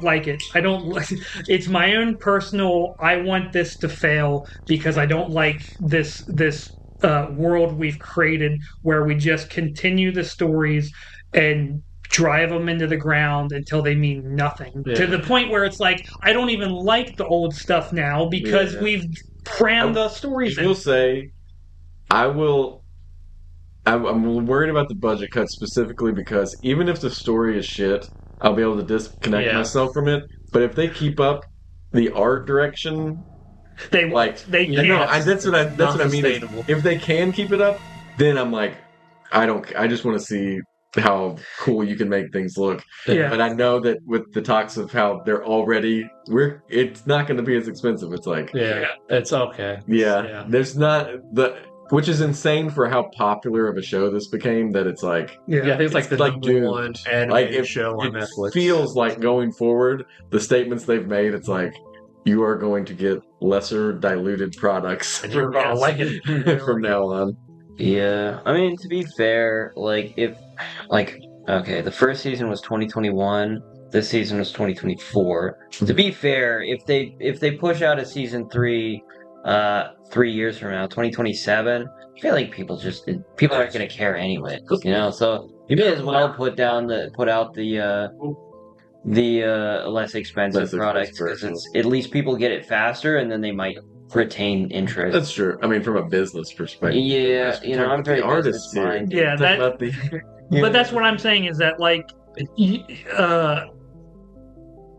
like it. I don't like it's my own personal I want this to fail because I don't like this world we've created where we just continue the stories and drive them into the ground until they mean nothing. Yeah. To the point where it's like I don't even like the old stuff now because Yeah. we've crammed the stories I in. will say, I'm worried about the budget cut specifically because even if the story is shit, I'll be able to disconnect Yeah. myself from it. But if they keep up the art direction, They like they Yeah, can't. no, that's what I mean. is Sustainable. If they can keep it up, then I'm like, I just want to see how cool you can make things look. Yeah. But I know that with the talks of how they're already, it's not going to be as expensive. It's like, Yeah, it's okay. yeah, there's not which is insane for how popular of a show this became. That it's like, Yeah, I think it's like It's the like number Dune. one animated like if show on it Netflix. feels like going forward, the statements they've made, it's like you are going to get lesser diluted products And you're gonna like it. from now on. Yeah, I mean, to be fair, okay, the first season was 2021. This season was 2024. To be fair, if they push out a season 3, 3 years from now, 2027, I feel like people aren't gonna care anyway. So you may as well put out the less expensive product because version. at least people get it faster, and then they might retain interest. That's true. I mean, from a business perspective. Yeah, I'm very artist here. business-minded. Yeah, Talk that about the But that's what I'm saying is that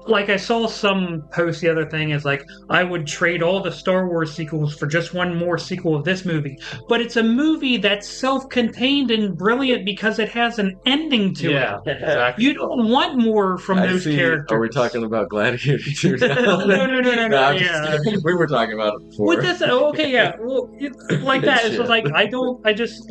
like I saw some post the other thing is like I would trade all the Star Wars sequels for just one more sequel of this movie. But it's a movie that's self-contained and brilliant because it has an ending to Yeah, it. exactly. You don't want more from I those see. characters. Are we talking about Gladiator 2 now? No, I'm just yeah. kidding. We were talking about it before. With this, okay, yeah, well, like that. It's Shit. just like I just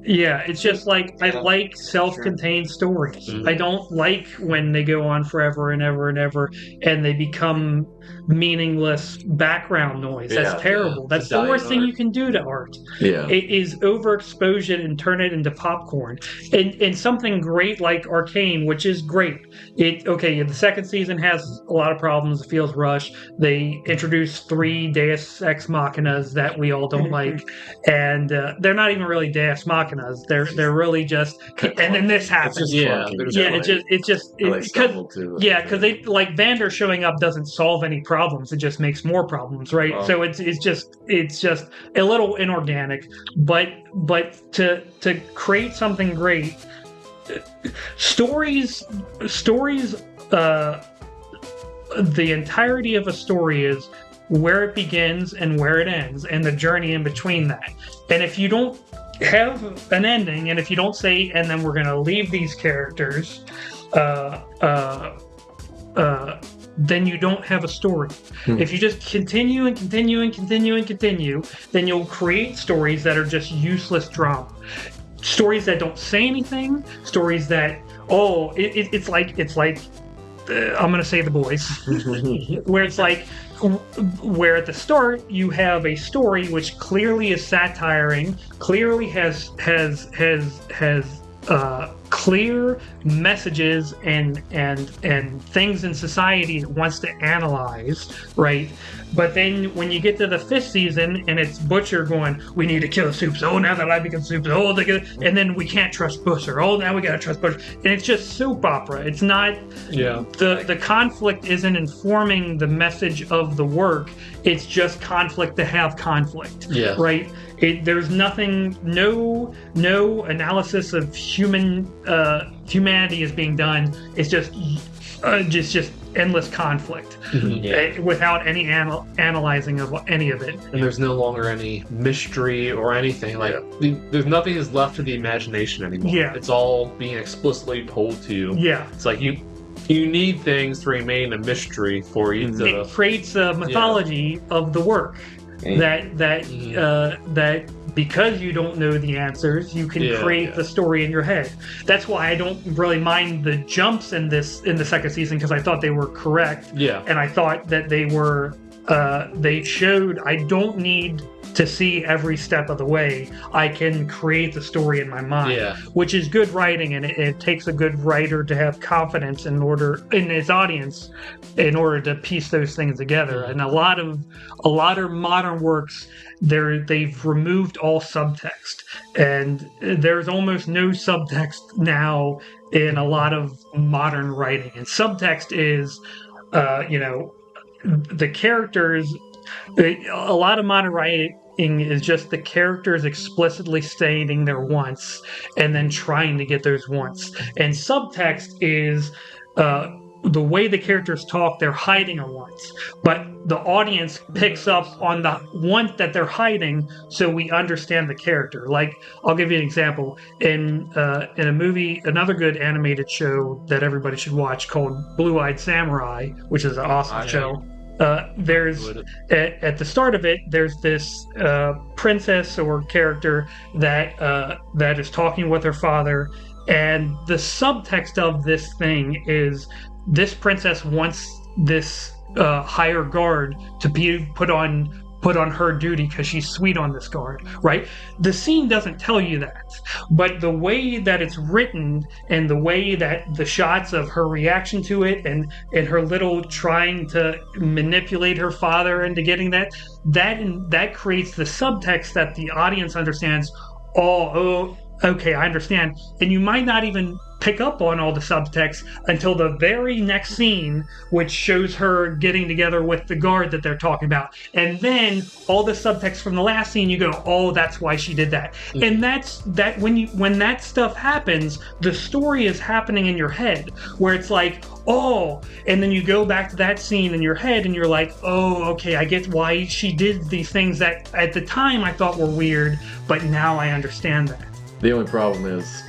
yeah, it's just like I like self-contained stories. Mhm. I don't like when they go on forever and ever and ever and they become meaningless background noise. Yeah, That's terrible. yeah. That's It's the dying worst thing art. you can do to art. Yeah. It is overexposure and turn it into popcorn. And something great like Arcane, which is great. The second season has a lot of problems. It feels rushed. They introduced 3 Deus Ex Machinas that we all don't like, and they're not even really Deus Machinas. They're really just. And then this It's happens. just Yeah, funky. there's Yeah, it's because because they like Vander showing up doesn't solve any problems. It just makes more problems, right? Wow. So it's just a little inorganic. But to create something great, stories the entirety of a story is where it begins and where it ends, and the journey in between that. And if you don't have an ending, and if you don't say, and then we're going to leave these characters, then you don't have a story. If you just continue and continue and continue and continue, then you'll create stories that are just useless drama. Stories that don't say anything, stories that, it's like I'm going to say The Boys, where it's like, where at the start you have a story which clearly is satiring, clearly has clear messages and things in society it wants to analyze, right? But then when you get to the 5th season and it's Butcher going, we need to kill Soups. Oh, now that I become Soups. Oh, and then we can't trust Butcher. Oh, now we gotta trust Butcher. And it's just soap opera. It's not. Yeah. The conflict isn't informing the message of the work. It's just conflict to have conflict. Yeah. Right. There's nothing. No analysis of humanity is being done. It's just endless conflict without any analyzing of any of it. And there's no longer any mystery or anything. Like there's nothing is left to the imagination anymore. Yeah. It's all being explicitly told to you. Yeah. It's like you need things to remain a mystery for you to. It creates a mythology of the work. That because you don't know the answers, you can create the story in your head. That's why I don't really mind the jumps in the second season, because I thought they were correct. Yeah. And I thought that they were they showed I don't need to see every step of the way. I can create the story in my mind, which is good writing, and it takes a good writer to have confidence in his audience in order to piece those things together. And a lot of modern works, they've removed all subtext, and there's almost no subtext now in a lot of modern writing. And subtext is the characters. A lot of modern writing is just the characters explicitly stating their wants and then trying to get those wants. And subtext is the way the characters talk, they're hiding a want. But the audience picks up on the want that they're hiding, so we understand the character. Like, I'll give you an example. In a movie, another good animated show that everybody should watch called Blue-Eyed Samurai, which is an awesome show. There's at the start of it, there's this princess or character that is talking with her father, and the subtext of this thing is this princess wants this higher guard to be put on her duty because she's sweet on this guard, right? The scene doesn't tell you that, but the way that it's written and the way that the shots of her reaction to it and her little trying to manipulate her father into getting that creates the subtext that the audience understands. Oh, okay, I understand. And you might not even pick up on all the subtext until the very next scene, which shows her getting together with the guard that they're talking about. And then all the subtext from the last scene, you go, oh, that's why she did that. Mm-hmm. And that's when that stuff happens, the story is happening in your head, where it's like, oh, and then you go back to that scene in your head and you're like, oh, okay, I get why she did these things that at the time I thought were weird, but now I understand that. The only problem is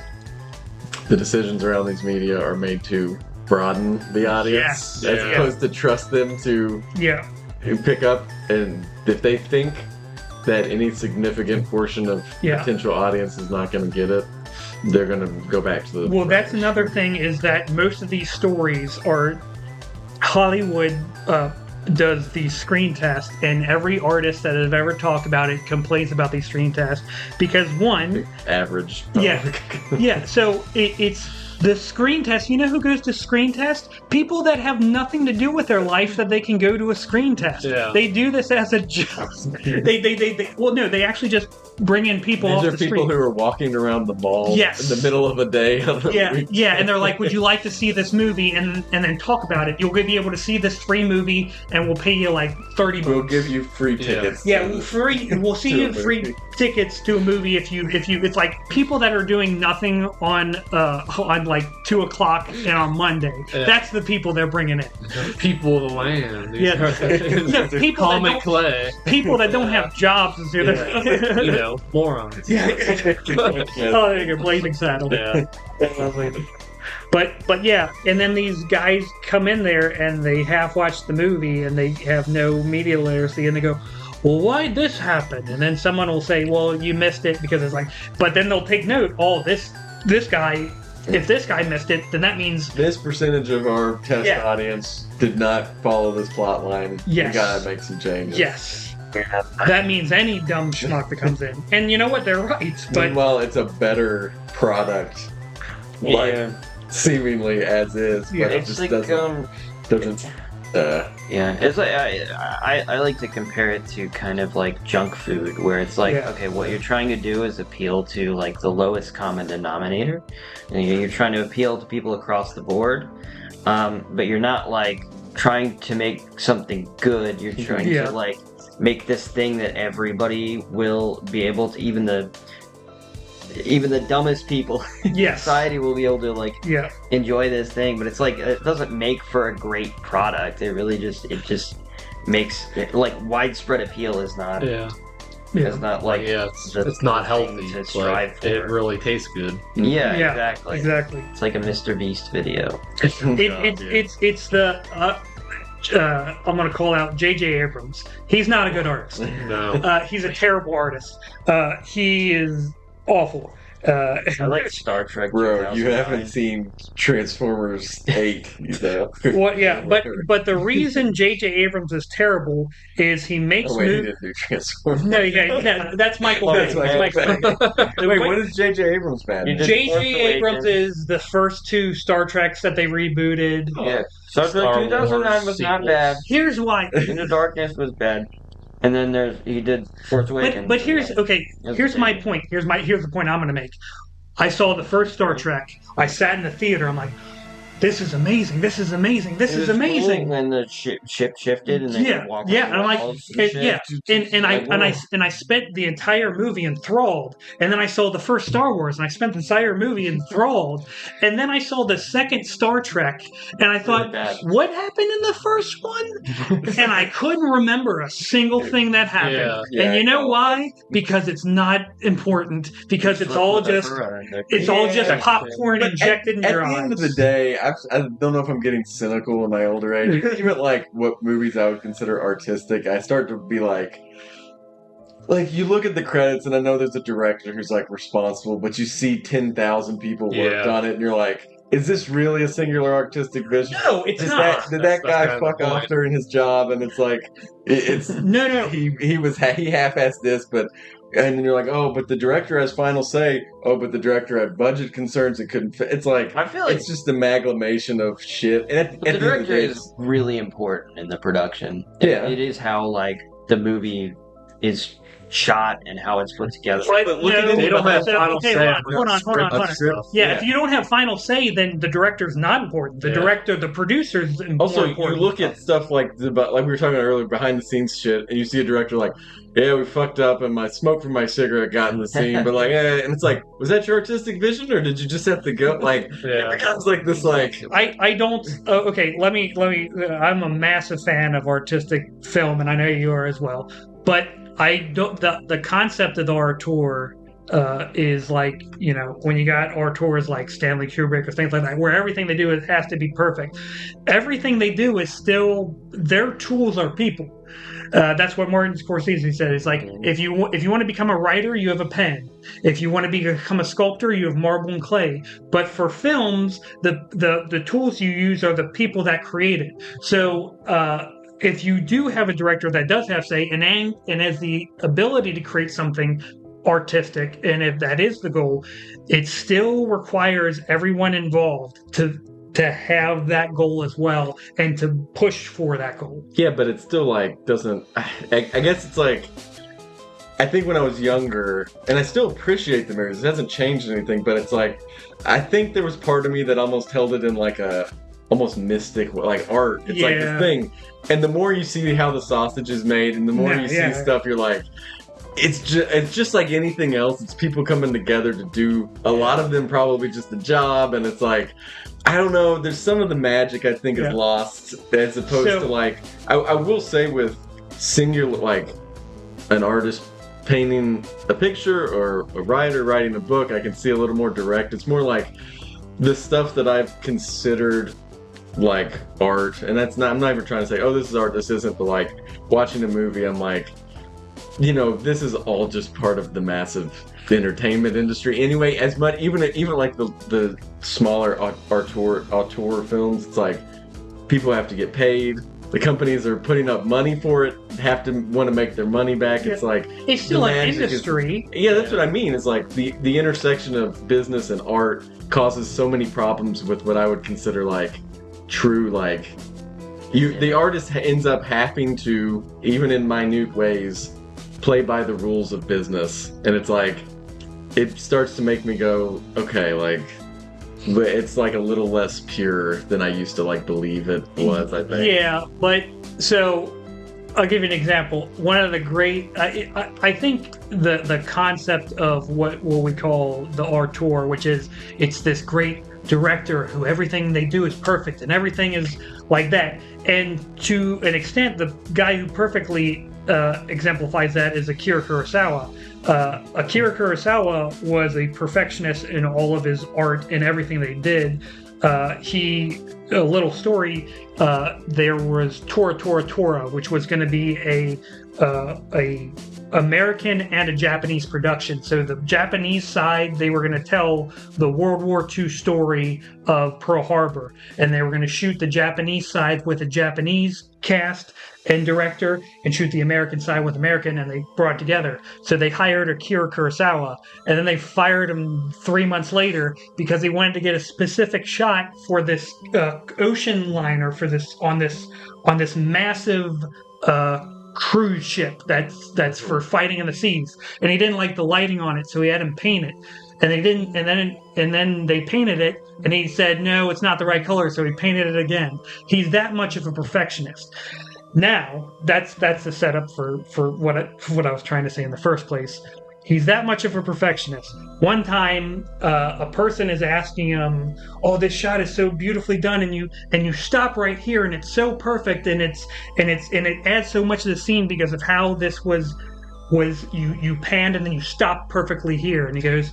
the decisions around these media are made to broaden the audience as opposed to trust them to pick up. And if they think that any significant portion of potential audience is not going to get it, they're going to go back to the... Well, that's another thing, is that most of these stories are... Hollywood does these screen tests, and every artist that has ever talked about it complains about these screen tests because, one... Average. So it's the screen test. You know who goes to screen test? People that have nothing to do with their life that they can go to a screen test. Yeah. They do this as a job. They actually just bring in people These off are the people street. who are walking around the mall Yes. in the middle of a day. Yeah, and they're like, "Would you like to see this movie?" And then talk about it. You'll be able to see this free movie, and we'll pay you like $30. We'll give you free tickets. Yeah, we'll see you free tickets to a movie if you. It's like people that are doing nothing on like 2:00 and on Monday. Yeah. That's the people they're bringing in. People of the land. Yeah, no, people that Comic don't, clay. people that don't have jobs and do that. You know, morons. Yeah. Oh, there you go, Blazing Saddle. Yeah. But yeah, and then these guys come in there and they half watch the movie and they have no media literacy and they go, "Well, why'd this happen?" And then someone will say, "Well, you missed it because it's like," but then they'll take note, "Oh, this guy, if this guy missed it, then that means This percentage of our test audience did not follow this plot line. Yes. We gotta make some changes." yes." That means any dumb schmuck that comes in. And you know what? They're right. But Meanwhile, it's a better product. Like, seemingly as is, but Yeah. it It's just like doesn't. yeah, it's like I like to compare it to kind of like junk food, where it's like, okay, what you're trying to do is appeal to like the lowest common denominator, and you're trying to appeal to people across the board, but you're not like trying to make something good. You're trying to like make this thing that everybody will be able to, even the dumbest people in society will be able to like enjoy this thing. But it's like, it doesn't make for a great product. It really just makes it, like, widespread appeal is not it's not like it's not healthy to strive for. it really tastes good. Yeah, exactly. It's like a Mr. Beast video. It's the I'm going to call out J.J. Abrams. He's not a good artist. No. He's a terrible artist. He is awful. I like Star Trek. Bro, you 2009. haven't seen Transformers 8, you know. Well, yeah, but the reason J.J. Abrams is terrible is he makes Oh, wait, he movies. didn't do Transformers. No, that's Michael Bay. That's Michael Bay. Wait, what is J.J. Abrams bad? You did J.J. Force Abrams Awakens. is the first two Star Treks that they rebooted. Yeah, Star Trek Star 2009 was Wars not sequels. bad. Here's why. Into Darkness was bad. And then he did Force Awakens. But here's okay. That's Here's the my thing. point. Here's the point I'm going to make. I saw the first Star Trek. I sat in the theater. I'm like, this is amazing. This is amazing. This It is was amazing. cool when the ship shifted and they could walk yeah, on and I'm like, walls and shit. and I spent the entire movie enthralled, and then I saw the first Star Wars, and I spent the entire movie enthralled, and then I saw the second Star Trek, and I thought, bad. what happened in the first one? And I couldn't remember a single thing that happened, Yeah, and you know why? Because it's not important. Because it's all just popcorn But injected in at your the eyes. end of the day, I don't know if I'm getting cynical in my older age. Even like what movies I would consider artistic, I start to be like you look at the credits, and I know there's a director who's like responsible, but you see 10,000 people worked on it, and you're like, is this really a singular artistic vision? No, it's not. Did that guy kind of fuck the off point. during his job? And it's like, it's No. he half-assed this, but. And then you're like, oh, but the director has final say. Oh, but the director had budget concerns. It couldn't fit. It's like, I feel like it's just amalgamation of shit. And at the the end of the director day, is really important in the production. Yeah. It is how like the movie is shot and how it's put together. But look at it, they don't have final say Hold on. Yeah, if you don't have final say, then the director's not important. The director, the producer's more Also, important. you look at stuff like we were talking about earlier, behind the scenes shit, and you see a director like, yeah, we fucked up, and my smoke from my cigarette got in the scene, but like, and it's like, was that your artistic vision, or did you just have to go? Like, it becomes like this, like, I don't. Okay, let me. I'm a massive fan of artistic film, and I know you are as well. But I don't. The concept of the auteur is like, you know, when you got auteurs like Stanley Kubrick or things like that, where everything they do has to be perfect. Everything they do is still, their tools are people. That's what Martin Scorsese said. It's like, if you want to become a writer, you have a pen. If you want to become a sculptor, you have marble and clay. But for films, the tools you use are the people that create it. So if you do have a director that does have say and has the ability to create something artistic, and if that is the goal, it still requires everyone involved to have that goal as well and to push for that goal. yeah, but it's still like, doesn't, I guess it's like, I think when I was younger, and I still appreciate the movies, it hasn't changed anything, but it's like, I think there was part of me that almost held it in like a almost mystic, like art. It's like this thing. And the more you see how the sausage is made, and the more you see stuff, you're like, it's just like anything else. It's people coming together to do a lot of them probably just a job, and it's like, I don't know. There's some of the magic I think is lost as opposed to like I will say with singular like an artist painting a picture or a writer writing a book, I can see a little more direct. It's more like the stuff that I've considered like art, and that's not. I'm not even trying to say, oh, this is art, this isn't. But like watching a movie, I'm like, you know, this is all just part of the massive entertainment industry anyway. As much even like the smaller auteur films, it's like people have to get paid. The companies are putting up money for it, have to want to make their money back. It's like it's still an industry. That's what I mean. It's like the intersection of business and art causes so many problems with what I would consider like true like the artist ends up having to, even in minute ways, play by the rules of business, and it's like it starts to make me go, okay, like it's like a little less pure than I used to like believe it was, I think. Yeah, but so I'll give you an example. One of the great, I think the concept of what we call the auteur, which is it's this great director who everything they do is perfect and everything is like that. And to an extent, the guy who perfectly exemplifies that is Akira Kurosawa. Akira Kurosawa was a perfectionist in all of his art and everything they did. A little story, there was Tora Tora Tora, which was going to be a American and a Japanese production. So the Japanese side, they were going to tell the World War II story of Pearl Harbor, and they were going to shoot the Japanese side with a Japanese cast and director, and shoot the American side with American, and they brought it together. So they hired Akira Kurosawa, and then they fired him 3 months later because he wanted to get a specific shot for this ocean liner on this massive cruise ship that's for fighting in the seas, and he didn't like the lighting on it, so he had him paint it. And they didn't, and then they painted it, and he said, no, it's not the right color, so he painted it again. He's that much of a perfectionist. Now, that's the setup for what I was trying to say in the first place. He's that much of a perfectionist. One time, a person is asking him, "Oh, this shot is so beautifully done, and you stop right here, and it's so perfect, and it adds so much to the scene because of how this was you panned and then you stopped perfectly here." And he goes,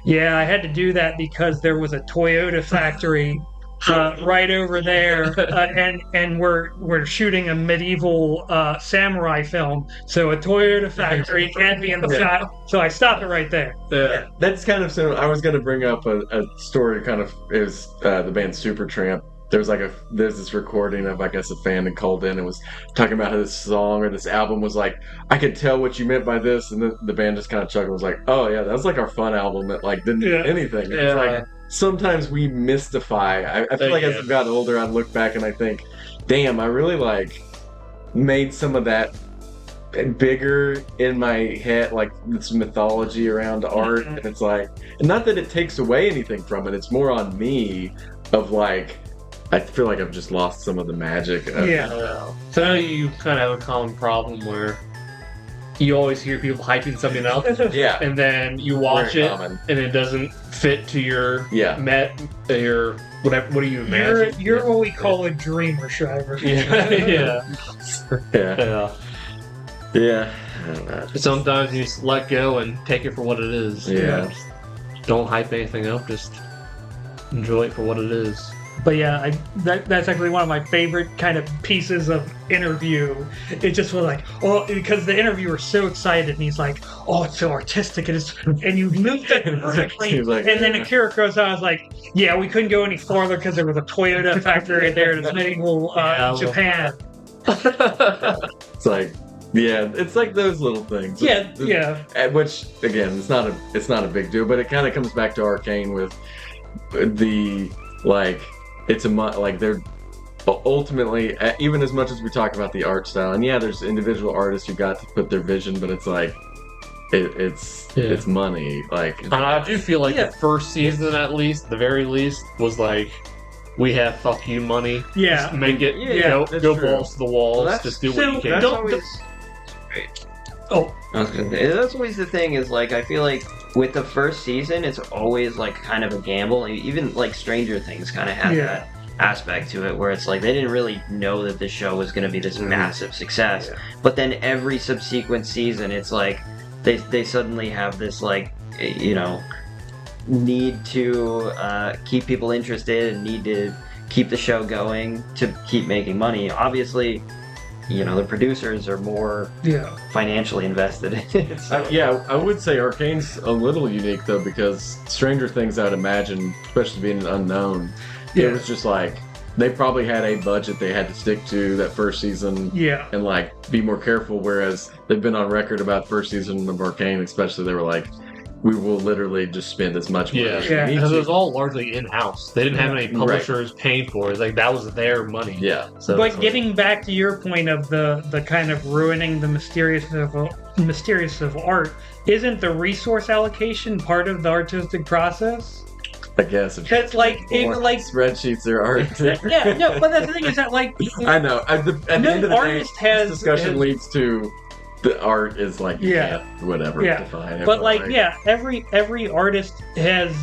"Yeah, I had to do that because there was a Toyota factory right over there, and we're shooting a medieval samurai film, so a Toyota factory can't be in the shot, so I stopped it right there." Yeah, that's kind of similar. I was going to bring up a story. Kind of is the band Supertramp. There's this recording of, I guess, a fan that called in and was talking about how this song or this album was like, I could tell what you meant by this, and the band just kind of chuckled and was like, oh yeah, that was like our fun album that like didn't do anything. It's like sometimes we mystify. I feel like as I've gotten older, I look back and I think, damn, I really like made some of that bigger in my head, like this mythology around art, and it's like, and not that it takes away anything from it, it's more on me of like, I feel like I've just lost some of the magic of So now you kind of have a common problem where you always hear people hyping something up, and then you watch it, and it doesn't fit to your your whatever. What do you imagine? You're what we call a dreamer, Shriver. Yeah. Yeah. Sometimes you just let go and take it for what it is. Yeah. Just don't hype anything up. Just enjoy it for what it is. But yeah, that's actually one of my favorite kind of pieces of interview. It just was like, oh, because the interviewer's so excited, and he's like, oh, it's so artistic, and you moved it perfectly. Like, and then Akira Kurosawa was like, yeah, we couldn't go any farther because there was a Toyota factory there in medieval Japan. It's like, yeah, it's like those little things. Which again, it's not a big deal, but it kind of comes back to Arcane with the like. It's like they're ultimately, even as much as we talk about the art style, and yeah, there's individual artists who got to put their vision, but it's like it's money. Like, And I do feel like Yeah. the first season, at least, the very least, was like, we have fuck you money. Yeah. Just make it, Yeah, go that's go true. balls to the walls. Well, that's- just do so what you can. That's Don't- always. Oh, I was gonna say, that's always the thing. Is like I feel like with the first season, it's always like kind of a gamble. Even like Stranger Things kind of had Yeah. that aspect to it, where it's like they didn't really know that the show was going to be this massive success. Yeah. But then every subsequent season, it's like they suddenly have this like need to keep people interested and need to keep the show going to keep making money. Obviously, the producers are more yeah. financially invested in it. So. I would say Arcane's a little unique though, because Stranger Things, I'd imagine, especially being an unknown, Yeah. it was just like they probably had a budget they had to stick to that first season. Yeah. And like be more careful, whereas they've been on record about first season of Arcane, especially they were like, we will literally just spend as much money as we Yeah. need Because it to. was all largely in-house. They didn't have any publishers paying for it. It's like, that was their money. Yeah. So But it's like- getting back to your point of the kind of ruining the mysterious of art, isn't the resource allocation part of the artistic process? I guess. Because Spreadsheets are art. yeah, no, but that's the thing is that like I know. At the end of the day, artist has this discussion leads to the art is like you Yeah. can't whatever Yeah. define it. But every artist has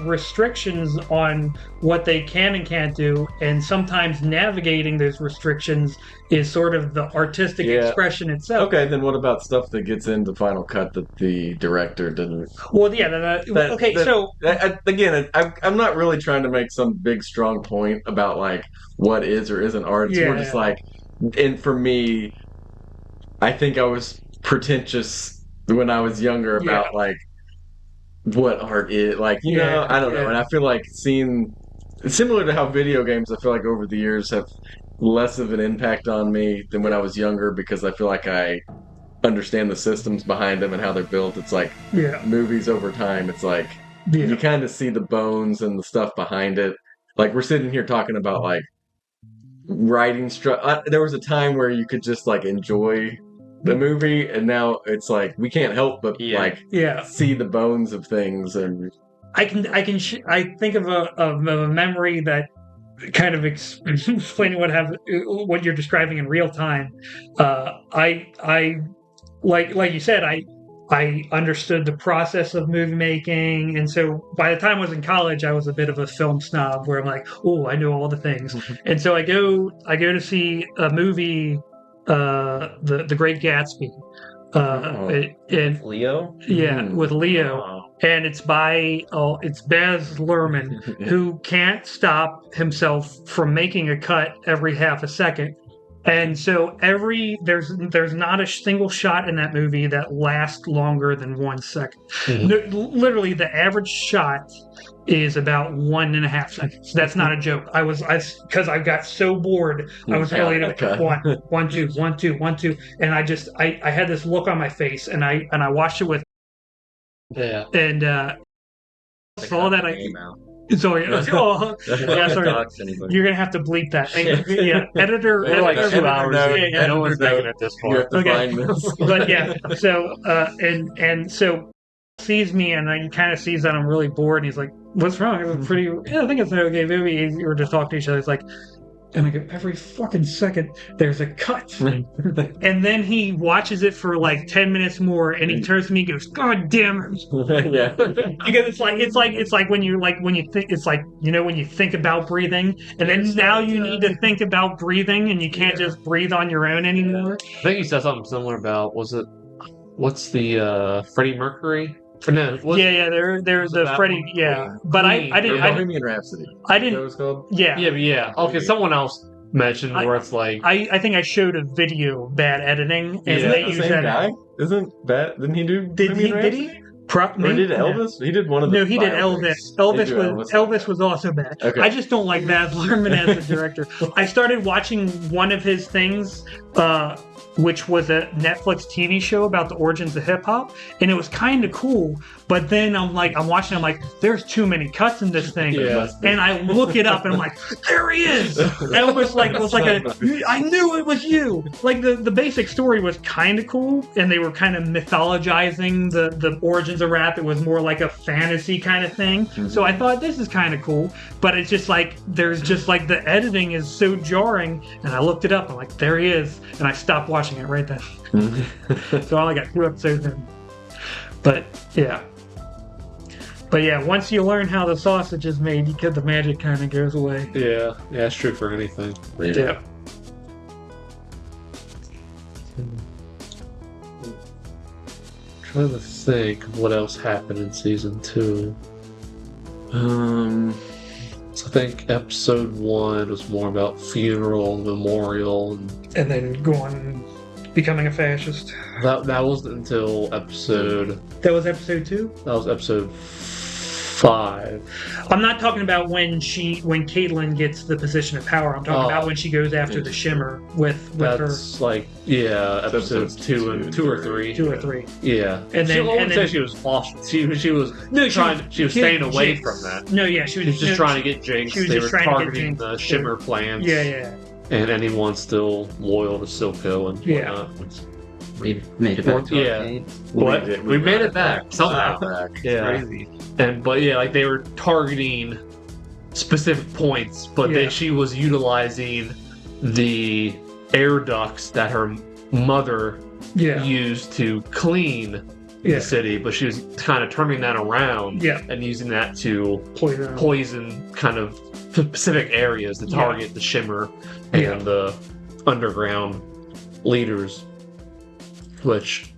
restrictions on what they can and can't do, and sometimes navigating those restrictions is sort of the artistic Yeah. expression itself. Okay, then what about stuff that gets into Final Cut that the director didn't? Well, yeah. Again, I'm not really trying to make some big strong point about like what is or isn't art. It's more just like, and for me, I think I was pretentious when I was younger about like what art is. Like, I don't know. And I feel like seeing, similar to how video games, I feel like over the years have less of an impact on me than when I was younger, because I feel like I understand the systems behind them and how they're built. It's like movies over time. It's like you kind of see the bones and the stuff behind it. Like we're sitting here talking about like writing there was a time where you could just like enjoy the movie, and now it's like we can't help but see the bones of things. And I think of a memory that kind of explaining what you're describing in real time. I like you said, I understood the process of movie making, and so by the time I was in college, I was a bit of a film snob, where I'm like, oh, I know all the things, and so I go to see a movie, the Great Gatsby, and Leo? with Leo. Oh. And it's it's Baz Luhrmann, who can't stop himself from making a cut every half a second. And so there's not a single shot in that movie that lasts longer than 1 second. Literally, the average shot is about 1.5 seconds. That's not a joke. Because I got so bored, I was really one, two, and I had this look on my face, and I watched it with and saw that sorry. You're gonna have to bleep that. Editor. We're like 2 hours. Yeah. No one's making it this far. But yeah, so and so sees me, and he kind of sees that I'm really bored, and he's like, "What's wrong?" It's I think it's an okay movie. We were just talking to each other. It's like, and I go, every fucking second there's a cut, and then he watches it for like 10 minutes more, and he turns to me and goes, "God damn it!" Yeah. Because it's like when you think, it's like, when you think about breathing, and then now you need to think about breathing, and you can't just breathe on your own anymore. I think you said something similar about, what's the Freddie Mercury? There's the Freddie, but I didn't. Bohemian Rhapsody. I Is that didn't. what it's called? Yeah. Okay, someone else mentioned where it's like, I think I showed a video of bad editing, and Is that they the use same that. guy? Didn't he do Did Bohemian he? Rhapsody? Or did Elvis? He did one of the. No, he did biopics. Elvis. Did you Elvis was also bad. Okay. I just don't like Baz Luhrmann as the director. I started watching one of his things, which was a Netflix TV show about the origins of hip hop, and it was kind of cool. But then I'm watching. I'm like, there's too many cuts in this thing, and I look it up, and I'm like, there he is. Elvis was like I knew it was you. Like the basic story was kind of cool, and they were kind of mythologizing the origins of rap. It was more like a fantasy kind of thing. Mm-hmm. So I thought this is kind of cool, but it's just like there's just like the editing is so jarring. And I looked it up. I'm like, there he is, and I stopped watching it right then. Mm-hmm. So I only got 2 episodes in. But yeah, once you learn how the sausage is made, the magic kind of goes away. Yeah, that's true for anything. Yeah. Trying to think what else happened in season 2. So I think episode 1 was more about funeral and memorial, and then going becoming a fascist. That wasn't until episode. That was episode 2. That was episode 5. I'm not talking about when Caitlyn gets the position of power. I'm talking about when she goes after the Shimmer with her. That's like episodes 2 or 3. 2 or 3. Yeah, and then say she was lost. She was staying away from that. No, yeah, she was just trying to get Jinx. They were targeting the Shimmer plans. Yeah. And anyone still loyal to Silco and whatnot. We made it back to Arcane. We made it back somehow. Yeah. Crazy. Like they were targeting specific points, but she was utilizing the air ducts that her mother used to clean the city, but she was kind of turning that around and using that to poison kind of specific areas to target the Shimmer and the underground leaders. Which,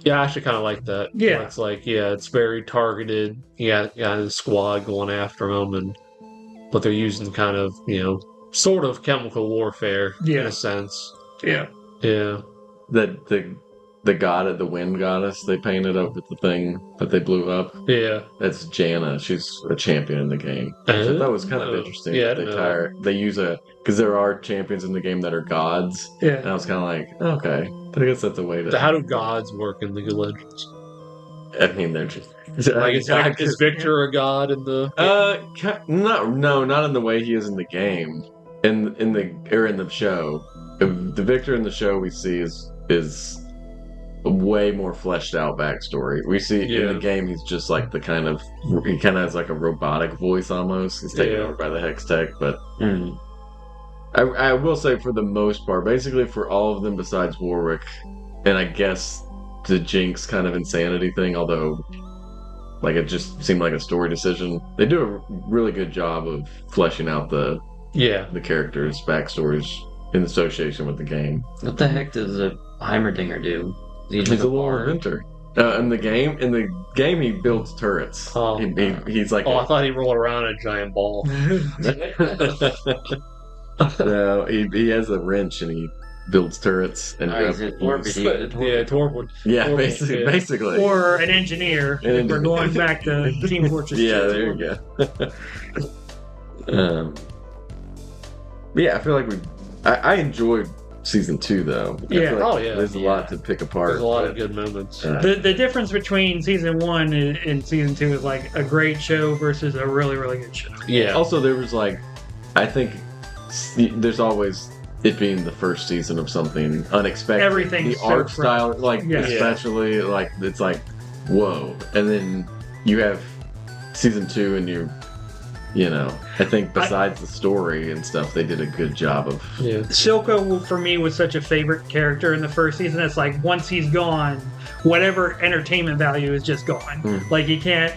I actually kind of like that. Yeah. It's like, it's very targeted. The squad going after them, but they're using kind of, sort of chemical warfare in a sense. Yeah. Yeah. The wind goddess they painted up with the thing that they blew up. Yeah. That's Janna. She's a champion in the game. So that was kind of interesting. Yeah. They use because there are champions in the game that are gods. Yeah. And I was kind of like, okay. But I guess that's a way to. So how do gods work in League of Legends? I mean, they're just. Is Victor a god in the? Not in the way he is in the game. In the show, the Victor in the show we see is a way more fleshed out backstory. We see in the game he's just like he kind of has like a robotic voice almost. He's taken over by the Hex Tech, but I will say for the most part, basically for all of them besides Warwick, and I guess the Jinx kind of insanity thing, although like it just seemed like a story decision. They do a really good job of fleshing out the characters' backstories in association with the game. What the heck does a Heimerdinger do? He's a little inventor. In the game, he builds turrets. He's like. I thought he rolled around a giant ball. No, he has a wrench and he builds turrets and. Torb. Yeah, basically. Or an engineer. We're going back to Team Fortress. Yeah, there you go. I feel like I enjoyed season 2 though. There's a lot to pick apart. There's a lot of good moments. The difference between season 1 and season 2 is like a great show versus a really, really good show. Yeah. Also, there was I think there's always it being the first season of something unexpected. Everything's the art style, especially it's like whoa, and then you have season 2 and I think besides the story and stuff, they did a good job of. Yeah. Silco for me was such a favorite character in the first season. It's like once he's gone, whatever entertainment value is just gone. Like you can't.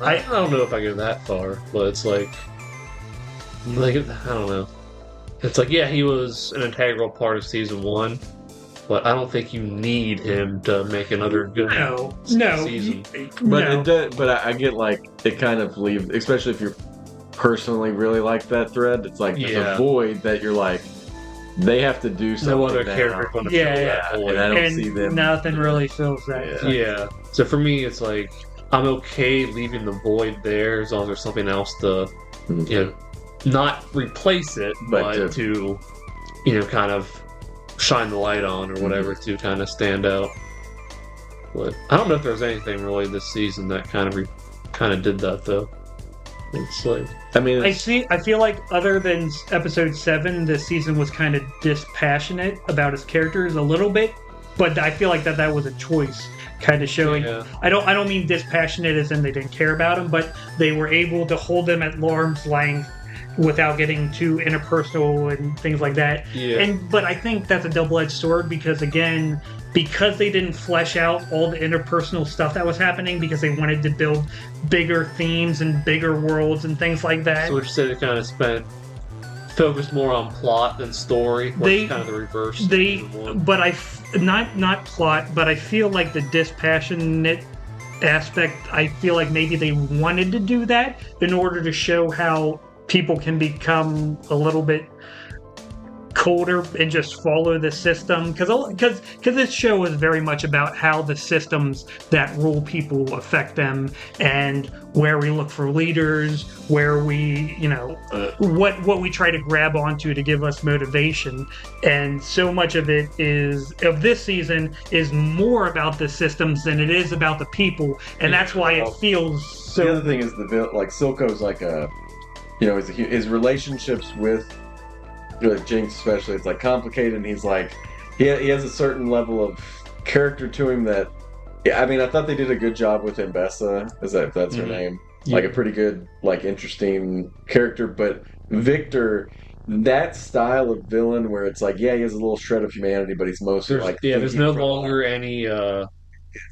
I don't know if I go that far, but it's like I don't know. It's like he was an integral part of season 1, but I don't think you need him to make another good season. But I get it kind of leaves, especially if you personally really like that thread. It's like there's a void that you're like, they have to do something. No other now. character going to Yeah, fill yeah. that void. And I don't see And them. nothing really fills that. Yeah. Yeah. So for me, it's like I'm okay leaving the void there as long as there's something else to, Mhm. you know, not replace it, But but to, you know, kind of shine the light on or whatever to kind of stand out. But I don't know if there's anything really this season that kind of did that though. It's like I mean, I feel like other than episode 7, this season was kind of dispassionate about his characters a little bit, but I feel like that was a choice, kind of showing. yeah. I don't mean dispassionate as in they didn't care about him, but they were able to hold them at arm's length without getting too interpersonal and things like that. Yeah. But I think that's a double-edged sword because again, because they didn't flesh out all the interpersonal stuff that was happening because they wanted to build bigger themes and bigger worlds and things like that. So would you say they kind of focused more on plot than story? Or They- kind of the reverse. But not plot, but I feel like the dispassionate aspect, I feel like maybe they wanted to do that in order to show how people can become a little bit colder and just follow the system because this show is very much about how the systems that rule people affect them and where we look for leaders, where we what we try to grab onto to give us motivation. And so much of this season is more about the systems than it is about the people, and that's why it feels the so. other thing is like Silco's like his relationships with Jinx especially, it's like complicated, and he's like he has a certain level of character to him that I mean I thought they did a good job with Mbessa, if that's her name. Yeah. Like a pretty good, like interesting character, but Victor, that style of villain where it's like, yeah, he has a little shred of humanity, but he's mostly there's no longer any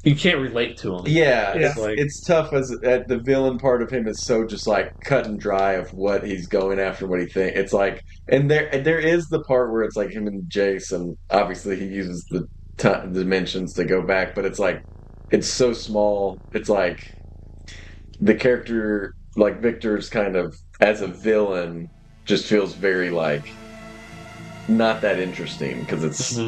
you can't relate to him. Yeah, Yeah. it's tough the villain part of him is so just like cut and dry of what he's going after, what he thinks. It's like, and there is the part where it's like him and Jace, and obviously he uses the dimensions to go back, but it's like it's so small. It's like the character, like Victor's kind of as a villain, just feels very like not that interesting because it's.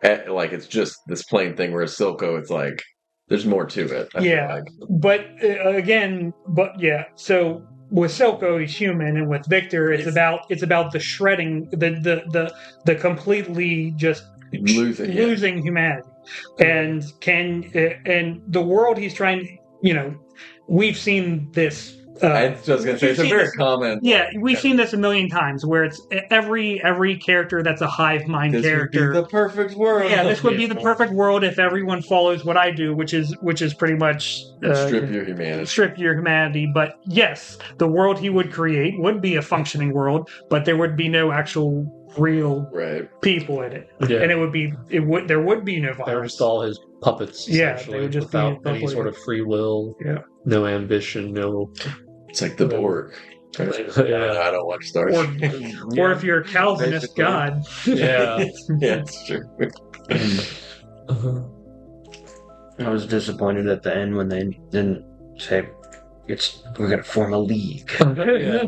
It's just this plain thing. Whereas Silco, it's like there's more to it. I feel like. But so with Silco, he's human, and with Victor, it's about the shredding, the completely just losing humanity, and the world he's trying. We've seen this. I was just gonna say it's a very common. Yeah, we've seen this a million times, where it's every character that's a hive mind character. Would be the perfect world. Yeah, this would be the perfect world if everyone follows what I do, which is pretty much strip your humanity. Strip your humanity. But yes, the world he would create would be a functioning world, but there would be no actual real people in it, Yeah. and there would be no violence. They were just all his puppets. Yeah, they would just without be any sort of free will. Yeah. No ambition. No. It's like the Borg. Yeah. I don't watch Star Trek. Or if you're a Calvinist Basically. God. Yeah. Yeah, it's true. I was disappointed at the end when they didn't say we're gonna form a league. Yeah.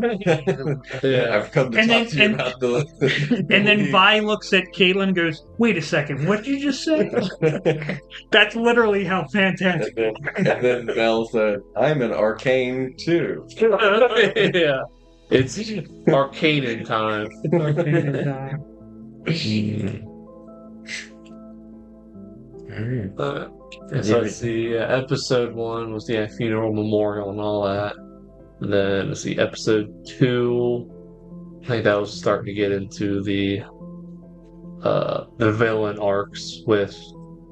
I've come to And talk then- to you and- about the And then Vi looks at Caitlin and goes, "Wait a second, what did you just say?" That's literally how fantastic. and then Mel said, "I'm an Arcane too." Yeah. It's Arcane in time. So let's see. Episode 1 was the funeral memorial and all that. And then let's see. Episode 2. I think that was starting to get into the villain arcs with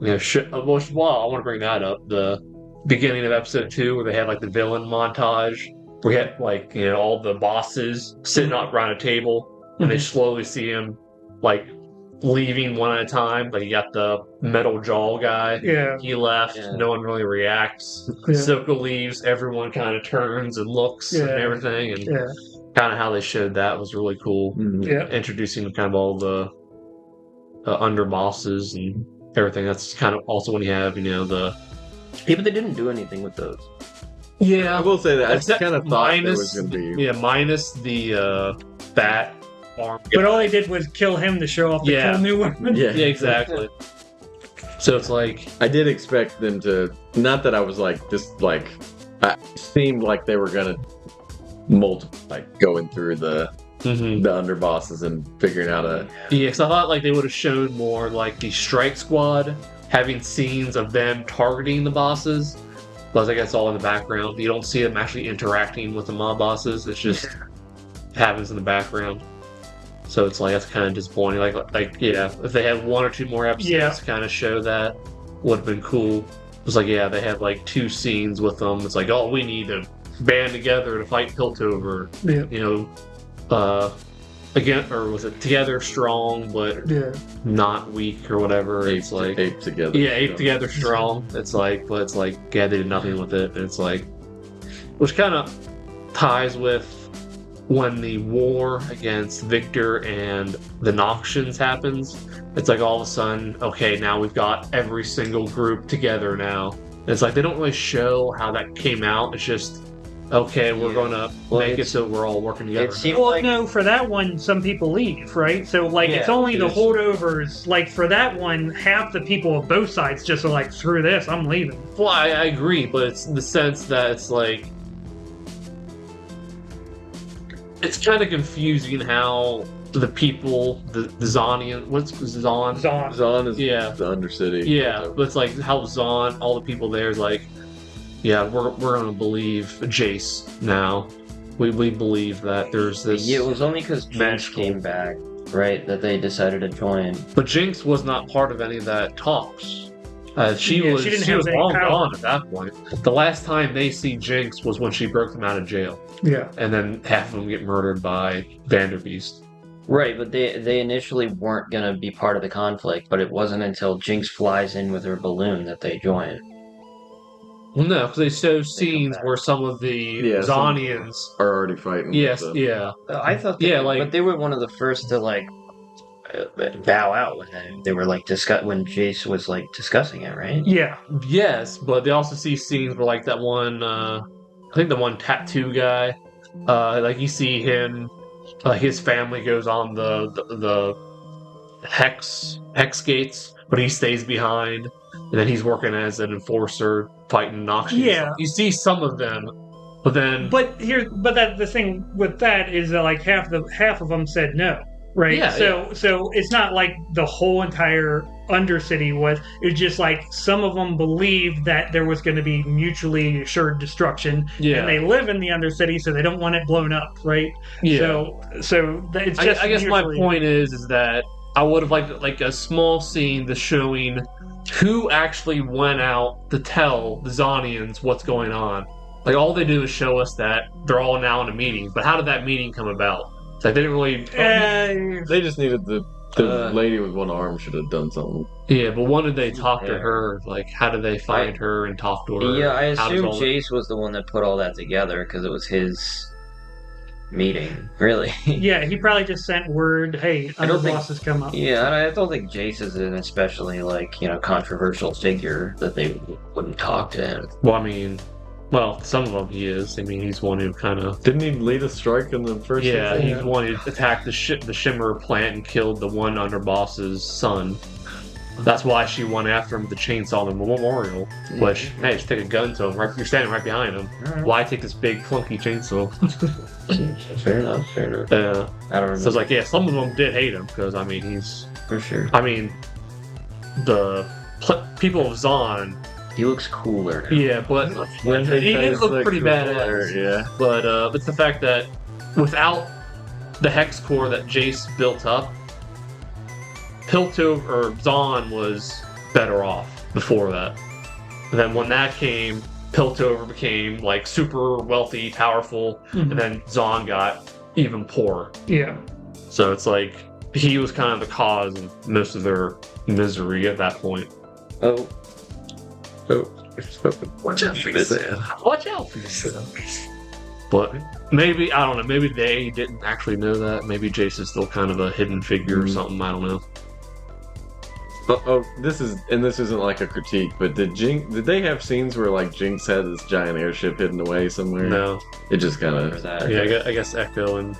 I want to bring that up. The beginning of episode 2 where they had like the villain montage. We had like all the bosses sitting up around a table, and they slowly see him like leaving one at a time. Like you got the metal jaw guy. Yeah. He left. Yeah. No one really reacts. Yeah. Silco leaves. Everyone kind of turns and looks and Yeah. everything. And Yeah. kind of how they showed that was really cool. Yeah. Introducing kind of all the under bosses and everything. That's kind of also when you have the Yeah, but they didn't do anything with those. I will say that I Except kind of thought there minus was going to be. minus the bat farm. But all they did was kill him to show off the Yeah. cool new weapon. Yeah, Yeah, exactly. So it's like, I did expect them to. Not that I was like this. Like, it seemed like they were gonna like going through the underbosses and figuring out a. yeah, because I thought like they would have shown more like the strike squad having scenes of them targeting the bosses. But I guess all in the background. You don't see them actually interacting with the mob bosses. It's just happens in the background. So it's like that's kind of disappointing. Like yeah, if they had one or two more episodes to kind of show that, would have been cool. It was like yeah, they had like 2 scenes with them. It's like oh, we need to band together to fight Piltover. Yeah. You know, again, or was it together strong but not weak or whatever? It's like ape together. Yeah, ape together strong. It's like, but it's like yeah, they did nothing with it. And it's like, which kind of ties with when the war against Victor and the Noxians happens. It's like all of a sudden, okay, now we've got every single group together now. And it's like they don't really show how that came out. It's just okay, we're gonna make it so we're all working together. It seemed Well, like no, for that one, some people leave, right? So, like, it's only the holdovers. Like, for that one, half the people of both sides just are like, screw this, I'm leaving. Well, I agree, but it's in the sense that it's like it's kind of confusing how the people, the Zonian, what's Zon? Zon is Yeah. the Undercity. Yeah, but it's like how Zon, all the people there is like, yeah, we're gonna believe Jace now. We believe that there's this. it was only because Jinx magical- came back, right, that they decided to join. But Jinx was not part of any of that talks. She Yeah, was she didn't have any long power. gone at that point. The last time they see Jinx was when she broke them out of jail, Yeah. and then half of them get murdered by Vanderbeest. Right, but they initially weren't gonna be part of the conflict, but it wasn't until Jinx flies in with her balloon that they join. Well, no, because they show scenes back. where some of the Yeah, some- Zonians. Are already fighting. Yes, with yeah. I thought, Yeah, like- but they were one of the first to like bow out when they were like when Jace was like discussing it, right? Yeah. Yes, but they also see scenes where, like, that one, I think the one tattoo guy, like, you see him, his family goes on the hex gates, but he stays behind, and then he's working as an enforcer, fighting Noxians. Yeah. You see some of them, but then... But that the thing with that is that, like, half of them said no. Right. Yeah, so it's not like the whole entire Undercity was. It's just like some of them believed that there was going to be mutually assured destruction, and they live in the Undercity, so they don't want it blown up. Right. Yeah. So it's just. I guess my mutually- point is that I would have liked like a small scene to showing who actually went out to tell the Zonians what's going on. Like all they do is show us that they're all now in a meeting, but how did that meeting come about? It's like they didn't really. They just needed the lady with one arm should have done something. Yeah, but when did they talk to her? Like, how did they find her and talk to her? Yeah, I How does assume all- Jace was the one that put all that together because it was his meeting. Really? Yeah, he probably just sent word, "Hey, I don't think- underboss has come up." Yeah, and I don't think Jace is an especially controversial figure that they wouldn't talk to him. Well, I mean, some of them he is. I mean, he's one who kind of. Didn't he lead a strike in the first Yeah, season? he's the one who attacked the Shimmer plant and killed the one underboss's son. That's why she went after him to chainsaw the memorial. Which, hey, just take a gun to him. Right, you're standing right behind him. Alright. Why take this big clunky chainsaw? Fair enough. Fair enough. Yeah. I don't remember. So it's like, yeah, some of them did hate him because I mean, he's. for sure. I mean, the people of Zon. He looks cooler. Yeah, but he did look pretty badass. Yeah. But it's the fact that without the hex core that Jace built up, Piltover or Zon was better off before that. And then when that came, Piltover became like super wealthy, powerful, and then Zon got even poorer. Yeah. So it's like he was kind of the cause of most of their misery at that point. Oh, Watch out for yourself. Watch out for yourself. But maybe, I don't know, maybe they didn't actually know that. Maybe Jace is still kind of a hidden figure or something, I don't know. This isn't like a critique, but did they have scenes where like Jinx had this giant airship hidden away somewhere? No. It just kind remember of. that. Yeah, I guess Echo and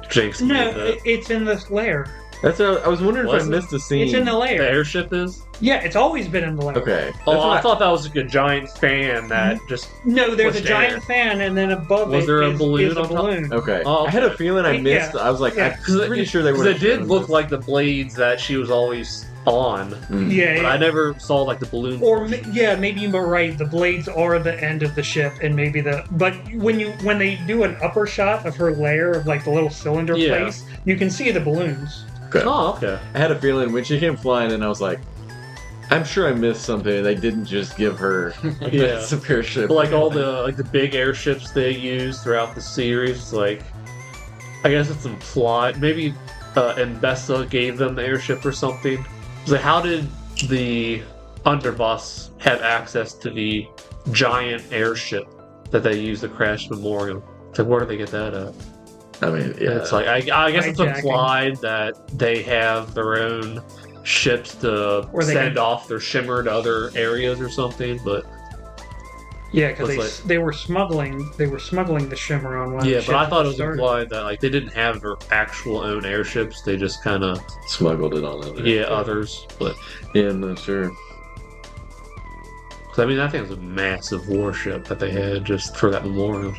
Jinx No, did that. it's in this lair. That's what I was wondering if Was I it? missed a scene. It's in the The lair. airship is? Yeah, it's always been in the lair. Okay. Oh, That's I what thought that was like a giant fan that just. No, there's a Pushed giant air. fan, and then above Was it there a is balloon a on top? balloon. Okay. Oh, I had a okay. feeling I missed. Yeah. I was like, Yeah. I'm pretty sure they would. Because it did look like the blades that she was always on, Yeah, but I never saw like the balloon. or maybe you were right. The blades are the end of the ship, and maybe but when they do an upper shot of her lair of like the little cylinder Yeah. place, you can see the balloons. Okay. Oh, okay. I had a feeling when she came flying, and I was like, I'm sure I missed something. They didn't just give her like, Yeah. a super ship. But like all the big airships they use throughout the series, like I guess it's implied. Maybe Mbessa gave them the airship or something. It's like, how did the underboss have access to the giant airship that they use to crash Memorial? It's like, where do they get that at? I mean, yeah. It's like I guess it's Hijacking. implied that they have their own ships to Or they send can- off their shimmer to other areas or something, but Yeah, because Looks they were smuggling the shimmer on one. yeah, of the but I ships thought it that was started. implied that like they didn't have their actual own airships; they just kind of smuggled it on over. others. But Yeah, I'm not sure. 'cause, I mean, I think it was a massive warship that they had just for that memorial.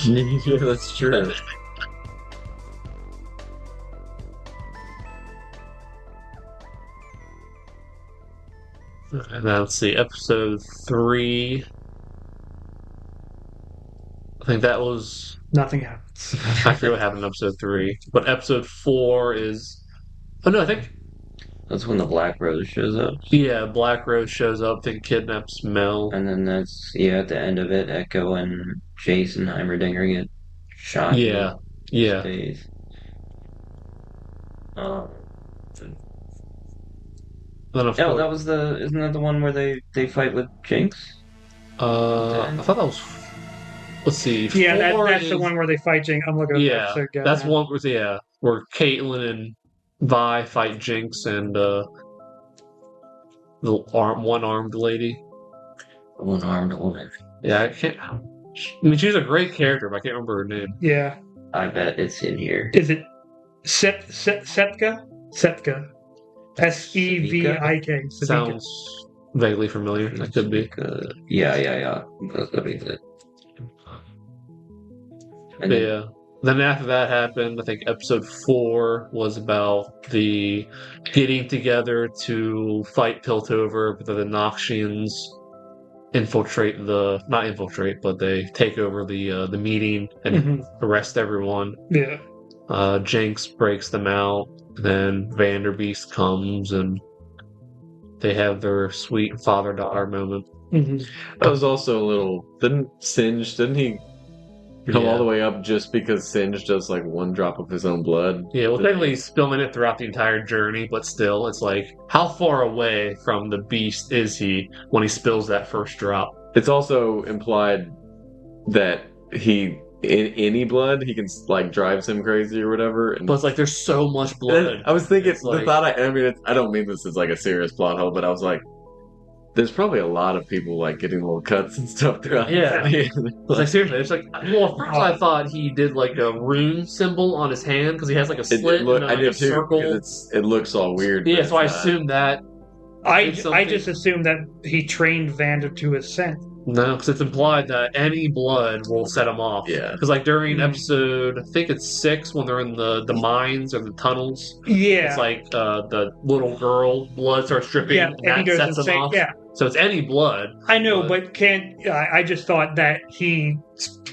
Yeah, that's true. And now let's see, episode 3. I think that was Nothing happens. I forget what happened in episode 3, but episode 4 is. Oh no, I think That's when the Black Rose shows up. yeah, Black Rose shows up and kidnaps Mel. And then that's, at the end of it, Echo and Jason Heimerdinger get shot. in Yeah, yeah. the face. Then of Oh, course, that was isn't that the one where they fight with Jinx? I thought that was. Let's see. Yeah, 4 that's is, the one where they fight Jinx. I'm looking at the Yeah, episode guide that's now. one where Caitlyn and Vi fight Jinx and the one-armed lady. One-armed woman. Yeah, I can't. I mean, she's a great character, but I can't remember her name. Yeah. I bet it's in here. Is it Sepka? Sepka. Sevik. Sevika. Sounds vaguely familiar. That could be. Yeah. That means it. And then, Yeah. Then after that happened, I think episode 4 was about the getting together to fight Piltover, but the Noxians but they take over the meeting and Mhm. arrest everyone. Yeah. Jinx breaks them out, then Vanderbeest comes and they have their sweet father-daughter moment. hmm That was also a little. Didn't he come Yeah. all the way up just because Singe does like one drop of his own blood? Yeah, well, technically he's spilling it throughout the entire journey, but still, it's like, how far away from the beast is he when he spills that first drop? It's also implied that in any blood he can like drives him crazy or whatever. And But it's like, there's so much blood. I was thinking It's like- I don't mean this as like a serious plot hole, but I was like, there's probably a lot of people like getting little cuts and stuff throughout. Yeah. the It's like, seriously, it's like, well, at first I thought he did like a rune symbol on his hand because he has like a slit and I like did a too. circle. Because it looks all weird. Yeah, but so I it's not. assumed that. I Did something- just assumed that he trained Vander to his scent. No, because it's implied that any blood will set him off. Yeah. Because like during Mhm. episode, I think it's 6, when they're in the mines or the tunnels, Yeah. it's like the little girl blood starts dripping, Yeah, and and he that goes sets him insane. off. Yeah, So it's any blood. I know, But- but I just thought that he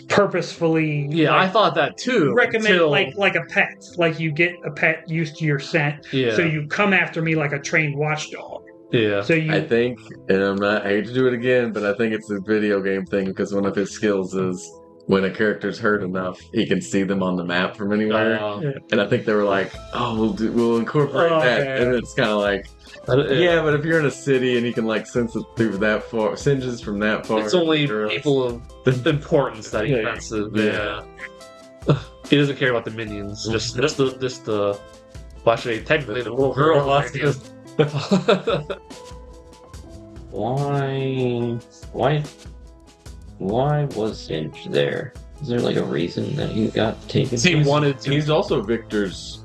purposefully Yeah, I thought that too. recommend until- like a pet, like you get a pet used to your scent, yeah, so you come after me like a trained watchdog. yeah. So you I think, and I hate to do it again, but I think it's a video game thing because one of his skills is when a character's hurt enough, he can see them on the map from anywhere. And I think they were like, "Oh, we'll incorporate Oh, that," man. and it's kind of like, yeah, but if you're in a city and you can like sense it through that far, singes from that far, It's only or- people of importance that he Yeah. senses. Yeah. Yeah. He doesn't care about the minions. Just the. Well, actually, technically, the little girl wants to. why was Singe there? Is there like a reason that he got taken? He wanted to. He's also Victor's.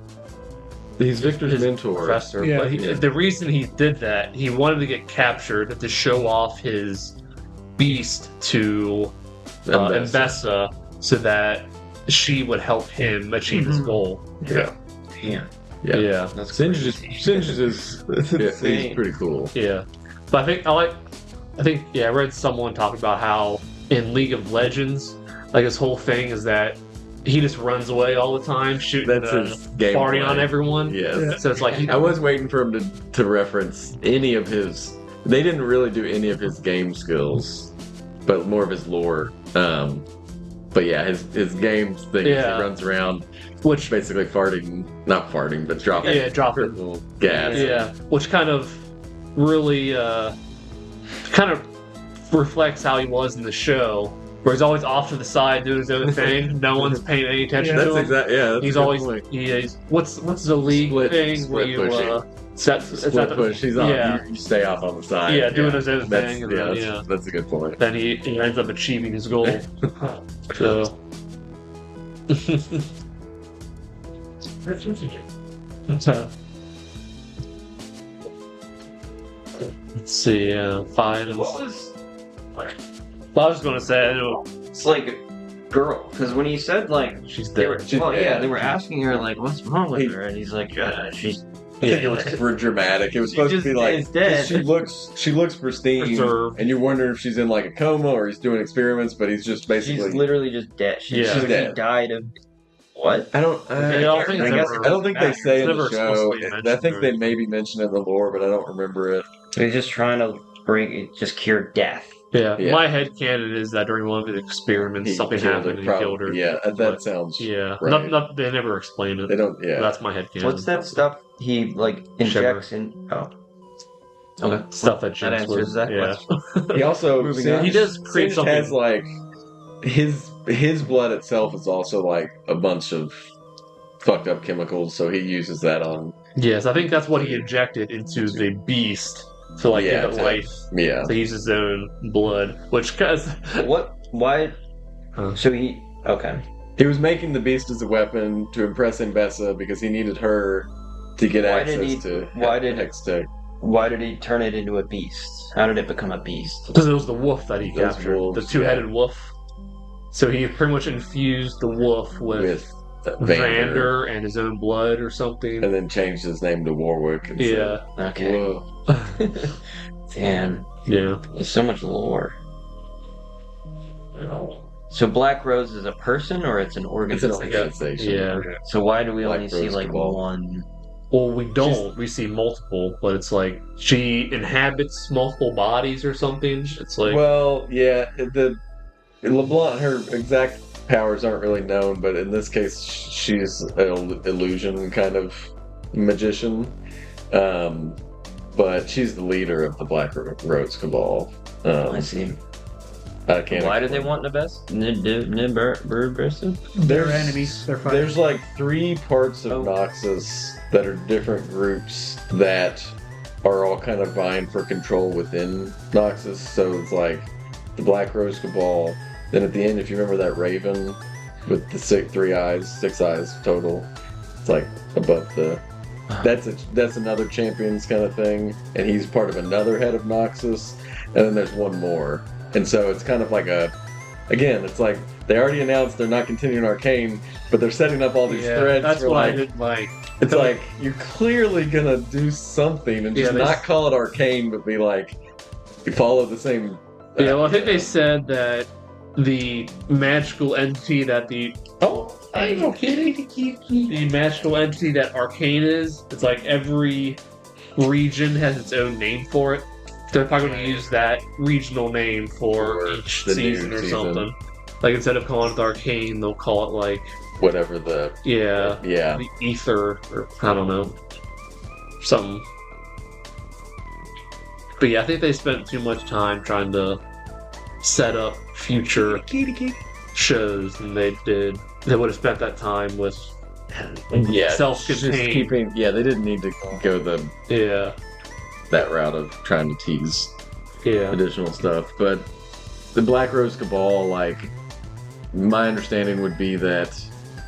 He's Victor's his mentor. professor. Yeah. But Yeah. the reason he did that, he wanted to get captured to show off his beast to Mbessa, so that she would help him achieve his Mhm. goal. Yeah. Damn. Yeah. That's Singe crazy. is he's pretty cool. Yeah, but I think I read someone talk about how in League of Legends, like his whole thing is that he just runs away all the time, shooting, That's his gameplay. farting on everyone. Yes. Yeah. So it's like I was waiting for him to reference any of his. They didn't really do any of his game skills, but more of his lore. But yeah, his game thing is Yeah. he runs around, which basically not farting, but dropping. dropping little gas. Yeah, which kind of really kind of reflects how he was in the show, where he's always off to the side doing his own thing. No one's paying any attention Yeah. to That's him. exactly. Yeah, that's He's a good always point. he's what's the league thing where split you pushing. split push. He's on. Yeah. You stay off on the side. Yeah, doing his own That's, thing, and yeah, then, that's, that's a good point. then he ends up achieving his goal. So. Let's see, fine. What was? Well, I was going to say, I know It's like a girl, because when he said like she's they were, dead. well, yeah, they were asking her like, "What's wrong with her?" And he's like, "She's." I think it was for dramatic. It was She supposed to just be like is dead. she looks pristine, Preserved. and you're wondering if she's in like a coma or he's doing experiments, but he's just basically. She's literally just dead. She, Yeah. she She's dead. died of what? I don't. I don't think it's I ever- don't think they say it's in the never show. explicitly I mentioned, think they right? maybe mention it in the lore, but I don't remember it. They're just trying to just cure death. Yeah. Yeah. My head canon is that during one of the experiments, something killed happened her, and he killed her. Yeah, that sounds. Yeah. Right. They never explain it. They don't. Yeah. That's my head canon. What's that stuff he like injects in? Oh, okay. Stuff that That Jinx answers was. that Yeah. question. He also Moving Singe, on. He does create Singe something- has like his blood itself is also like a bunch of fucked up chemicals, so he uses that on. Yes, I think that's what he injected into the beast to like Yeah, give it to- life. Yeah. To use his own blood, which cause What? Why? Huh. So he? Okay. He was making the beast as a weapon to impress Mbessa because he needed her to get Why did access he- to why did- Hextech. Why did he turn it into a beast? How did it become a beast? because it was the wolf that he Those captured, wolves, the two-headed wolf. So he pretty much infused the wolf with Vander and his own blood or something. and then changed his name to Warwick. And Yeah, said, Okay. "Whoa." Damn. yeah. There's so much lore. So Black Rose is a person or it's an It's an organization? organization. Yeah. So why do we Black only see Rose like Cabal. one? Well, we don't. We see multiple, but it's like she inhabits multiple bodies or something. It's like Well, yeah, the LeBlanc, her exact powers aren't really known, but in this case, she's an illusion kind of magician. But she's the leader of the Black Rose Cabal. I see. I can't. Why do they want the best? They're enemies. They're fighting. There's like 3 parts of Oh. Noxus that are different groups that are all kind of vying for control within Noxus. So it's like the Black Rose Cabal. Then at the end, if you remember that Raven with the 6 eyes total, it's like above the. That's another champions kind of thing, and he's part of another head of Noxus, and then there's one more, and so it's kind of like again, it's like they already announced they're not continuing Arcane, but they're setting up all these threads. that's for what like, I didn't like. It's like you're clearly gonna do something and just Yeah, they- not call it Arcane, but be like you follow the same. Yeah, well, I think they said that the magical entity that the magical entity that Arcane is, it's like every region has its own name for it. They're probably going to use that regional name for For each the new season or season. something. Like instead of calling it the Arcane, they'll call it like Whatever the yeah, yeah. the Ether or I don't know, something. But yeah, I think they spent too much time trying to set up future shows than they did. They would have spent that time with Yeah, self-contained. just keeping. Yeah, they didn't need to go Yeah, that route of trying to tease yeah, additional stuff. But the Black Rose Cabal, like, my understanding would be that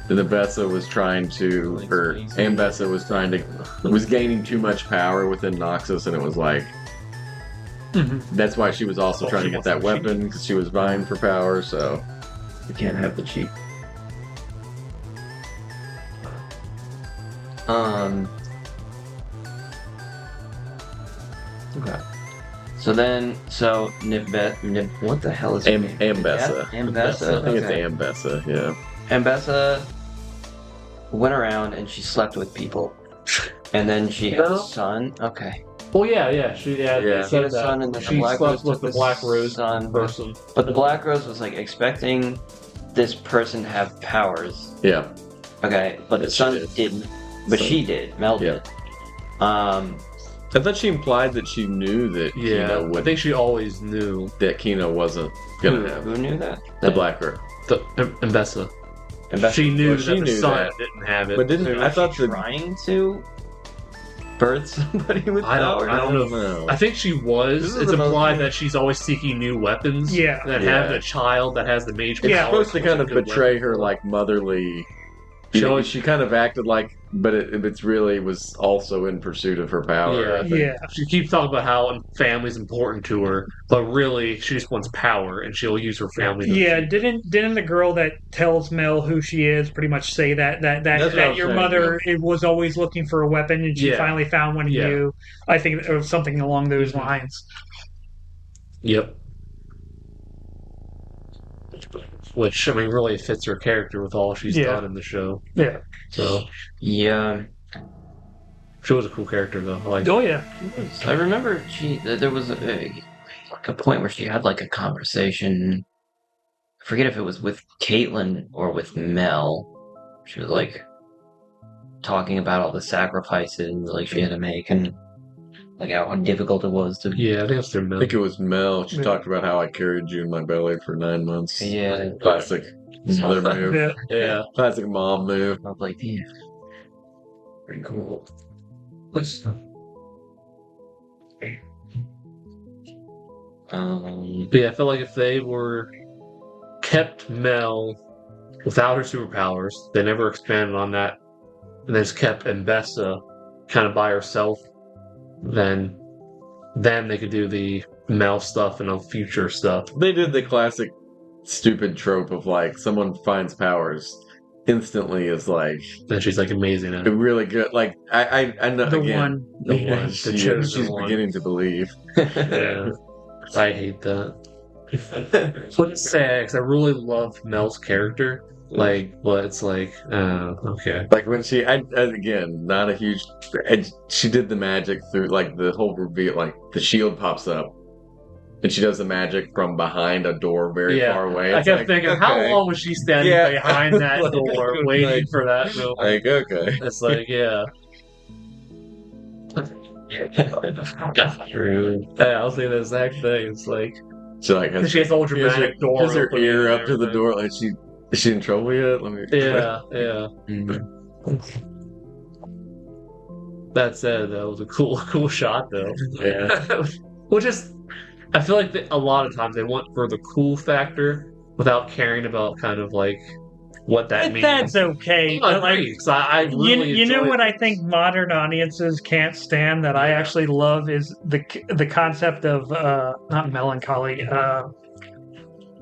Nabessa was trying to, or Ambessa was trying to, was gaining too much power within Noxus, and it was like, that's why she was also trying to get that weapon, because she was vying for power, so. You can't have the cheat. Okay. So what the hell is her name? Ambessa. Ambessa. I think it's Ambessa, yeah. Ambessa went around and she slept with people. And then she had a son. Okay. Well, yeah. She had She had a son, and then she the Black slept Rose with took the the Black Rose son. person. But the Black Rose was like expecting this person to have powers. Yeah. Okay, but the son didn't. But she did. Mel did. I thought she implied that she knew that Kino would. I think she always knew that Kino wasn't gonna have. Who knew that? The Black Girl. the Ambessa. She knew that the son didn't have it. But I thought trying to birth somebody with powers? I don't know. I think she was. It's implied that she's always seeking new weapons. Yeah. That have a child that has the mage power. It's supposed to kind of betray her like motherly. She kind of acted like, but it's really was also in pursuit of her power. Yeah. She keeps talking about how family's important to her, but really she just wants power, and she'll use her family. Yeah, didn't the girl that tells Mel who she is pretty much say that your mother was always looking for a weapon and she finally found one in you? I think it was something along those lines. Yep. Which, I mean, really fits her character with all she's done in the show. Yeah. So. Yeah. She was a cool character, though. I remember there was a point where she had like a conversation. I forget if it was with Caitlin or with Mel. She was like talking about all the sacrifices like she had to make and like how difficult it was to. Yeah, I think it's their Mel. I think it was Mel. She talked about how I carried you in my belly for 9 months. Yeah. Classic mother move. Yeah. Classic mom move. I was like, yeah. Pretty cool. What's yeah, I felt like if they were kept Mel without her superpowers, they never expanded on that, and they just kept Ambessa kind of by herself, then they could do the Mel stuff and future stuff. They did the classic stupid trope of like someone finds powers instantly is like then she's like amazing at it. Really good. Like I know the one she's beginning to believe. Yeah. I hate that. What's sad, because I really love Mel's character. Like, but it's like, okay. Like when she, again, not a huge. She did the magic through like the whole reveal. Like the shield pops up, and she does the magic from behind a door very far away. I kept thinking, how long was she standing behind that door, waiting for that? Like, okay, it's like, yeah. True. Yeah, I was thinking the exact thing. It's like she has the whole dramatic door. Has her ear up to the door. Like is she in trouble yet? Let me. Yeah. Mm-hmm. That said, that was a cool shot though. Yeah. Which is, I feel like a lot of times they went for the cool factor without caring about kind of like what that means. That's okay. I really you know what I think modern audiences can't stand that I actually love is the concept of not melancholy,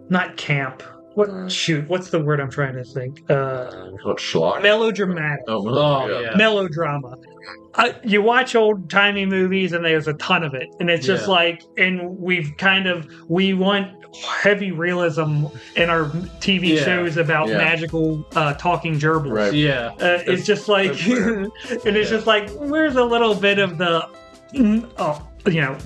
not camp. What's the word I'm trying to think? Schlock? Melodramatic. Melodrama. You watch old-timey movies and there's a ton of it. And it's just like, and we want heavy realism in our TV shows about magical talking gerbils. Right. Yeah. It's just like, and it's just like, where's a little bit of the,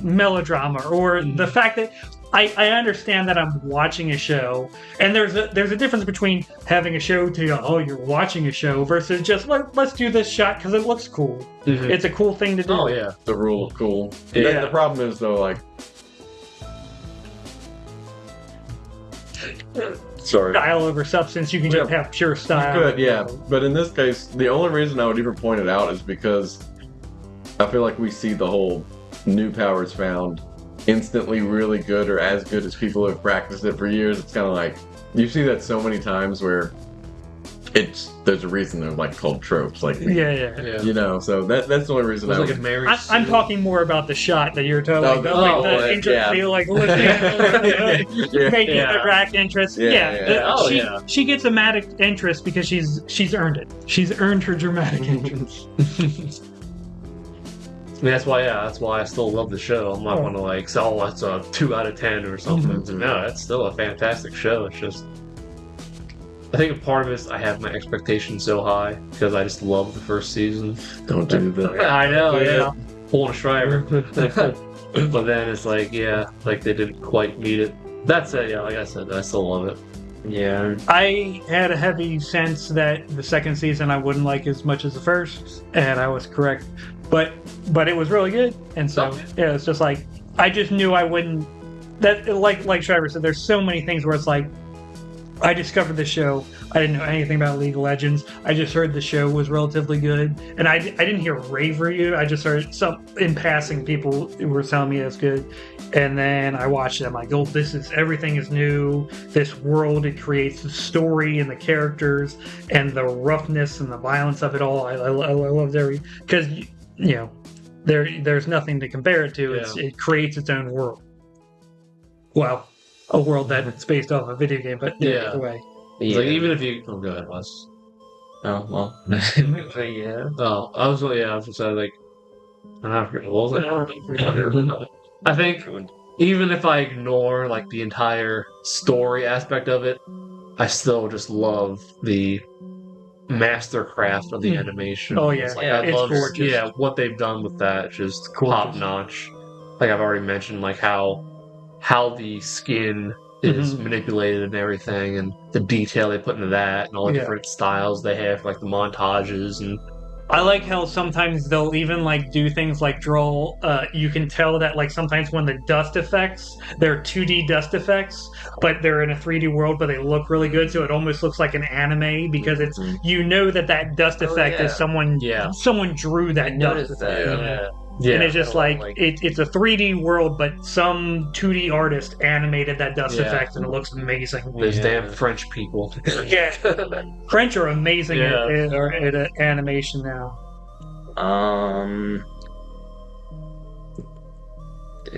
melodrama or the fact that I understand that I'm watching a show, and there's a difference between having a show to go, you're watching a show versus just let's do this shot because it looks cool. Mm-hmm. It's a cool thing to do. Oh yeah, the rule of cool. Yeah. The problem is though, like, style over substance. You can just have pure style. Good, yeah. But in this case, the only reason I would even point it out is because I feel like we see the whole new powers found instantly really good or as good as people who have practiced it for years. It's kind of like, you see that so many times where there's a reason they're like called tropes, like Yeah. you know. So that's the only reason It I was would. like a marriage. I'm talking more about the shot that you're talking about, like the interest, like making the rack interest. Oh, she yeah. she gets dramatic interest because she's earned it. She's earned her dramatic interest. I mean, that's why I still love the show. I'm not going to like say, oh, that's a 2 out of 10 or something. No, it's still a fantastic show. It's just, I think a part of it is I have my expectations so high because I just love the first season. Don't do that. I know, yeah. Pulling a Shriver. But then it's like, like they didn't quite meet it. That said, like I said, I still love it. Yeah. I had a heavy sense that the second season I wouldn't like as much as the first, and I was correct. But it was really good, and so it's just like I just knew I wouldn't. That like Shriver said, there's so many things where it's like I discovered the show. I didn't know anything about League of Legends. I just heard the show was relatively good, and I didn't hear a rave review. I just heard some in passing people were telling me it's good, and then I watched it. I'm like, oh, everything is new. This world it creates, the story and the characters and the roughness and the violence of it all. I loved because you know there's nothing to compare it to. It creates its own world. Well, a world that's based off a video game, but either way. It's like even if you go ahead, Wes. Oh well. Yeah. Oh, I was gonna say like I forget what was it? I think even if I ignore like the entire story aspect of it, I still just love the mastercraft of the animation. Oh yeah, It's like, Yeah, I it's love gorgeous. what they've done with that, just Gorgeous. top notch. Like I've already mentioned, like how the skin is manipulated and everything, and the detail they put into that, and all the different styles they have, like the montages and. I like how sometimes they'll even like do things like draw. You can tell that like sometimes when the dust effects, they're 2D dust effects, but they're in a 3D world, but they look really good. So it almost looks like an anime because it's that dust effect is someone drew that dust Noticed effect. that. Yeah, And it's just it's a 3D world, but some 2D artist animated that dust effect, and it looks amazing. those damn French people. French are amazing at animation now.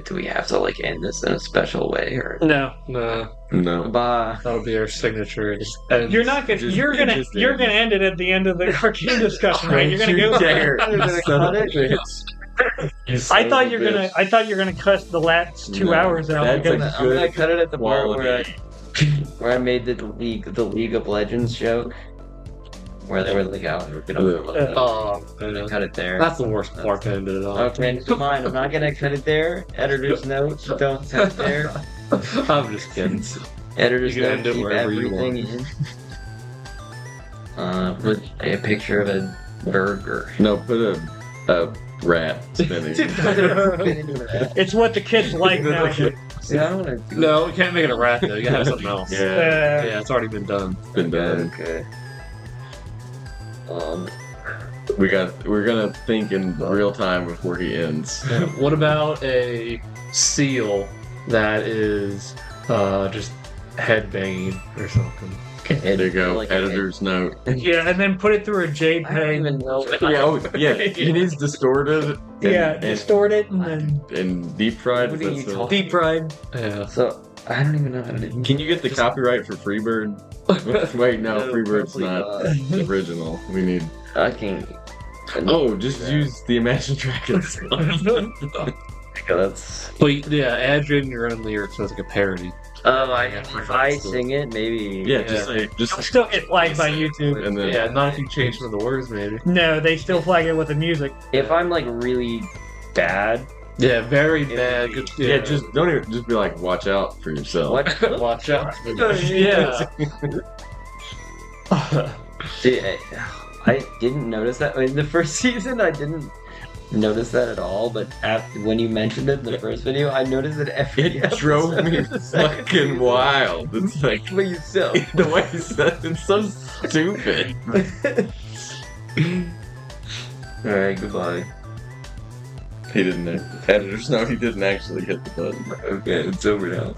Do we have to like end this in a special way or? No, No. Bye. That'll be our signature. Just ends. you're not gonna. You're gonna end it at the end of the Arcane discussion, right? You're gonna go. I thought you're gonna cut the last 2 hours out. That's because a I'm gonna cut it at the part quality. where I made the League of Legends joke, where they were like, "Oh, we're gonna I know. cut it there." That's the worst part to end it all. Okay, fine. I'm not gonna cut it there. Editor's note: don't cut it there. I'm just kidding. Editor's You can note: end it keep wherever you everything in. Put a picture of a burger. No, put a rat spinning. it's what the kids like now. See, I don't want to. No, we can't make it a rat though. You gotta have something else. Yeah, it's already been done. Been done. Okay. We're gonna think in real time before he ends. What about a seal that is just headbanging or something? There you go. Like Editor's note. Yeah, and then put it through a I don't JPEG. even know. He needs distorted. Distort it and then and deep fried. What are you talking- deep fried. Yeah. So I don't even know how to do. Can you get the copyright for Freebird? Wait, no, No, Freebird's probably not the original. We need. I can. Oh, just use the Imagine Dragons. That's. But yeah, add in your own lyrics as like a parody. If I sing it, maybe. Yeah, just say You'll still get flagged by YouTube. and then Yeah, not if you change some of the words, maybe. No, they still flag it with the music. If I'm like really bad, Yeah, very It bad. would yeah, just don't even just be like, watch out for yourself. what? Watch out. Yeah. See, I didn't notice that in the first season. I didn't notice that at all. But after when you mentioned it in the first video, I noticed it every. It drove me episode. fucking wild. It's like But you still. the way he said it's so stupid. All right, goodbye. He didn't. Editors know he didn't actually hit the button. Okay, it's over now.